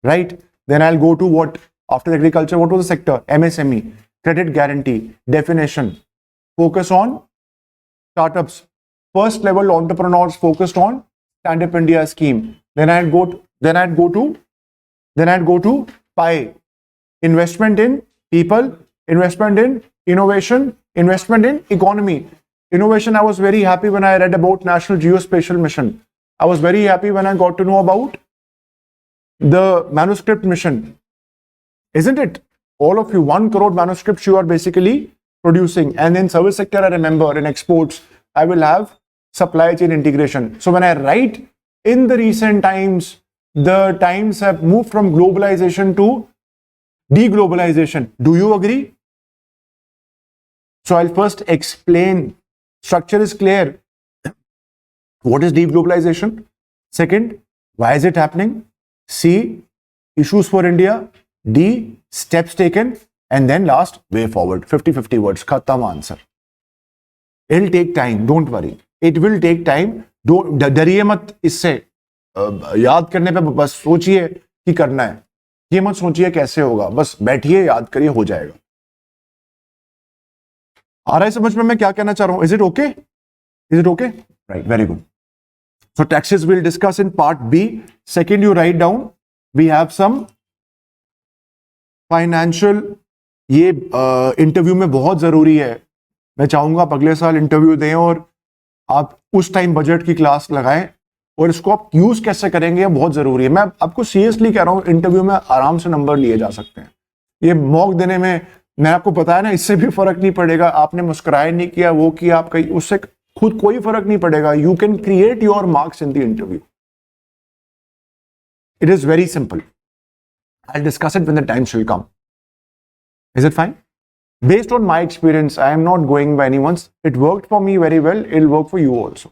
Right? Then I'll go to what? After agriculture, what was the sector? MSME, credit guarantee, definition, focus on startups, first level entrepreneurs focused on Stand Up India scheme. Then I'd go to PI, investment in people, investment in innovation, investment in economy. Innovation, I was very happy when I read about National Geospatial Mission. I was very happy when I got to know about the manuscript mission. Isn't it? All of you, 1 crore manuscripts you are basically producing. And in service sector, I remember in exports, I will have supply chain integration. So when I write in the recent times, the times have moved from globalization to deglobalization. Do you agree? So I'll first explain. Structure is clear. What is deglobalization? Second, why is it happening? C, issues for India. D, steps taken. And then last, way forward. 50-50 words. Khatam answer. It'll take time. Don't worry. It will take time. डरिए मत इससे. याद करने पे बस सोचिए कि करना है. ये मत सोचिए कैसे होगा. बस बैठिए, याद करिए, हो जाएगा. आ रहा है समझ में मैं क्या कहना चाह रहा हूं? Is it okay? Is it okay? Right. Very good. So taxes we'll discuss in part B. Second, you write down. We have some financial. ये इंटरव्यू में बहुत जरूरी है. मैं चाहूंगा आप अगले साल इंटरव्यू दें और आप उस टाइम बजट की क्लास लगाएं और इसको आप यूज कैसे करेंगे, बहुत जरूरी है. मैं आपको सीरियसली कह रहा हूं, इंटरव्यू में आराम से नंबर लिए जा सकते हैं. ये मॉक देने में मैं आपको बताया ना, इससे भी फर्क नहीं पड़ेगा. आपने मुस्कुराया नहीं किया, वो किया, आपका उससे खुद कोई फर्क नहीं पड़ेगा. You can create your marks in the interview. It is very simple. I discuss it when the time will come. Is it fine? Based on my experience, I am not going by anyone's. It worked for me very well. It'll work for you also.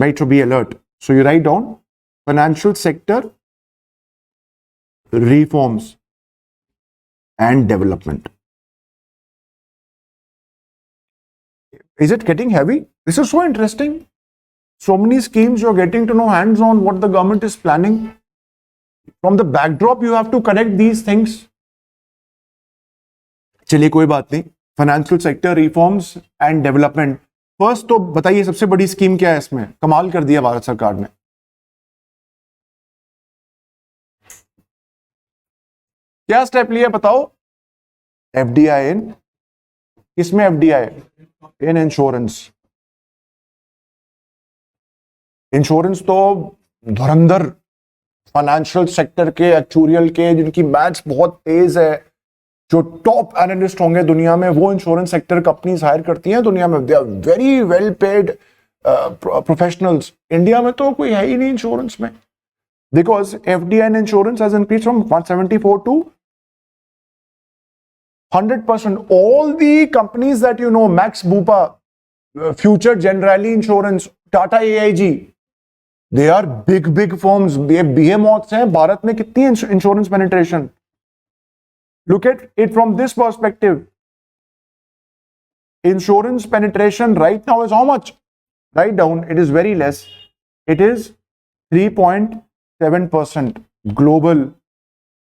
Right, to be alert. So you write down financial sector reforms and development. Is it getting heavy? This is so interesting. So many schemes you're getting to know hands-on what the government is planning. From the backdrop, you have to connect these things. चलिए कोई बात नहीं. Financial sector reforms and development. First तो बताइए सबसे बड़ी scheme क्या है इसमें? कमाल कर दिया भारत सरकार ने. क्या स्टेप लिया बताओ? एफडीआई इन. किसमें एफडीआई? In insurance. इंश्योरेंस तो धुरंधर फाइनेंशियल सेक्टर के एक्चुरियल के जिनकी मैथ्स बहुत तेज है, जो टॉप एनालिस्ट होंगे दुनिया में, वो इंश्योरेंस सेक्टर कंपनीज हायर करती हैं दुनिया में. They are very well paid professionals. India में तो कोई है ही नहीं इंश्योरेंस में, because FDI in insurance has increase from 174 to 100%. All the companies that you know, Max Bupa, Future Generali insurance, Tata AIG, they are big firms. ये behemoths हैं. भारत में कितनी insurance penetration? Look at it from this perspective. Insurance penetration right now is how much? Write down. It is very less. It is 3.7%. Global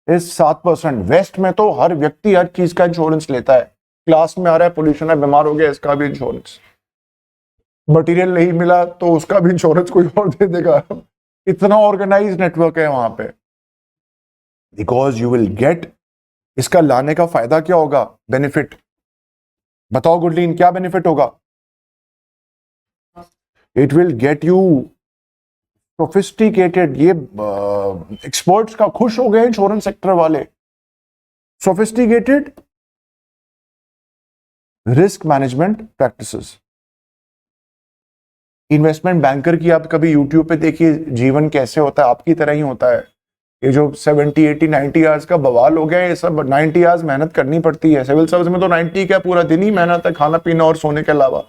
is 7%. West में तो हर व्यक्ति हर चीज का insurance लेता है. क्लास में आ रहा है, पोल्यूशन है, बीमार हो गया, इसका भी इंश्योरेंस. मटीरियल नहीं मिला तो उसका भी इंश्योरेंस कोई और दे देगा. इतना ऑर्गेनाइज नेटवर्क है वहां पे. Because you will get. इसका लाने का फायदा क्या होगा? बेनिफिट बताओ गुडलीन, क्या बेनिफिट होगा? It will get you sophisticated. ये एक्सपर्ट्स का खुश हो गए इंश्योरेंस सेक्टर वाले. Sophisticated risk management practices. Investment banker की आप कभी यूट्यूब पे देखिए जीवन कैसे होता है, आपकी तरह ही होता है. ये जो 70, 80, 90 आवर्स का बवाल हो गया, ये सब 90 आवर्स मेहनत करनी पड़ती है. सिविल सर्विस में तो 90 क्या, पूरा दिन ही मेहनत है, खाना पीना और सोने के अलावा.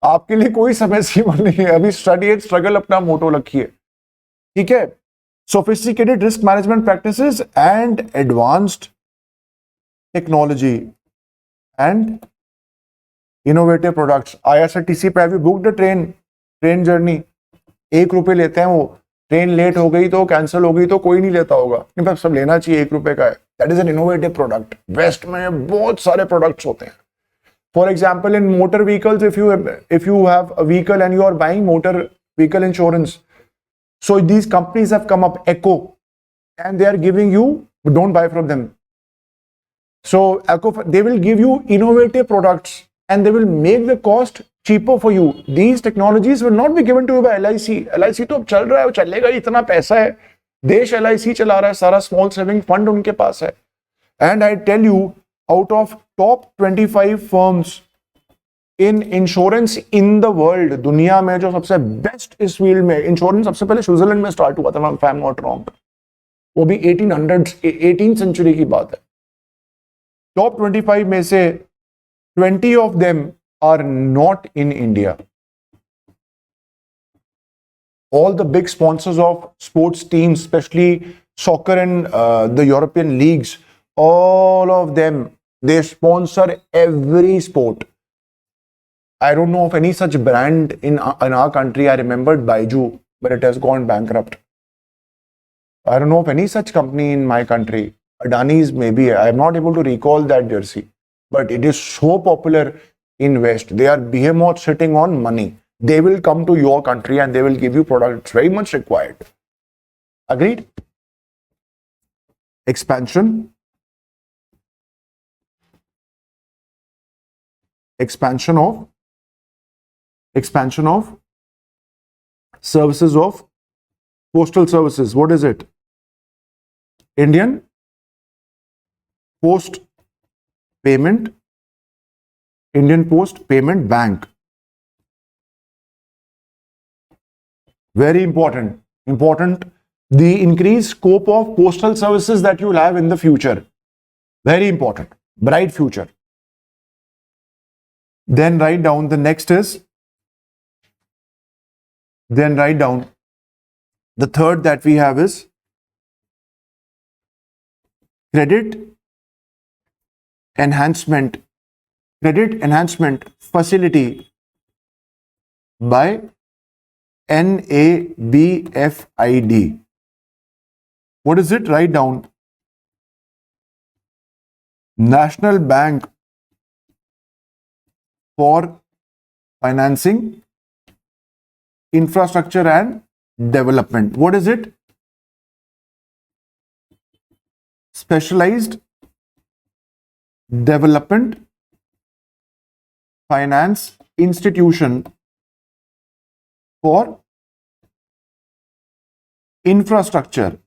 आपके लिए कोई समय सीमा नहीं है, अभी स्टडी एंड स्ट्रगल अपना मोटो रखिए, ठीक है। Sophisticated risk management practices and advanced technology and innovative products. IRCTC पे have you booked the train journey? 1 रुपए लेते हैं वो, ट्रेन लेट हो गई तो कैंसिल हो गई तो कोई नहीं लेता होगा, नहीं पर सब लेना चाहिए, 1 रुपए का है। That is an innovative product. West में बहुत सारे प्रोडक्ट्स होते हैं। For example in motor vehicles, if you have a vehicle and you are buying motor vehicle insurance, so these companies have come up, Echo, and they are giving you, don't buy from them. So Echo, they will give you innovative products and they will make the cost cheaper for you. These technologies will not be given to you by LIC. LIC तो अब चल रहा है, वो चलेगा, इतना पैसा है, देश LIC चला रहा है, सारा स्मॉल सेविंग फंड उनके पास है। And I tell you, out of top 25 firms in insurance in the world, दुनिया में जो सबसे बेस्ट इस फील्ड में, इंश्योरेंस सबसे पहले स्विट्जरलैंड में स्टार्ट हुआ था, if I'm not wrong, वो भी 18th सेंचुरी की बात है। टॉप 25 में से 20 of them are not in India. All the big sponsors of sports teams, especially soccer and the European leagues, all of them, they sponsor every sport. I don't know of any such brand in our country. I remembered Baiju, but it has gone bankrupt. I don't know of any such company in my country. Adani's maybe. I am not able to recall that jersey, but it is so popular in West. They are behemoths sitting on money. They will come to your country and they will give you products very much required. Agreed? Expansion of services of postal services. What is it? Indian Post Payment Bank. Very important. The increased scope of postal services that you will have in the future. Very important. Bright future. Then write down the next is, the third that we have is credit enhancement facility by NABFID. What is it? Write down. National Bank for Financing Infrastructure and Development. What is it? Specialized Development Finance Institution for Infrastructure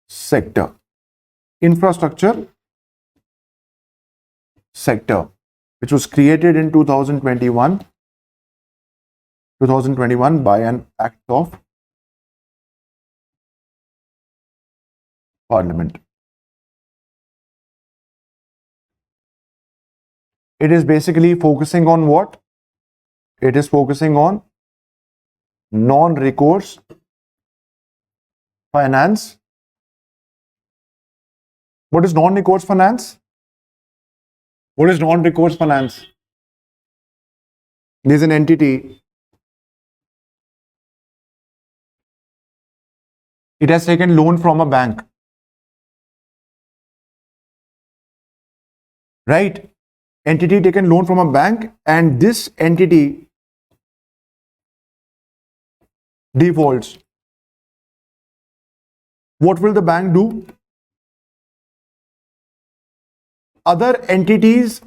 sector, which was created in 2021 by an act of Parliament. It is basically focusing on what? It is focusing on non-recourse finance. What is non-recourse finance? What is non-recourse finance? There is an entity. It has taken loan from a bank. Right? Entity taken loan from a bank, and this entity defaults. What will the bank do? Other entities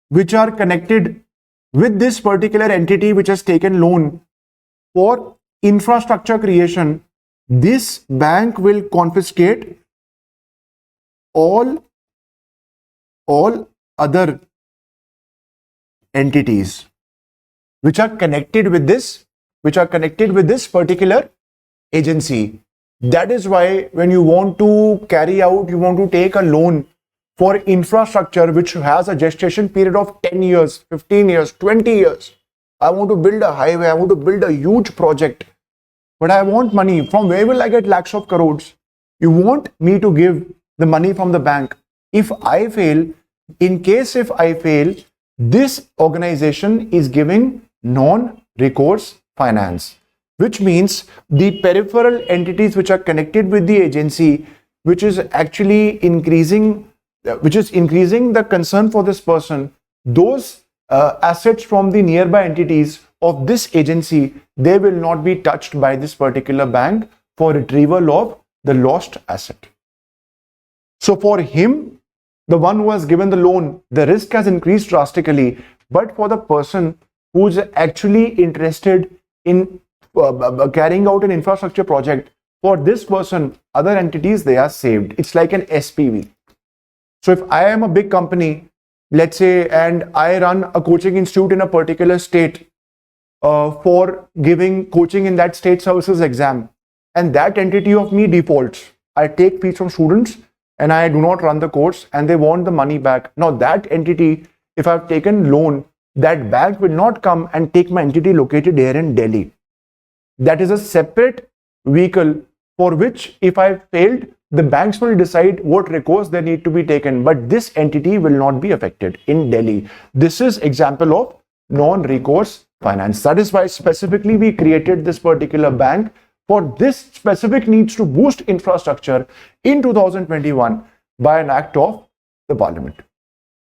which are connected with this particular entity which has taken loan for infrastructure creation, this bank will confiscate all other entities which are connected with this particular agency. That is why when you want to take a loan for infrastructure which has a gestation period of 10 years, 15 years, 20 years. I want to build a highway, I want to build a huge project, but I want money. From where will I get lakhs of crores? You want me to give the money from the bank. If I fail, in case if I fail, this organization is giving non-recourse finance, which means the peripheral entities which are connected with the agency, which is actually increasing the concern for this person, those assets from the nearby entities of this agency, they will not be touched by this particular bank for retrieval of the lost asset. So for him, the one who has given the loan, the risk has increased drastically. But for the person who's actually interested in carrying out an infrastructure project, for this person, other entities, they are saved. It's like an SPV. So if I am a big company, let's say, and I run a coaching institute in a particular state for giving coaching in that state services exam, and that entity of me defaults, I take fees from students and I do not run the course and they want the money back. Now that entity, if I've taken loan, that bank will not come and take my entity located here in Delhi. That is a separate vehicle for which if I failed, the banks will decide what recourse they need to be taken, but this entity will not be affected in Delhi. This is example of non-recourse finance. That is why specifically we created this particular bank for this specific needs to boost infrastructure in 2021 by an act of the Parliament.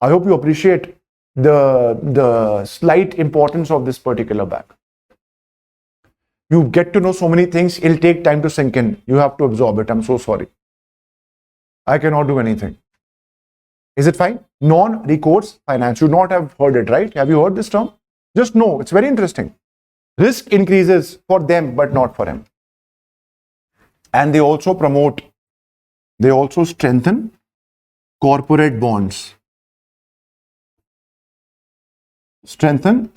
I hope you appreciate the slight importance of this particular bank. You get to know so many things, it'll take time to sink in. You have to absorb it. I'm so sorry. I cannot do anything. Is it fine? Non-recourse finance. You not have heard it, right? Have you heard this term? Just know, it's very interesting. Risk increases for them, but not for him. And they also promote, they also strengthen corporate bonds. Strengthen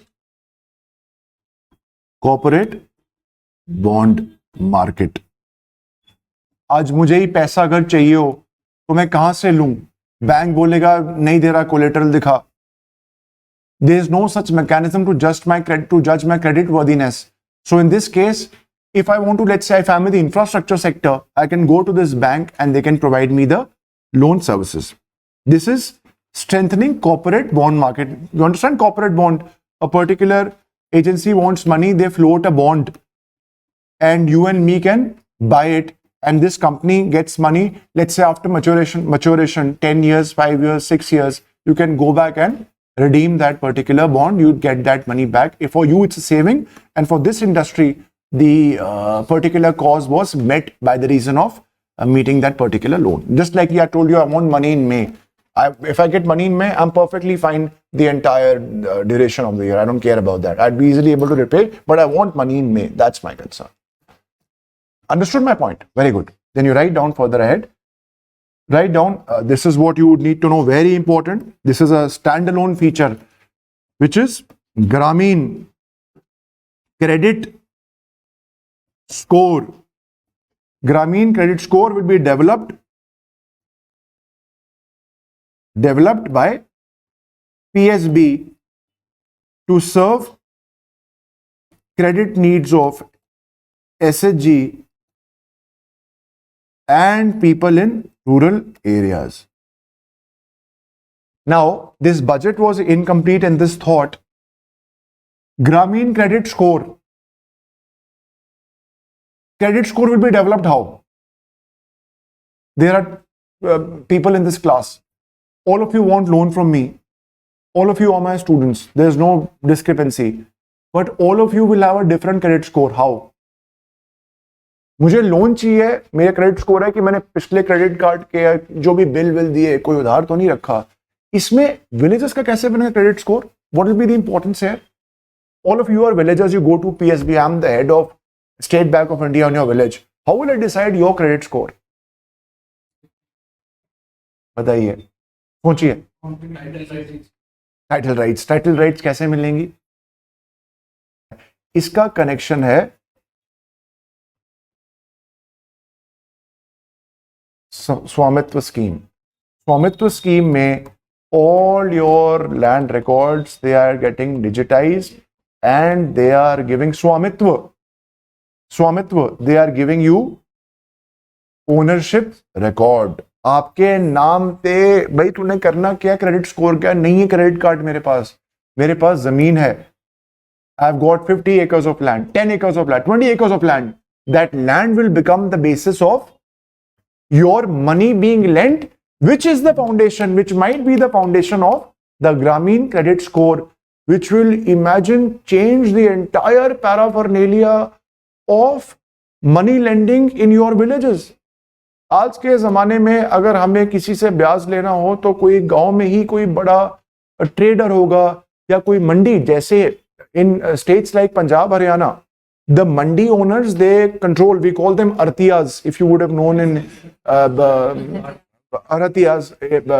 corporate bond market. आज मुझे ही पैसा अगर चाहिए हो तो मैं कहां से लूं? बैंक बोलेगा नहीं दे रहा, कोलेटरल दिखा. There is no such mechanism to judge my credit worthiness. So in this case, if I want to, let's say if I'm in the infrastructure sector, I can go to this bank and they can provide me the loan services. This is strengthening corporate bond market. You understand corporate bond? A particular agency wants money, they float a bond, and you and me can buy it, and this company gets money. Let's say after maturation, 10 years, 5 years, 6 years, you can go back and redeem that particular bond. You get that money back. If for you, it's a saving, and for this industry, the particular cause was met by the reason of meeting that particular loan. Just like I told you, I want money in May. If I get money in May, I'm perfectly fine the entire duration of the year. I don't care about that. I'd be easily able to repay, but I want money in May. That's my concern. Understood my point? Very good. Then you write down further ahead. Write down, this is what you would need to know, very important. This is a standalone feature, which is Grameen Credit Score. Grameen Credit Score will be developed by PSB to serve credit needs of SHG and people in rural areas. Now, this budget was incomplete in this thought. Grameen Credit Score. Credit score will be developed how? There are people in this class. All of you want loan from me. All of you are my students. There's no discrepancy. But all of you will have a different credit score. How? मुझे loan चाहिए, मेरा credit score है कि मैंने पिछले credit card के जो भी बिल दिए, कोई उधार तो नहीं रखा. इसमें विलेजेस का कैसे बनेगा credit score? What will be the importance here? All of you are villagers, you go to PSB. I am the head of State Bank of India on your village. How will I decide your credit score? बताइए, सोचिए. Title rights कैसे मिलेंगी? इसका connection है स्वामित्व scheme. स्वामित्व scheme में all your land records, they are getting digitized and they are giving स्वामित्व, they are giving you ownership record. आपके नाम पे भाई तूने करना क्या, क्रेडिट स्कोर क्या, नहीं है क्रेडिट कार्ड मेरे पास जमीन है. I've got 50 acres of land, 10 acres of land, 20 acres of land. That land will become the basis of your money being lent, which is the foundation, which might be the foundation of the Grameen credit score, which will change the entire paraphernalia of money lending in your villages. आज के ज़माने में अगर हमें किसी से ब्याज लेना हो तो कोई गांव में ही कोई बड़ा ट्रेडर होगा या कोई मंडी, जैसे in states like Punjab, Haryana, the mandi owners, they control, we call them artiyas, if you would have known in artiyas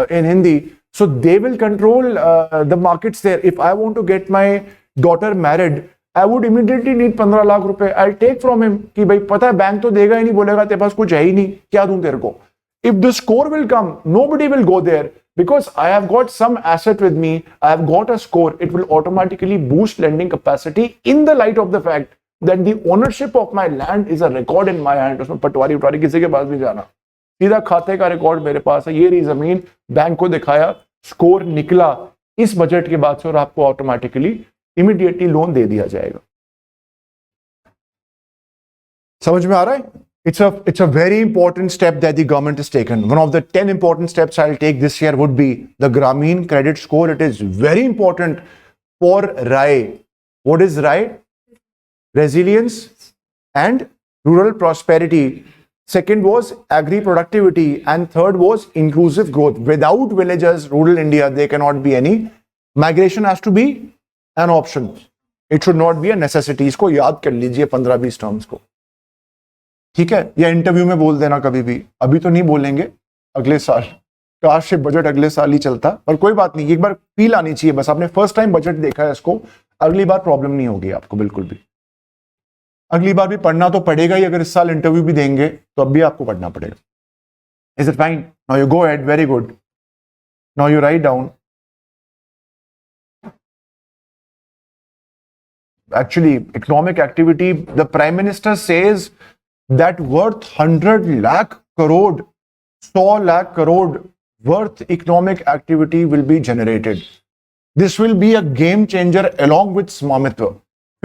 in Hindi. So they will control the markets there. If I want to get my daughter married, I would immediately need 15 lakh रुपए. I'll take from him कि भाई पता है bank तो देगा ही नहीं, बोलेगा तेरे पास कुछ है ही नहीं, क्या दूं तेरे को. If the score will come, nobody will go there. Because I have got some asset with me, I have got a score, it will automatically boost lending capacity in the light of the fact that the ownership of my land is a record in my hand. उसमें पटवारी उटवारी किसी के पास नहीं जाना, सीधा खाते का record मेरे पास है, ये रही जमीन, बैंक को दिखाया, स्कोर निकला इस बजट के बाद से और आपको ऑटोमेटिकली इमीडिएटली लोन दे दिया जाएगा. समझ में आ रहा है? It's a very important step that the government has taken. One of the 10 important steps I'll take this year would be the Grameen credit score. It is very important for RAI. What is RAI? Resilience and rural prosperity. Second was agri-productivity. And third was inclusive growth. Without villagers, rural India, there cannot be any. Migration has to be an option. It should not be a necessity. इसको याद कर लीजिए 15-20 terms को, ठीक है? या interview में बोल देना कभी भी, अभी तो नहीं बोलेंगे, अगले साल. काश से बजट अगले साल ही चलता, पर कोई बात नहीं, एक बार फील आनी चाहिए बस. आपने फर्स्ट टाइम बजट देखा है इसको, अगली बार प्रॉब्लम नहीं होगी आपको बिल्कुल भी. अगली बार भी पढ़ना तो पड़ेगा ही, अगर इस साल इंटरव्यू भी देंगे तो अब भी आपको पढ़ना पड़ेगा. Is it fine? Now you go ahead. Very good. Now you write down. Actually, economic activity, the Prime Minister says that worth 100 lakh crore, 100 lakh crore worth economic activity will be generated. This will be a game changer along with स्वामित्व.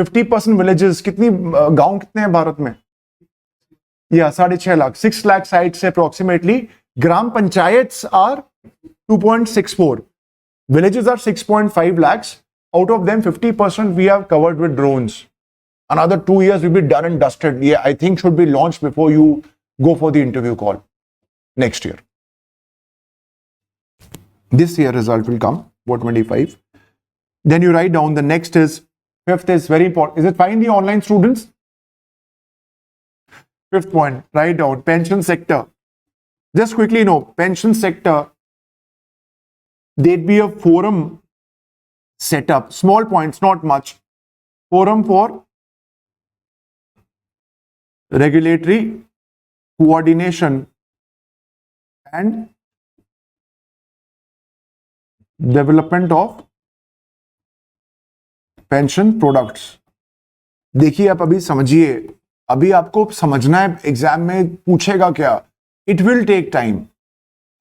50% villages, कितनी गांव कितने हैं भारत में? या 6.5 lakh, 6 lakh sites approximately. Gram panchayats are 2.64. Villages are 6.5 lakhs. Out of them, 50% we have covered with drones. Another 2 years will be done and dusted. Yeah, I think should be launched before you go for the interview call next year. This year result will come, 425. Then you write down the next is, fifth is very important. Is it fine, the online students? Fifth point, write down pension sector. Just quickly know, pension sector, there'd be a forum set up, small points, not much. Forum for regulatory coordination and development of pension products. देखिए आप अभी समझिए, अभी आपको समझना है, exam में पूछेगा क्या. It will take time.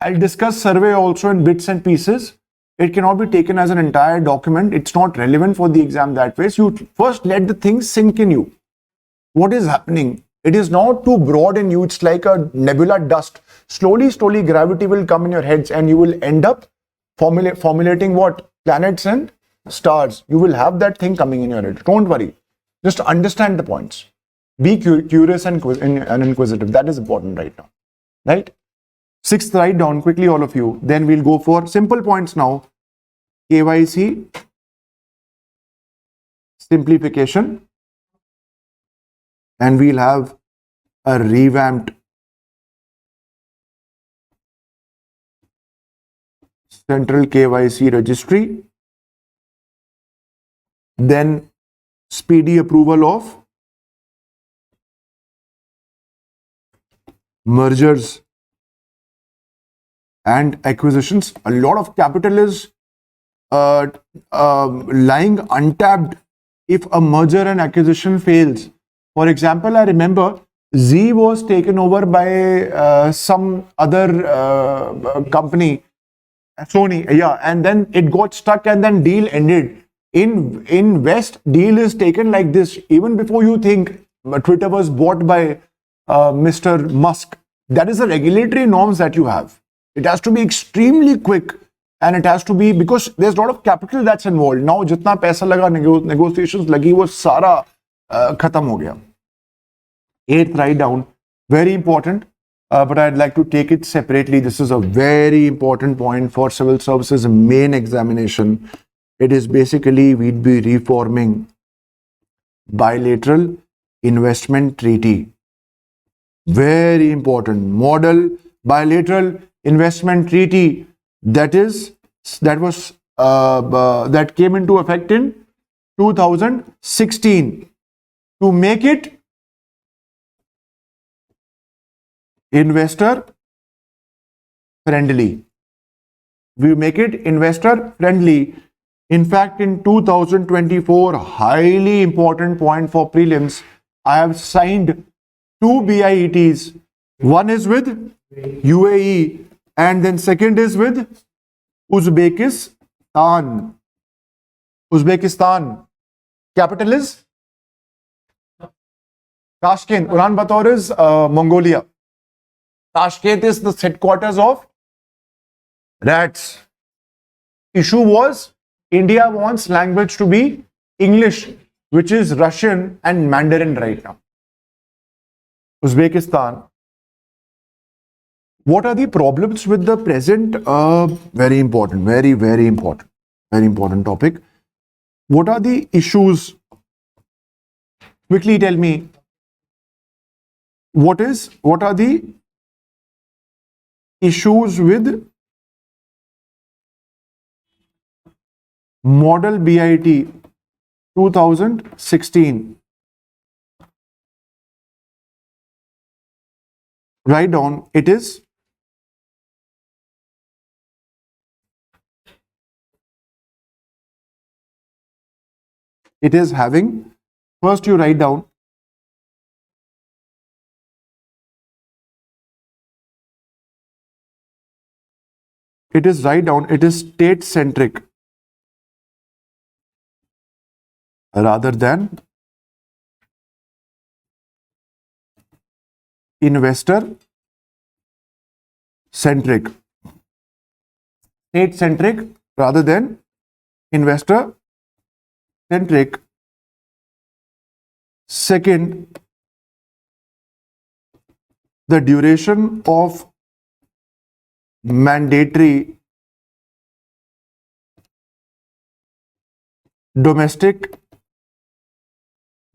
I'll discuss survey also in bits and pieces. It cannot be taken as an entire document. It's not relevant for the exam that way. So you first let the things sink in you. What is happening? It is not too broad in you. It's like a nebula dust. Slowly, gravity will come in your heads and you will end up formulating what? Planets and stars. You will have that thing coming in your head. Don't worry. Just understand the points. Be curious and inquisitive. That is important right now. Right? Sixth, write down quickly all of you. Then we'll go for simple points now. KYC, simplification, and we'll have a revamped central KYC registry. Then speedy approval of mergers and acquisitions. A lot of capital is lying untapped if a merger and acquisition fails. For example, I remember Z was taken over by some other company, Sony, yeah, and then it got stuck and then deal ended. In West, deal is taken like this. Even before you think Twitter was bought by Mr. Musk, that is the regulatory norms that you have. It has to be extremely quick and it has to be, because there's a lot of capital that's involved. Now, jitna paisa laga, negotiations lagi, wo sara khatam ho gaya. Eighth write down, very important, but I'd like to take it separately. This is a very important point for civil services main examination. It is basically we'd be reforming bilateral investment treaty. Very important. Model bilateral investment treaty that came into effect in 2016 to make it investor friendly. We make it investor friendly. In fact, in 2024, highly important point for prelims, I have signed 2 BIETs. One is with UAE and then second is with Uzbekistan. Uzbekistan. Capital is Tashkent. Ulaanbaatar is Mongolia. Tashkent is the headquarters of RATS. Issue was India wants language to be English, which is Russian and Mandarin right now. Uzbekistan. What are the problems with the present? Very important, very important topic. What are the issues? Quickly tell me. What are the issues with Model BIT 2016? Write down. It is having, first you write down, it is state centric rather than investor centric. State centric rather than investor centric. Second, the duration of mandatory domestic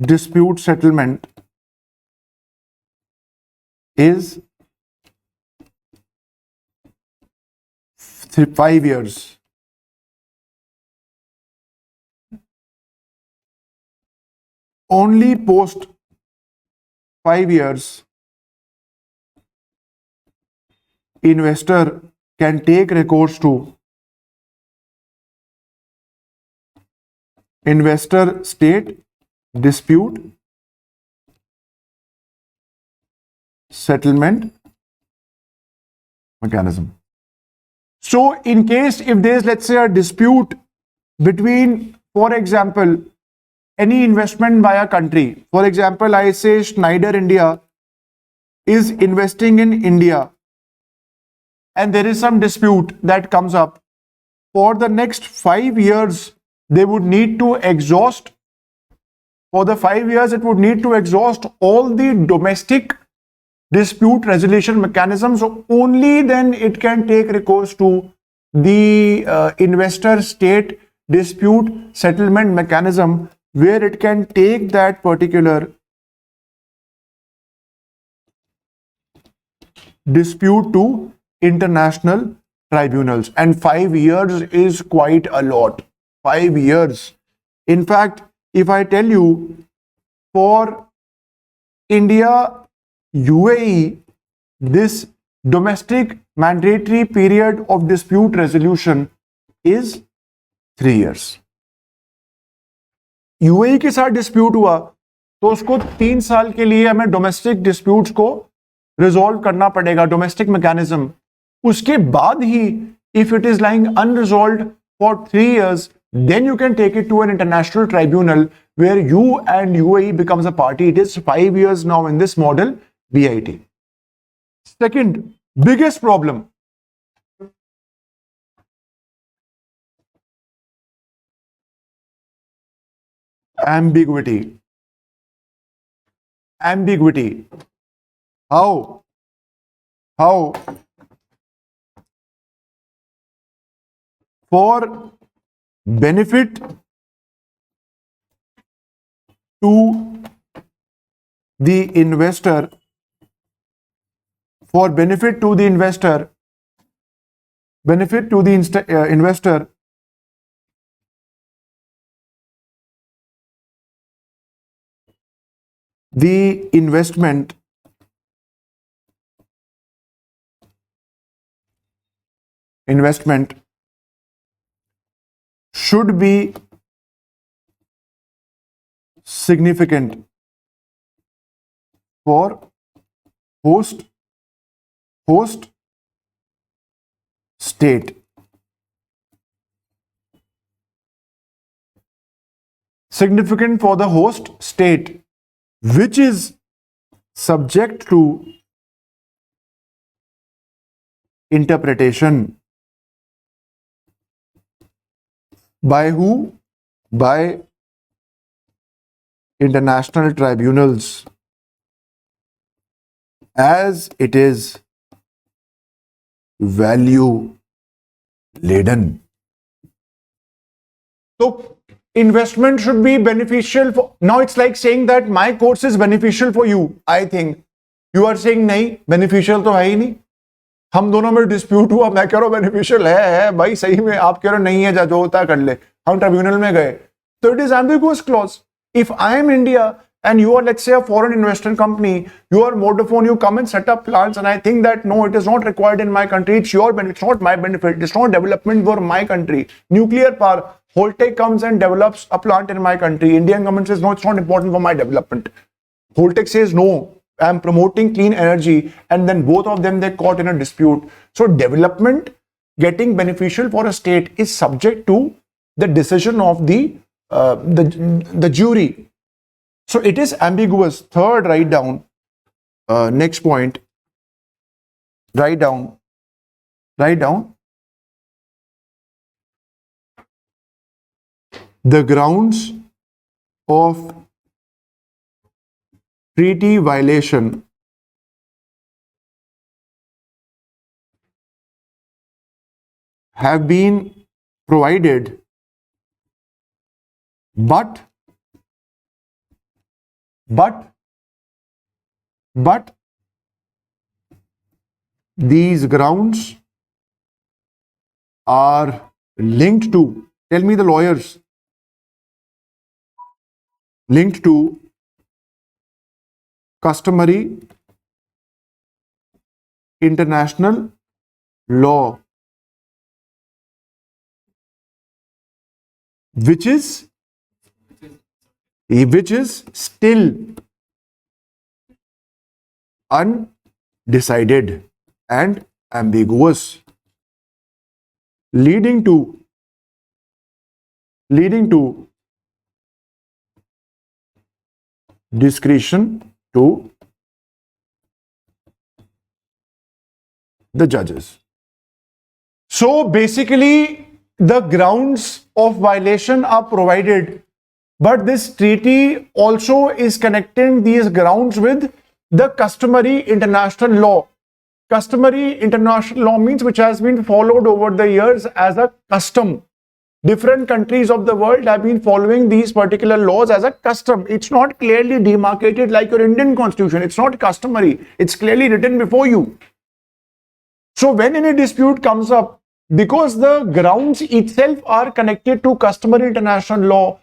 dispute settlement is 5 years. Only post 5 years, investor can take recourse to investor state dispute settlement mechanism. So in case if there is, let's say, a dispute between, for example, any investment by a country, for example, I say Schneider India is investing in India and there is some dispute that comes up, for the next 5 years they would need to exhaust, for the 5 years it would need to exhaust all the domestic dispute resolution mechanisms. So only then it can take recourse to the investor state dispute settlement mechanism, where it can take that particular dispute to international tribunals. And 5 years is quite a lot. 5 years. In fact, if I tell you, for India, UAE, this domestic mandatory period of dispute resolution is 3 years. UAE के साथ dispute हुआ तो उसको 3 साल के लिए हमें domestic disputes को रिजॉल्व करना पड़ेगा, डोमेस्टिक मैकेनिज्म. उसके बाद ही if it is lying unresolved for 3 years, then you can take it to an international tribunal where you and UAE becomes a party. It is 5 years now in this model, BIT. Second biggest problem, ambiguity. How for benefit to the investor, investor, the investment should be significant for host state. Significant for the host state, which is subject to interpretation. By who? By international tribunals, as it is value laden. So investment should be beneficial for, now it's like saying that my course is beneficial for you. I think you are saying nahi, beneficial तो है ही नहीं. हम दोनों में dispute हुआ, मैं कह रहा हूं बेनिफिशियल है भाई, सही में आप कह रहे हो नहीं है, जो होता है कर ले. हम ट्रिब्यूनल में गए तो it is ambiguous clause. If I M India and you are, let's say, a foreign investor company, you are Vodafone, you come and set up plants, and I think that no, it is not required in my country, it's your benefit, it's not my benefit, it's not development for my country. Nuclear power, Holtec comes and develops a plant in my country, Indian government says no, it's not important for my development. Holtec says no, I'm promoting clean energy, and then both of them, they caught in a dispute. So development getting beneficial for a state is subject to the decision of the jury. So it is ambiguous. Third, write down. Next point. Write down. The grounds of treaty violation have been provided, but these grounds are linked to, tell me the lawyers, linked to customary international law, which is still undecided and ambiguous, leading to discretion to the judges. So basically the grounds of violation are provided, but this treaty also is connecting these grounds with the customary international law. Customary international law means which has been followed over the years as a custom. Different countries of the world have been following these particular laws as a custom. It's not clearly demarcated like your Indian constitution. It's not customary. It's clearly written before you. So when any dispute comes up, because the grounds itself are connected to customary international law,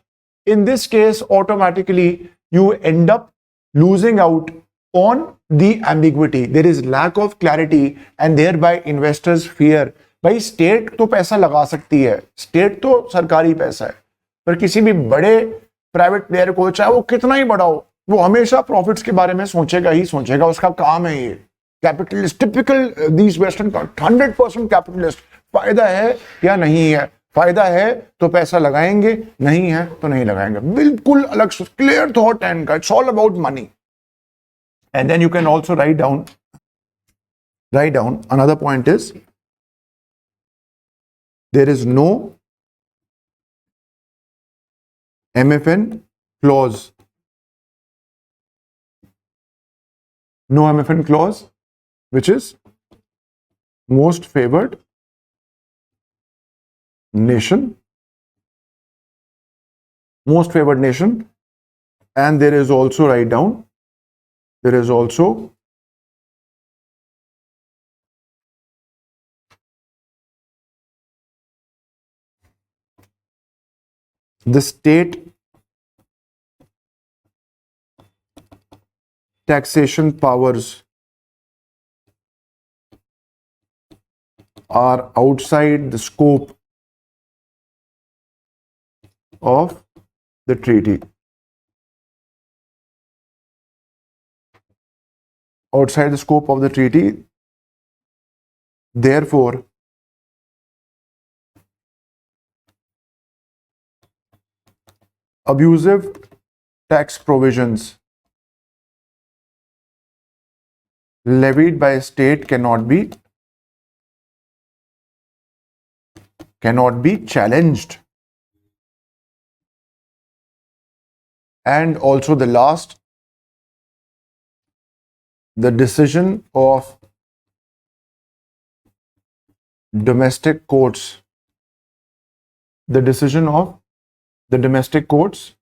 in this case, automatically you end up losing out on the ambiguity, there is lack of clarity and thereby investors fear. भाई state तो पैसा लगा सकती है, state तो सरकारी पैसा है, पर किसी भी बड़े प्राइवेट प्लेयर को चाहे वो कितना ही बड़ा हो, वो हमेशा प्रॉफिट्स के बारे में सोचेगा ही सोचेगा, उसका काम है ये। Capitalist, typical these western 100% capitalist. फायदा है या नहीं है, फायदा है तो पैसा लगाएंगे, नहीं है तो नहीं लगाएंगे। बिल्कुल अलग क्लियर थॉट है इनका, it's all about money. And then you can also write down another point is there is no MFN clause. No MFN clause, which is most favored nation. Most favored nation. And there is also, write down, there is also the state taxation powers are outside the scope of the treaty. Outside the scope of the treaty, therefore abusive tax provisions levied by a state cannot be challenged. And also the last, the decision of domestic courts, the decision of the domestic courts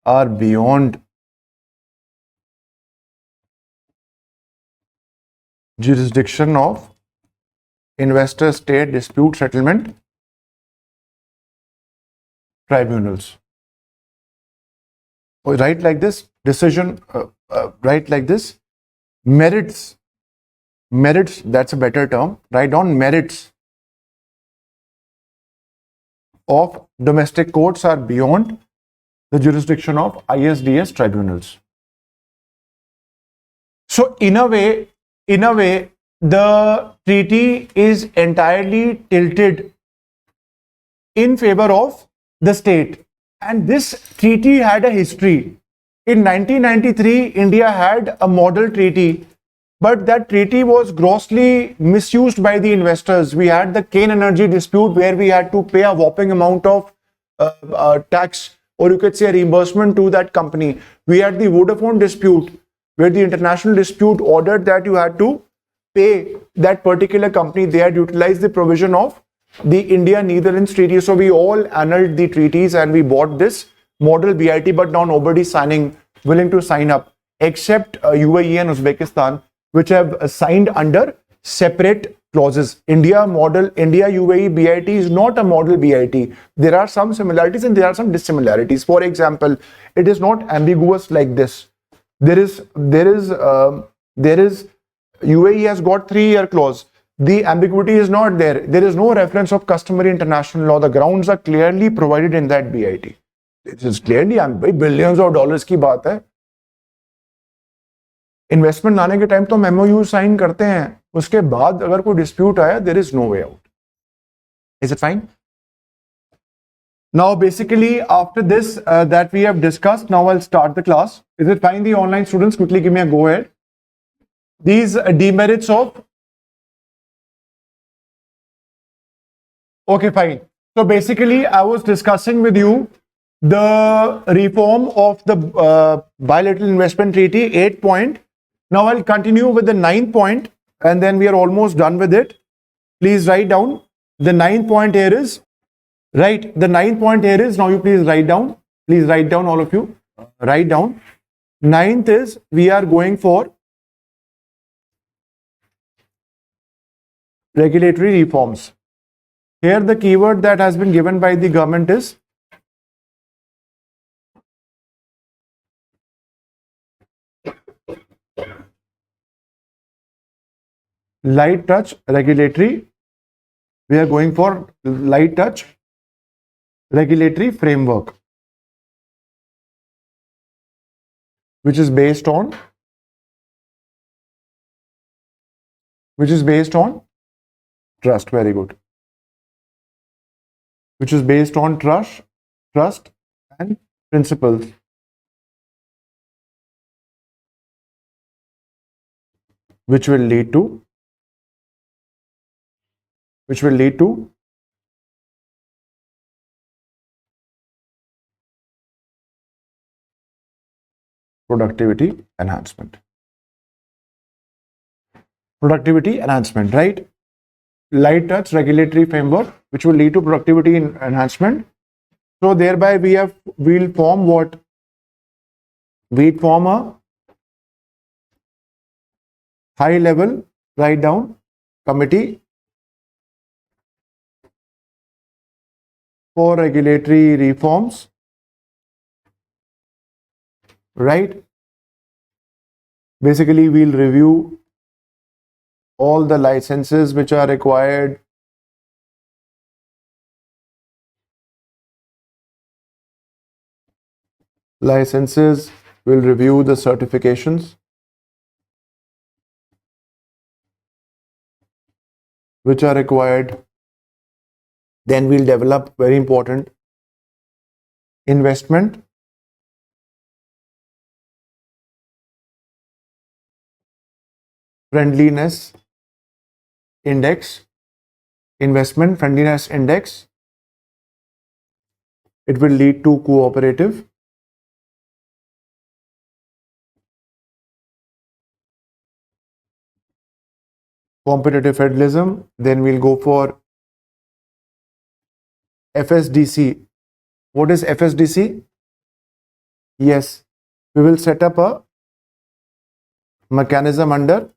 are beyond jurisdiction of investor-state dispute settlement tribunals. Or write like this, decision, write like this, merits, that's a better term, write down merits of domestic courts are beyond the jurisdiction of ISDS tribunals. So in a way, the treaty is entirely tilted in favor of the state. And this treaty had a history. In 1993, India had a model treaty, but that treaty was grossly misused by the investors. We had the Kane Energy dispute where we had to pay a whopping amount of tax, or you could say a reimbursement to that company. We had the Vodafone dispute where the international dispute ordered that you had to pay that particular company. They had utilized the provision of the India-Netherlands treaty. So we all annulled the treaties and we bought this model BIT, but now nobody's willing to sign up except UAE and Uzbekistan, which have signed under separate clauses. India UAE BIT is not a model BIT. There are some similarities and there are some dissimilarities. For example, it is not ambiguous like this. There is UAE has got 3-year clause. The ambiguity is not there. There is no reference of customary international law. The grounds are clearly provided in that BIT. It is clearly billions of dollars की बात है. Investment लाने के time तो MOU sign करते हैं, उसके बाद अगर कोई डिस्प्यूट आया, there is no way out. Is it fine? Now basically after this that we have discussed, now I'll start the class. Is it fine, the online students? Quickly give me a go ahead. These demerits of, okay, fine. So basically I was discussing with you the reform of the bilateral investment treaty, 8 point. Now I'll continue with the 9th point and then we are almost done with it. Please write down. The 9th point here is, right, the 9th point here is, now you please write down. Please write down, all of you. Write down. 9th is, we are going for regulatory reforms. Here the keyword that has been given by the government is light touch regulatory. We are going for light touch regulatory framework, which is based on trust. Very good. Which is based on trust and principles. Which will lead to productivity enhancement. Right? Light touch regulatory framework, which will lead to productivity enhancement. So thereby we'll form what? We'll form a high level write down committee for regulatory reforms, right? Basically, we'll review all the licenses which are required, we'll review the certifications which are required. Then we'll develop, very important, investment friendliness index. It will lead to cooperative competitive federalism. Then we'll go for FSDC. What is FSDC? Yes, we will set up a mechanism under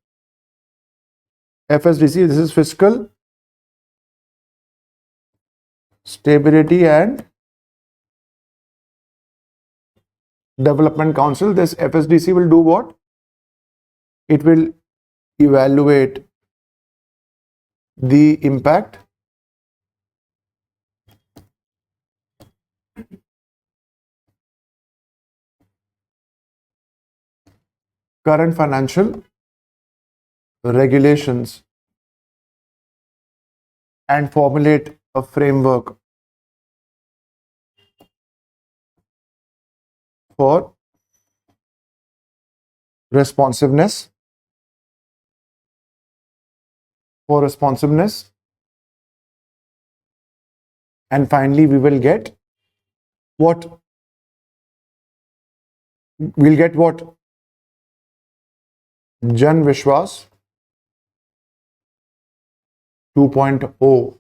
FSDC. This is Fiscal Stability and Development Council. This FSDC will do what? It will evaluate the impact current financial regulations and formulate a framework for responsiveness, and finally we will get what? We'll get what? Jan Vishwas 2.0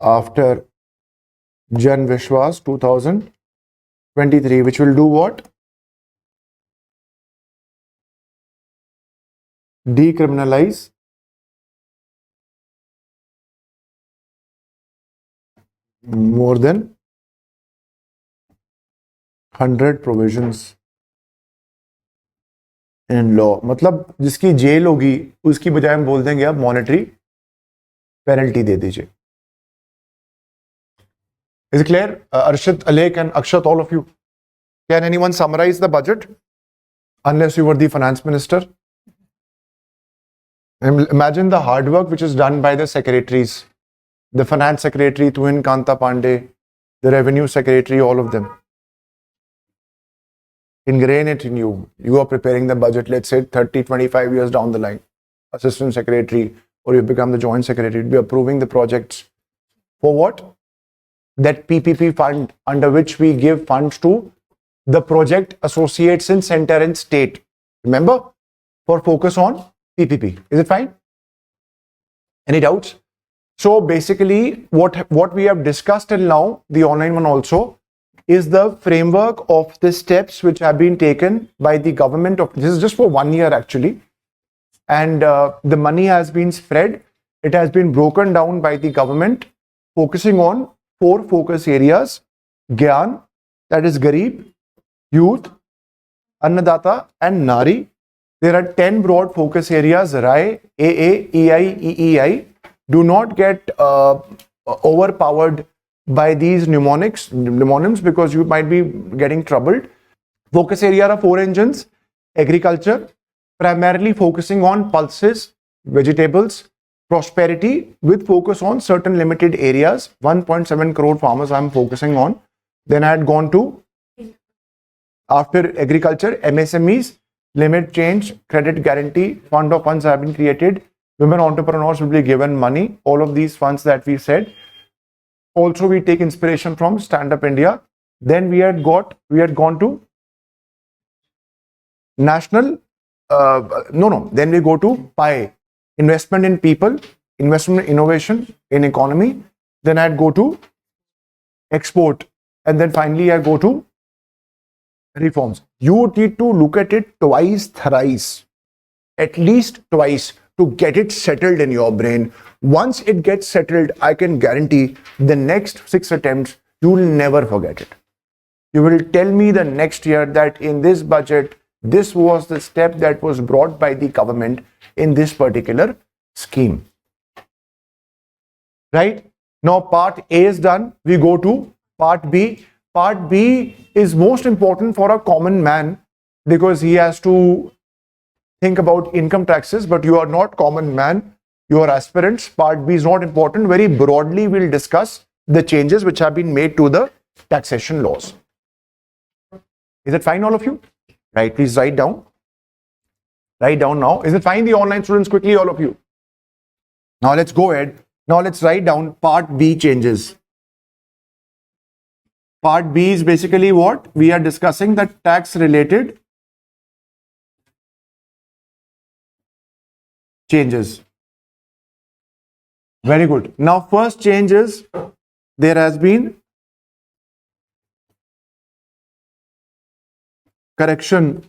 after Jan Vishwas 2023, which will do what? Decriminalize more than 100 provisions in law. मतलब जिसकी jail होगी उसकी बजाय हम बोल देंगे अब monetary penalty दे दीजिए. Is it clear? Arshit, Alek and Akshat, all of you. Can anyone summarize the budget? Unless you were the finance minister. Imagine the hard work which is done by the secretaries. The finance secretary, Tuhin Kanta Pandey, the revenue secretary, all of them. Ingrain it in you. You are preparing the budget, let's say 30, 25 years down the line. Assistant secretary, or you become the joint secretary, you'll be approving the projects. For what? That PPP fund under which we give funds to the project associates in center and state. Remember? For focus on PPP. Is it fine? Any doubts? So basically what we have discussed till now, the online one also, is the framework of the steps which have been taken by the government of, this is just for 1 year actually, and the money has been spread. It has been broken down by the government, focusing on 4 focus areas: Gyan, that is Garib, Youth, Annadata and Nari, There are 10 broad focus areas, RAI, AA, EI, EEI. Do not get overpowered by these mnemonics because you might be getting troubled. Focus area are 4 engines. Agriculture, primarily focusing on pulses, vegetables, prosperity with focus on certain limited areas. 1.7 crore farmers I'm focusing on. Then I had gone to, after agriculture, MSMEs, limit change, credit guarantee, fund of funds have been created. Women entrepreneurs will be given money. All of these funds that we said. Also, we take inspiration from Stand Up India. Then we had gone to national. Then we go to PI, investment in people, investment in innovation, in economy. Then I'd go to export, and then finally I go to reforms. You need to look at it twice, thrice, at least twice to get it settled in your brain. Once it gets settled, I can guarantee the next 6 attempts, you will never forget it. You will tell me the next year that in this budget, this was the step that was brought by the government in this particular scheme. Right? Now part A is done. We go to part B. Part B is most important for a common man because he has to think about income taxes, but you are not common man. You are aspirants. Part B is not important. Very broadly, we'll discuss the changes which have been made to the taxation laws. Is it fine, all of you? Right, please write down. Write down now. Is it fine, the online students, quickly, all of you? Now let's go ahead. Now let's write down part B changes. Part B is basically what? We are discussing the tax related changes. Very good. Now first change is there has been correction.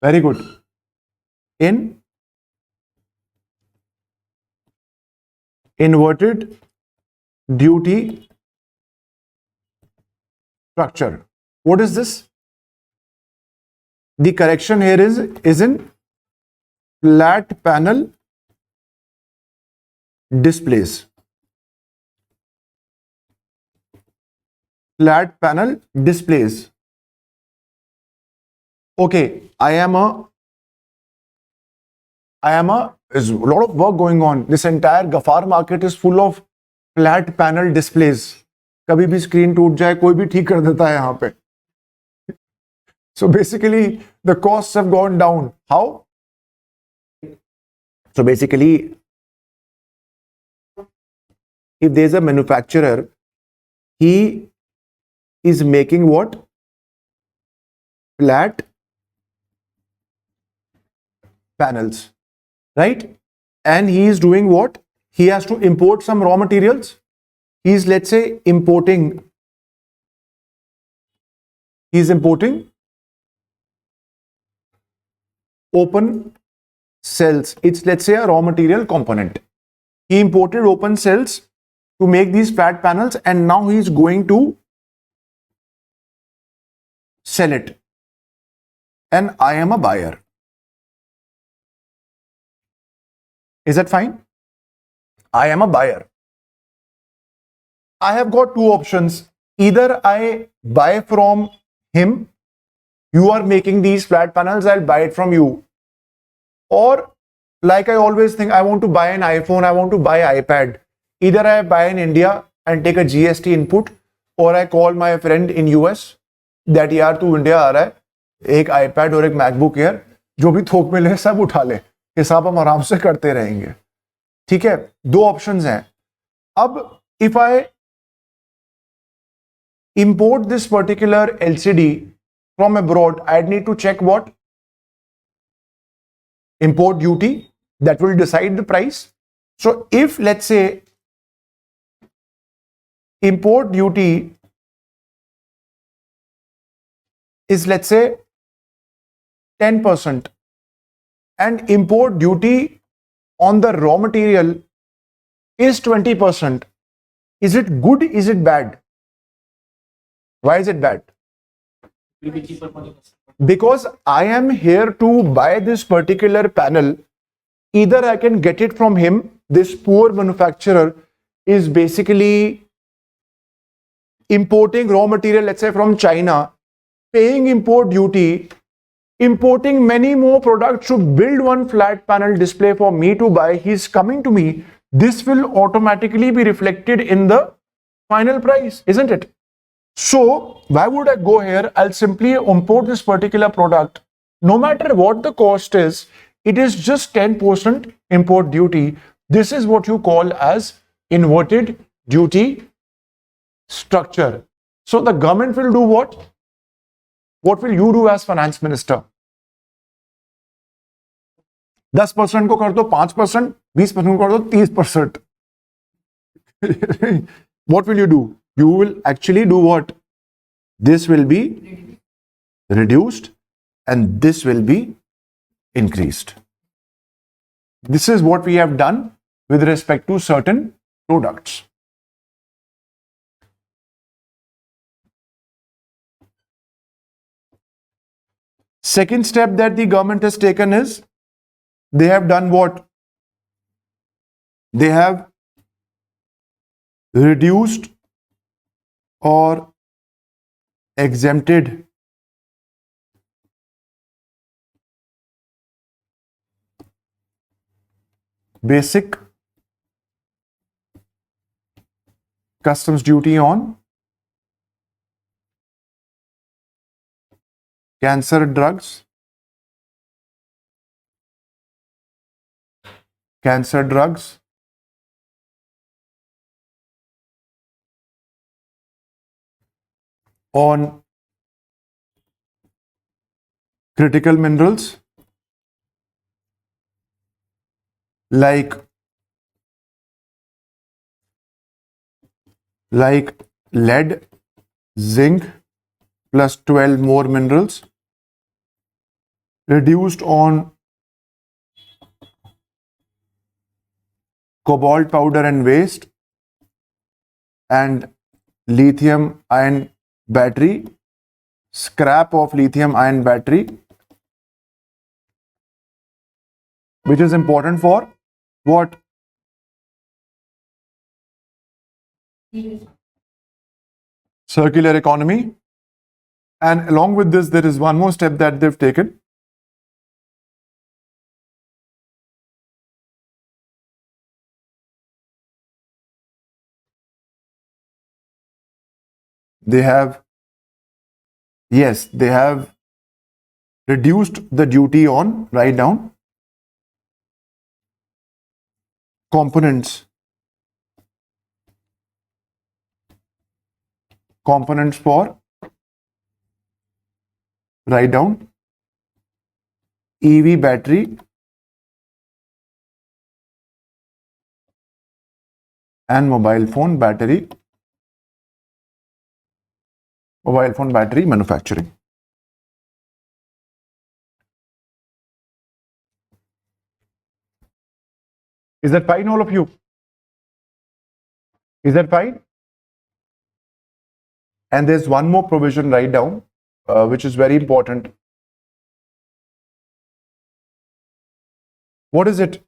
Very good. In inverted duty structure. What is this? The correction here is in flat panel displays. Flat panel displays. Okay, there's a lot of work going on. This entire Gafar market is full of flat panel displays. कभी भी screen टूट जाए कोई भी ठीक कर देता है यहाँ पे. So basically the costs have gone down. How? So basically, if there's a manufacturer, he is making what? Flat panels, right? And he is doing what? He has to import some raw materials. He's, let's say, importing open cells. It's, let's say, a raw material component. He imported open cells to make these flat panels, and now he's going to sell it. And I am a buyer. Is that fine? I am a buyer. I have got two options. Either I buy from him, you are making these flat panels, I'll buy it from you. Or, like I always think, I want to buy an iPhone, I want to buy an iPad. Either I buy in India and take a GST input, or I call my friend in US that यार तू India आ रहा है, एक iPad और एक MacBook Air, जो भी थोक में ले सब उठा ले, हिसाब हम आराम से करते रहेंगे. ठीक है, दो ऑप्शंस हैं. अब if I import this particular LCD from abroad, I'd need to check what? Import duty, that will decide the price. So if, let's say, import duty is, let's say, 10% and import duty on the raw material is 20%, is it good? Is it bad? Why is it bad? Will be cheaper for the customer. because I am here to buy this particular panel, either I can get it from him. This poor manufacturer is basically importing raw material, let's say from China, paying import duty, importing many more products to build one flat panel display for me to buy. He's coming to me. This will automatically be reflected in the final price, isn't it? So why would I go here? I'll simply import this particular product. No matter what the cost is, it is just 10% import duty. This is what you call as inverted duty structure. So the government will do what? What will you do as finance minister? 10% को कर दो 5%, 20% को कर दो 30%. What will you do? You will actually do what? This will be reduced and this will be increased. This is what we have done with respect to certain products. Second step that the government has taken is they have done what? They have reduced or exempted basic customs duty on cancer drugs, on critical minerals like lead, zinc, plus 12 more minerals, reduced on cobalt powder and waste, and lithium ion battery, scrap of lithium ion battery, which is important for what? Circular economy. And along with this, there is one more step that they've taken. They have reduced the duty on, write down, components for, write down, EV battery and mobile phone battery manufacturing. Is that fine, all of you? Is that fine? And there's one more provision, write down, which is very important. What is it?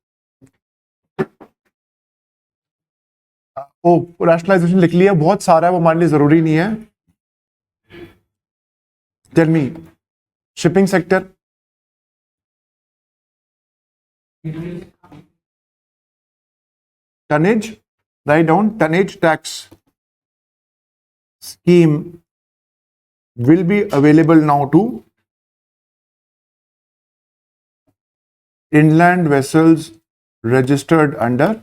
Rationalization लिख लिया, बहुत सारा है, वो हमारे लिए जरूरी नहीं है. Tell me, shipping sector, tonnage, write down, tonnage tax scheme will be available now to inland vessels registered under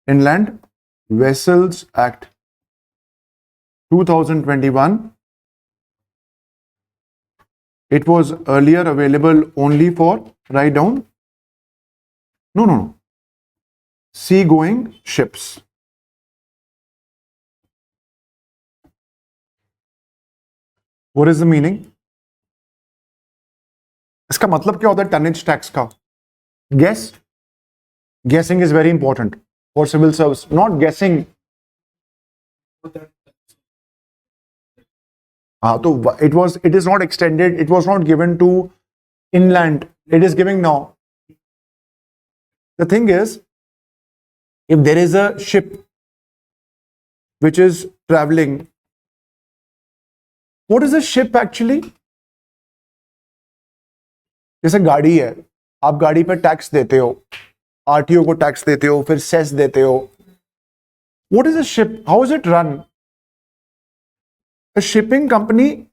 Inland Vessels Act 2021. It was earlier available only for, write down, seagoing ships. What is the meaning? इसका मतलब क्या होता है tonnage tax का? Guess? Guessing is very important for civil service. Not guessing. हाँ, तो it is not extended, it was not given to inland, it is giving now. The thing is, if there is a ship which is traveling, what is a ship actually? जैसे गाड़ी है, आप गाड़ी पर tax देते हो, RTO को tax देते हो, फिर सेस देते हो. What is a ship? How is it run? A shipping company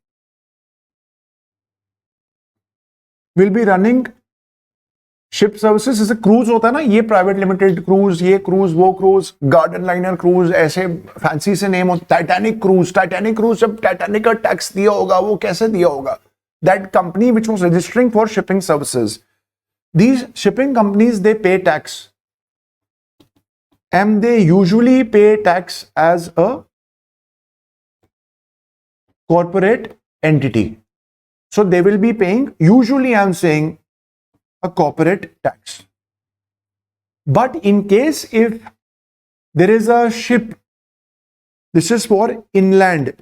will be running ship services. जैसे क्रूज होता है ना, ये प्राइवेट लिमिटेड क्रूज, ये क्रूज, वो क्रूज, गार्डन लाइनर क्रूज, ऐसे फैंसी से नेम होता. टाइटैनिक क्रूज जब टाइटैनिक का टैक्स दिया होगा, वो कैसे दिया होगा? That company which was registering for shipping services, these shipping companies, they pay tax, and they usually pay tax as a corporate entity. So they will be paying, usually I'm saying, a corporate tax. But in case if there is a ship, this is for inland.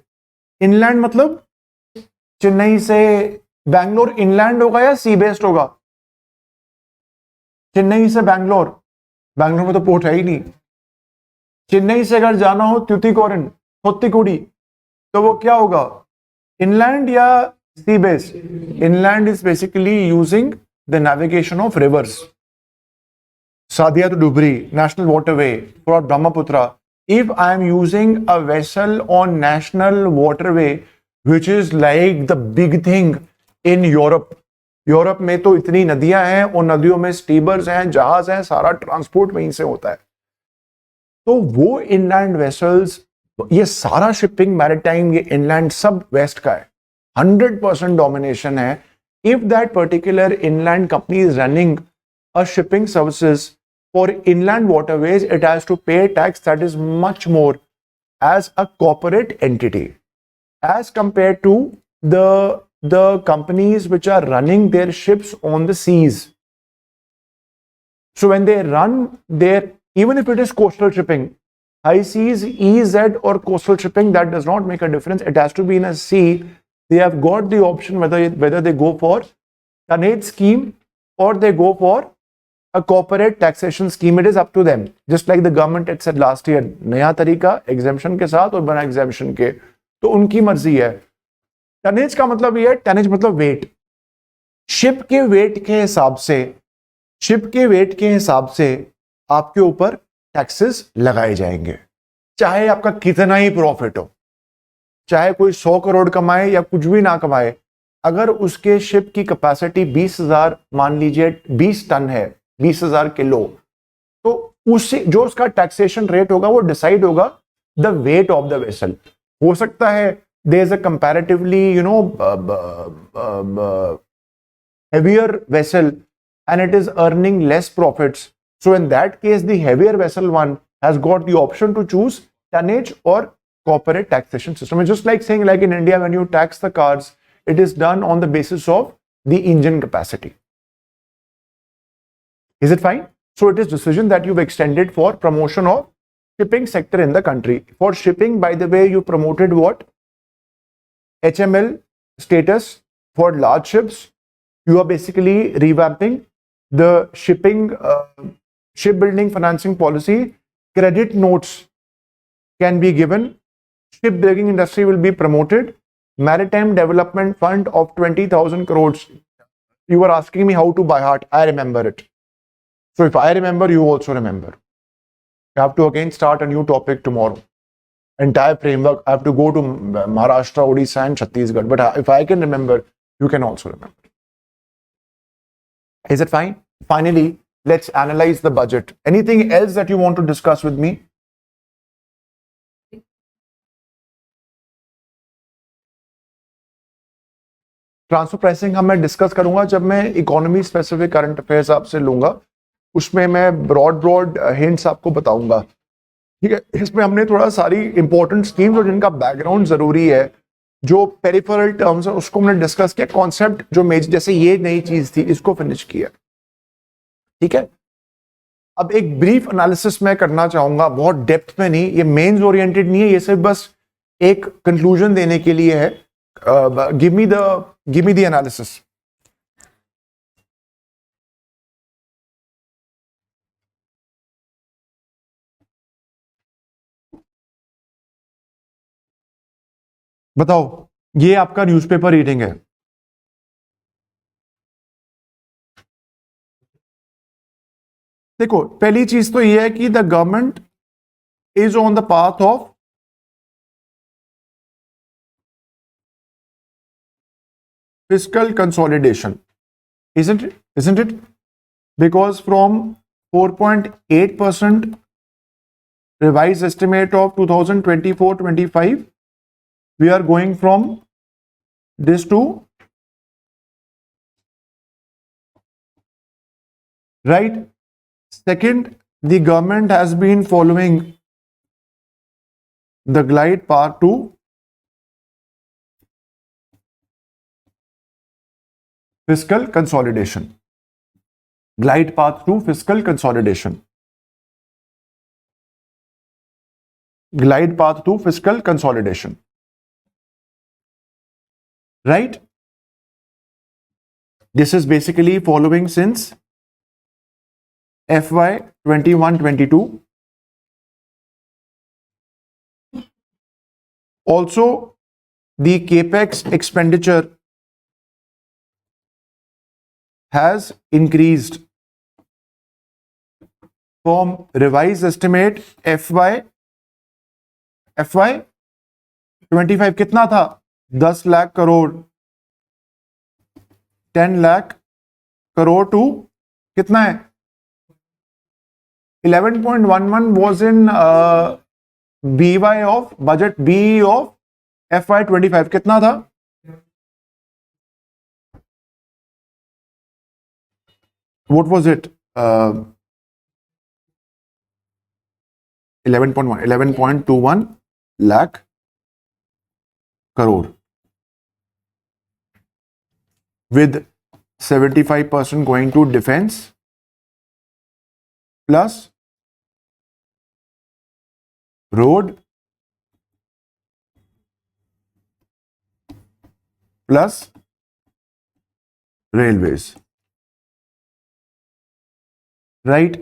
Inland मतलब चेन्नई से Bangalore inland होगा या sea based होगा? चेन्नई से बैंगलोर में तो port है ही नहीं. चेन्नई से अगर जाना हो ट्यूटिकोरिन, थोत्तिकुडी, तो वो क्या होगा? इनलैंड या sea based? Inland is basically using the navigation of rivers. Sadiya to Dhubri national waterway for Brahmaputra. If I am using a vessel on national waterway which is like the big thing in Europe. Europe में तो इतनी नदियां हैं और नदियों में steamers हैं, जहाज हैं, सारा ट्रांसपोर्ट वहीं से होता है. तो वो इनलैंड वेसल्स, ये सारा शिपिंग, मैरिटाइम, ये इनलैंड सब वेस्ट का है. 100% डोमिनेशन है. If that particular inland company is running a shipping services for inland waterways, it has to pay tax that is much more as a corporate entity as compared to the companies which are running their ships on the seas. So when they run their, even if it is coastal shipping, high seas, EZ or coastal shipping, that does not make a difference. It has to be in a sea. They have got the option whether they go for tonnage scheme or they go for a corporate taxation scheme. It is up to them. Just like the government had said last year, नया तरीका exemption के साथ और बिना exemption के, तो उनकी मर्जी है. टनेज का मतलब ये है, टनेज मतलब वेट. शिप के वेट के हिसाब से आपके ऊपर टैक्सेस लगाए जाएंगे, चाहे आपका कितना ही प्रॉफिट हो, चाहे कोई 100 करोड़ कमाए या कुछ भी ना कमाए. अगर उसके शिप की कैपेसिटी 20,000, मान लीजिए 20 टन है, 20,000 किलो, तो उससे जो उसका टैक्सेशन रेट होगा वो डिसाइड होगा the weight of the vessel. हो सकता है there is a comparatively heavier vessel and it is earning less profits. So in that case, the heavier vessel one has got the option to choose tonnage or corporate taxation system. It's just like saying, like in India, when you tax the cars, it is done on the basis of the engine capacity. Is it fine? So it is decision that you've extended for promotion of shipping sector in the country. For shipping, by the way, you promoted what? HML status for large ships. You are basically revamping the shipbuilding financing policy. Credit notes can be given. Shipbuilding industry will be promoted. Maritime Development Fund of 20,000 crores. You were asking me how to by heart. I remember it. So if I remember, you also remember. You have to again start a new topic tomorrow. Entire framework, I have to go to Maharashtra, Odisha and Chhattisgarh. But if I can remember, you can also remember. Is it fine? Finally, let's analyze the budget. Anything else that you want to discuss with me? Transfer pricing हम मैं discuss करूंगा जब मैं economy specific current affairs आपसे लूंगा. उसमें मैं broad hints आपको बताऊंगा. ठीक है, इसमें हमने थोड़ा सारी इंपॉर्टेंट स्कीम्स और जिनका बैकग्राउंड जरूरी है, जो पेरिफेरल टर्म्स है, उसको हमने डिस्कस किया. कॉन्सेप्ट जो मेजर, जैसे ये नई चीज थी, इसको फिनिश किया. ठीक है, अब एक ब्रीफ एनालिसिस मैं करना चाहूंगा, बहुत डेप्थ में नहीं. ये मेंस ओरिएंटेड नहीं है, ये सिर्फ बस एक कंक्लूजन देने के लिए है give me the analysis. बताओ, ये आपका न्यूज़पेपर रीडिंग है. देखो, पहली चीज तो ये है कि the government is on the path of fiscal consolidation, isn't it? Because from 4.8% revised estimate of 2024-25, we are going from this to, right? Second, the government has been following the glide path to fiscal consolidation. Glide path to fiscal consolidation. Glide path to fiscal consolidation. Right? This is basically following since FY 21-22. Also, the capex expenditure has increased from revised estimate FY 25 कितना था? 10 lakh crore, 10 lakh crore to कितना है? 11.11 was in BY of budget BE of FY 25 कितना था? What was it? 11.21 lakh crore, with 75% going to defense plus road plus railways. Right?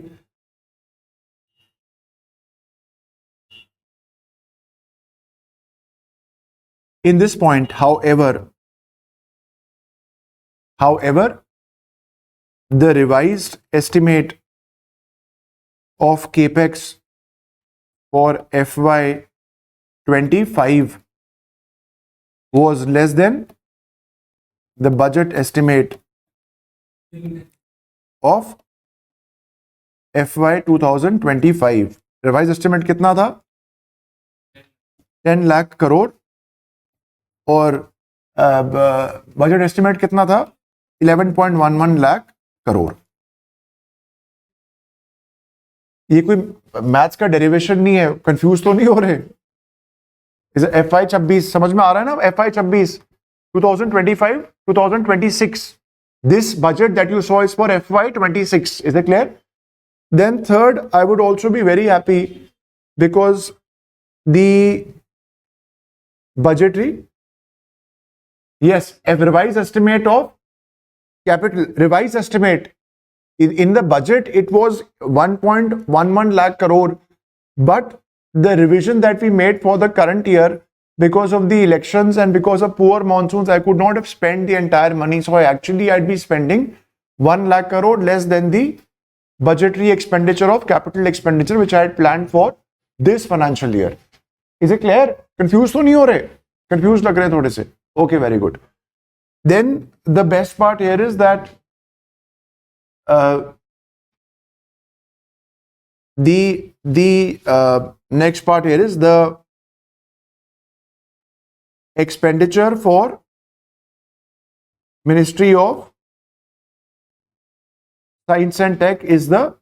In this point, however, the revised estimate of capex for FY 25 was less than the budget estimate of FY 2025. Revise estimate कितना था? 10 लाख करोड़, और budget estimate कितना था? 11.11 लाख करोड़. ये कोई maths का derivation नहीं है, कंफ्यूज तो नहीं हो रहे? FY 26 समझ में आ रहा है ना? FY 26, 2025, 2026. This budget that you saw is for FY 26. Is it clear? Then third, I would also be very happy because the budgetary, yes, a revised estimate of capital, revised estimate in the budget, it was 1.11 lakh crore, but the revision that we made for the current year, because of the elections and because of poor monsoons, I could not have spent the entire money. So I'd be spending 1 lakh crore less than the budgetary expenditure of capital expenditure which I had planned for this financial year. Is it clear? Confused तो नहीं हो रहे? Confused लग रहे थोड़े से? Okay, very good. Then the best part here is that the next part here is the expenditure for Ministry of Science and Tech is the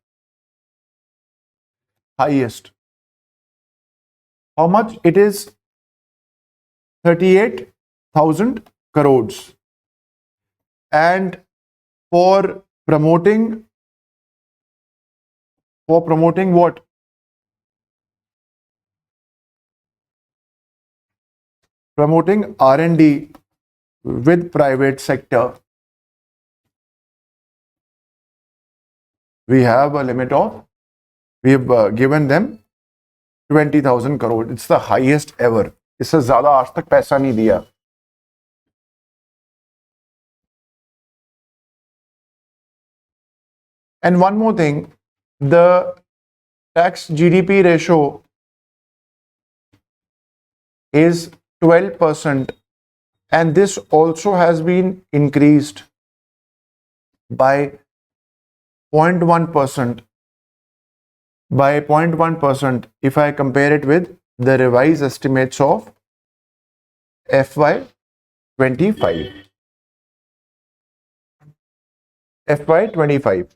highest. How much? It is 38,000 crores. And for promoting what? Promoting R&D with private sector, we have a limit of, we have given them 20,000 crore. It's the highest ever. इससे ज़्यादा आज तक पैसा नहीं दिया. And one more thing, the tax GDP ratio is 12%, and this also has been increased by 0.1%. By 0.1% if I compare it with the revised estimates of FY25. FY25.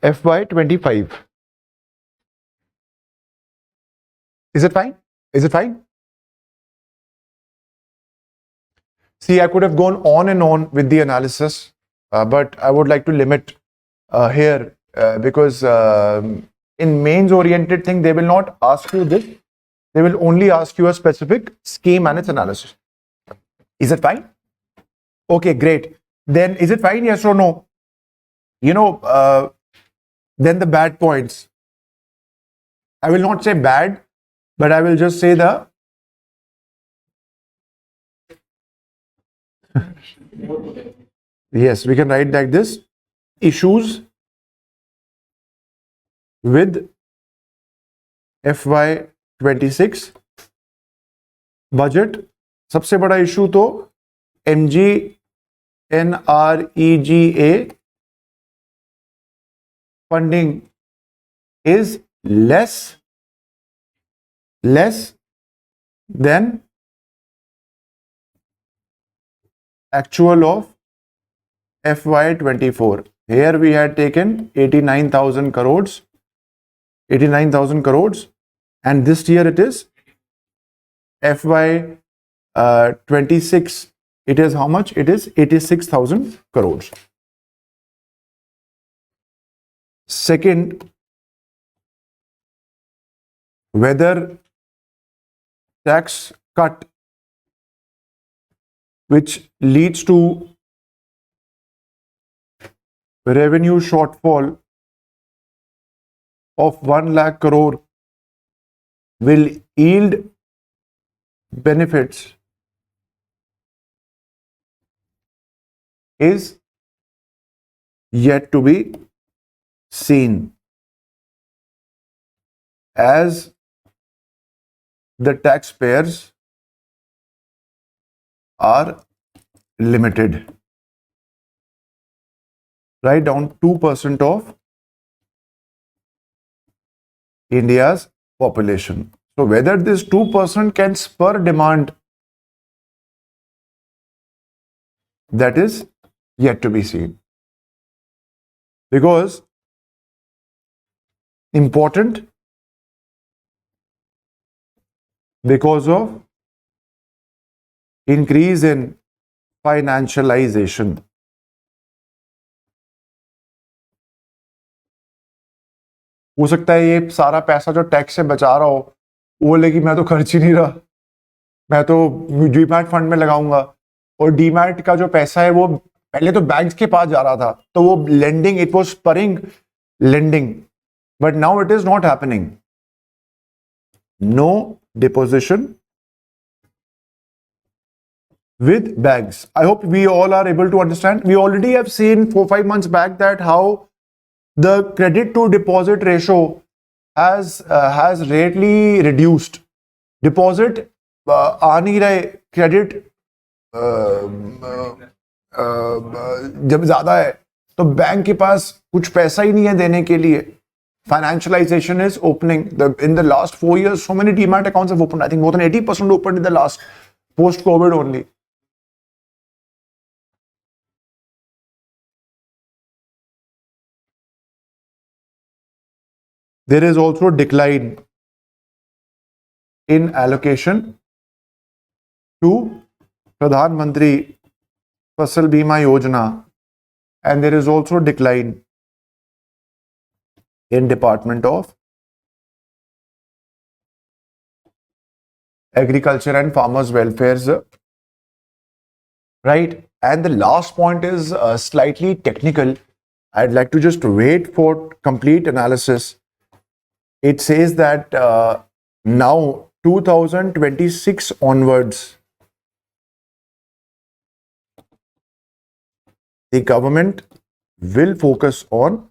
FY25. Is it fine? Is it fine? See, I could have gone on and on with the analysis, but I would like to limit here because in mains oriented thing, they will not ask you this. They will only ask you a specific scheme and its analysis. Is it fine? Okay, great. Then is it fine? Yes or no? You know, then the bad points. I will not say bad, but I will just say the yes, we can write like this: issues with FY26 budget. सबसे बड़ा issue तो MGNREGA funding is less than actual of FY24. Here we had taken 89,000 crores, and this year it is FY26. It is how much? It is 86,000 crores. Second, whether tax cut which leads to revenue shortfall of 1 lakh crore will yield benefits is yet to be seen, as the taxpayers are limited. Write down 2% of India's population. So whether this 2% can spur demand, that is yet to be seen. Because important, because of increase in financialization. हो सकता है ये सारा पैसा जो tax से बचा रहा हो वो बोले कि मैं तो खर्च ही नहीं रहा, मैं तो डीमैट फंड में लगाऊंगा, और डीमैट का जो पैसा है वो पहले तो बैंक्स के पास जा रहा था, तो वो lending, it was spurring lending, but now it is not happening. No deposition with banks. I hope we all are able to understand. We already have seen 4-5 months back that how the credit to deposit ratio has greatly reduced. Deposit आ नहीं रहे, credit जब ज्यादा है तो bank के पास कुछ पैसा ही नहीं है देने के लिए. Financialization is opening. In the last 4 years, so many demat accounts have opened. I think more than 80% opened in the last post-COVID only. There is also decline in allocation to Pradhan Mantri Fasal Bima Yojana, and there is also decline in Department of agriculture and farmers' welfares, right? And the last point is slightly technical. I'd like to just wait for complete analysis. It says that now 2026 onwards, the government will focus on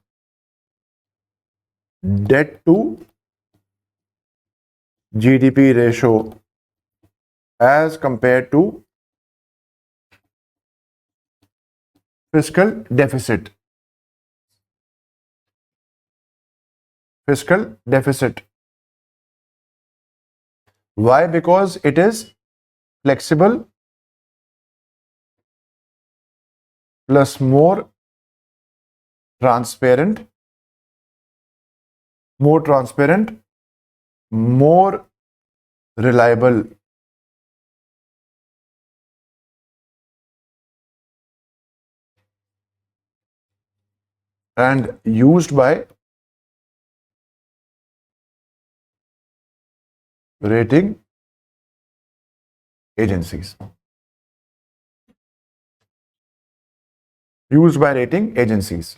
debt to GDP ratio as compared to fiscal deficit. Fiscal deficit. Why? Because it is flexible plus more transparent, more reliable. And used by rating agencies. Used by rating agencies.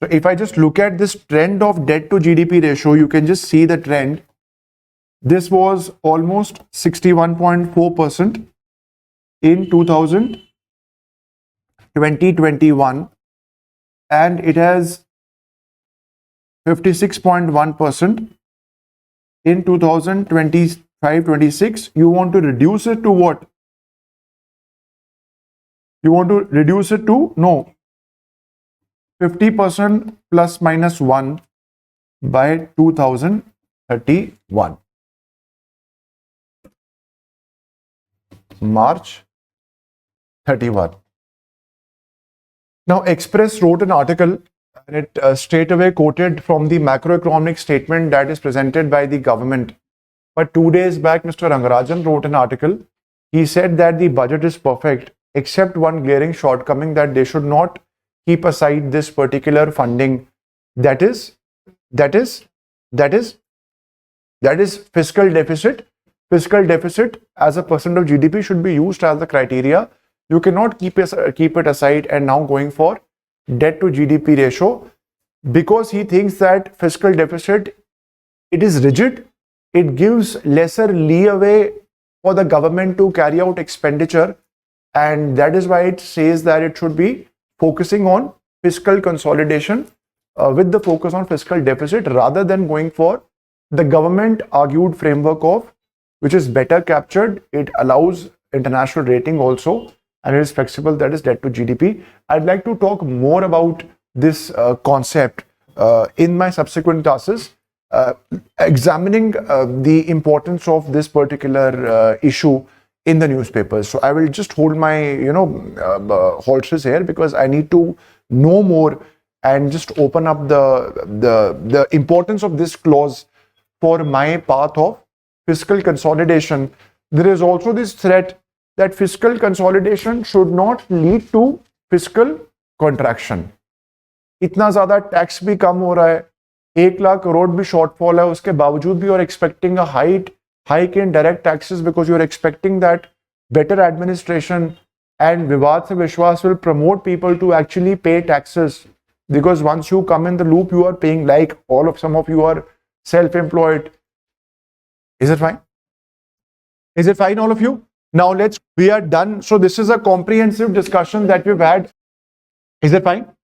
So if I just look at this trend of debt to GDP ratio, you can just see the trend. This was almost 61.4% in 2021, and it has 56.1% in 2025-26. You want to reduce it to what? You want to reduce it to, no, 50% plus minus 1 by 2031. March 31. Now, Express wrote an article and it straight away quoted from the macroeconomic statement that is presented by the government. But 2 days back, Mr. Rangarajan wrote an article. He said that the budget is perfect, except one glaring shortcoming, that they should not keep aside this particular funding. That is fiscal deficit. Fiscal deficit as a percent of GDP should be used as the criteria. You cannot keep it aside and now going for debt to GDP ratio, because he thinks that fiscal deficit, it is rigid. It gives lesser leeway for the government to carry out expenditure, and that is why it says that it should be focusing on fiscal consolidation with the focus on fiscal deficit, rather than going for the government argued framework of which is better captured. It allows international rating also, and it is flexible, that is debt to GDP. I'd like to talk more about this concept in my subsequent classes, examining the importance of this particular issue in the newspapers. So I will just hold my horses here, because I need to know more and just open up the importance of this clause for my path of fiscal consolidation. There is also this threat that fiscal consolidation should not lead to fiscal contraction. इतना ज़्यादा tax भी कम हो रहा है, 1 लाख करोड़ भी shortfall है, उसके बावजूद भी you are expecting a hike in direct taxes, because you are expecting that better administration and Vivad Se Vishwas will promote people to actually pay taxes, because once you come in the loop, you are paying, like some of you are self-employed. Is it fine? Is it fine, all of you? Now we are done. So this is a comprehensive discussion that we've had. Is it fine?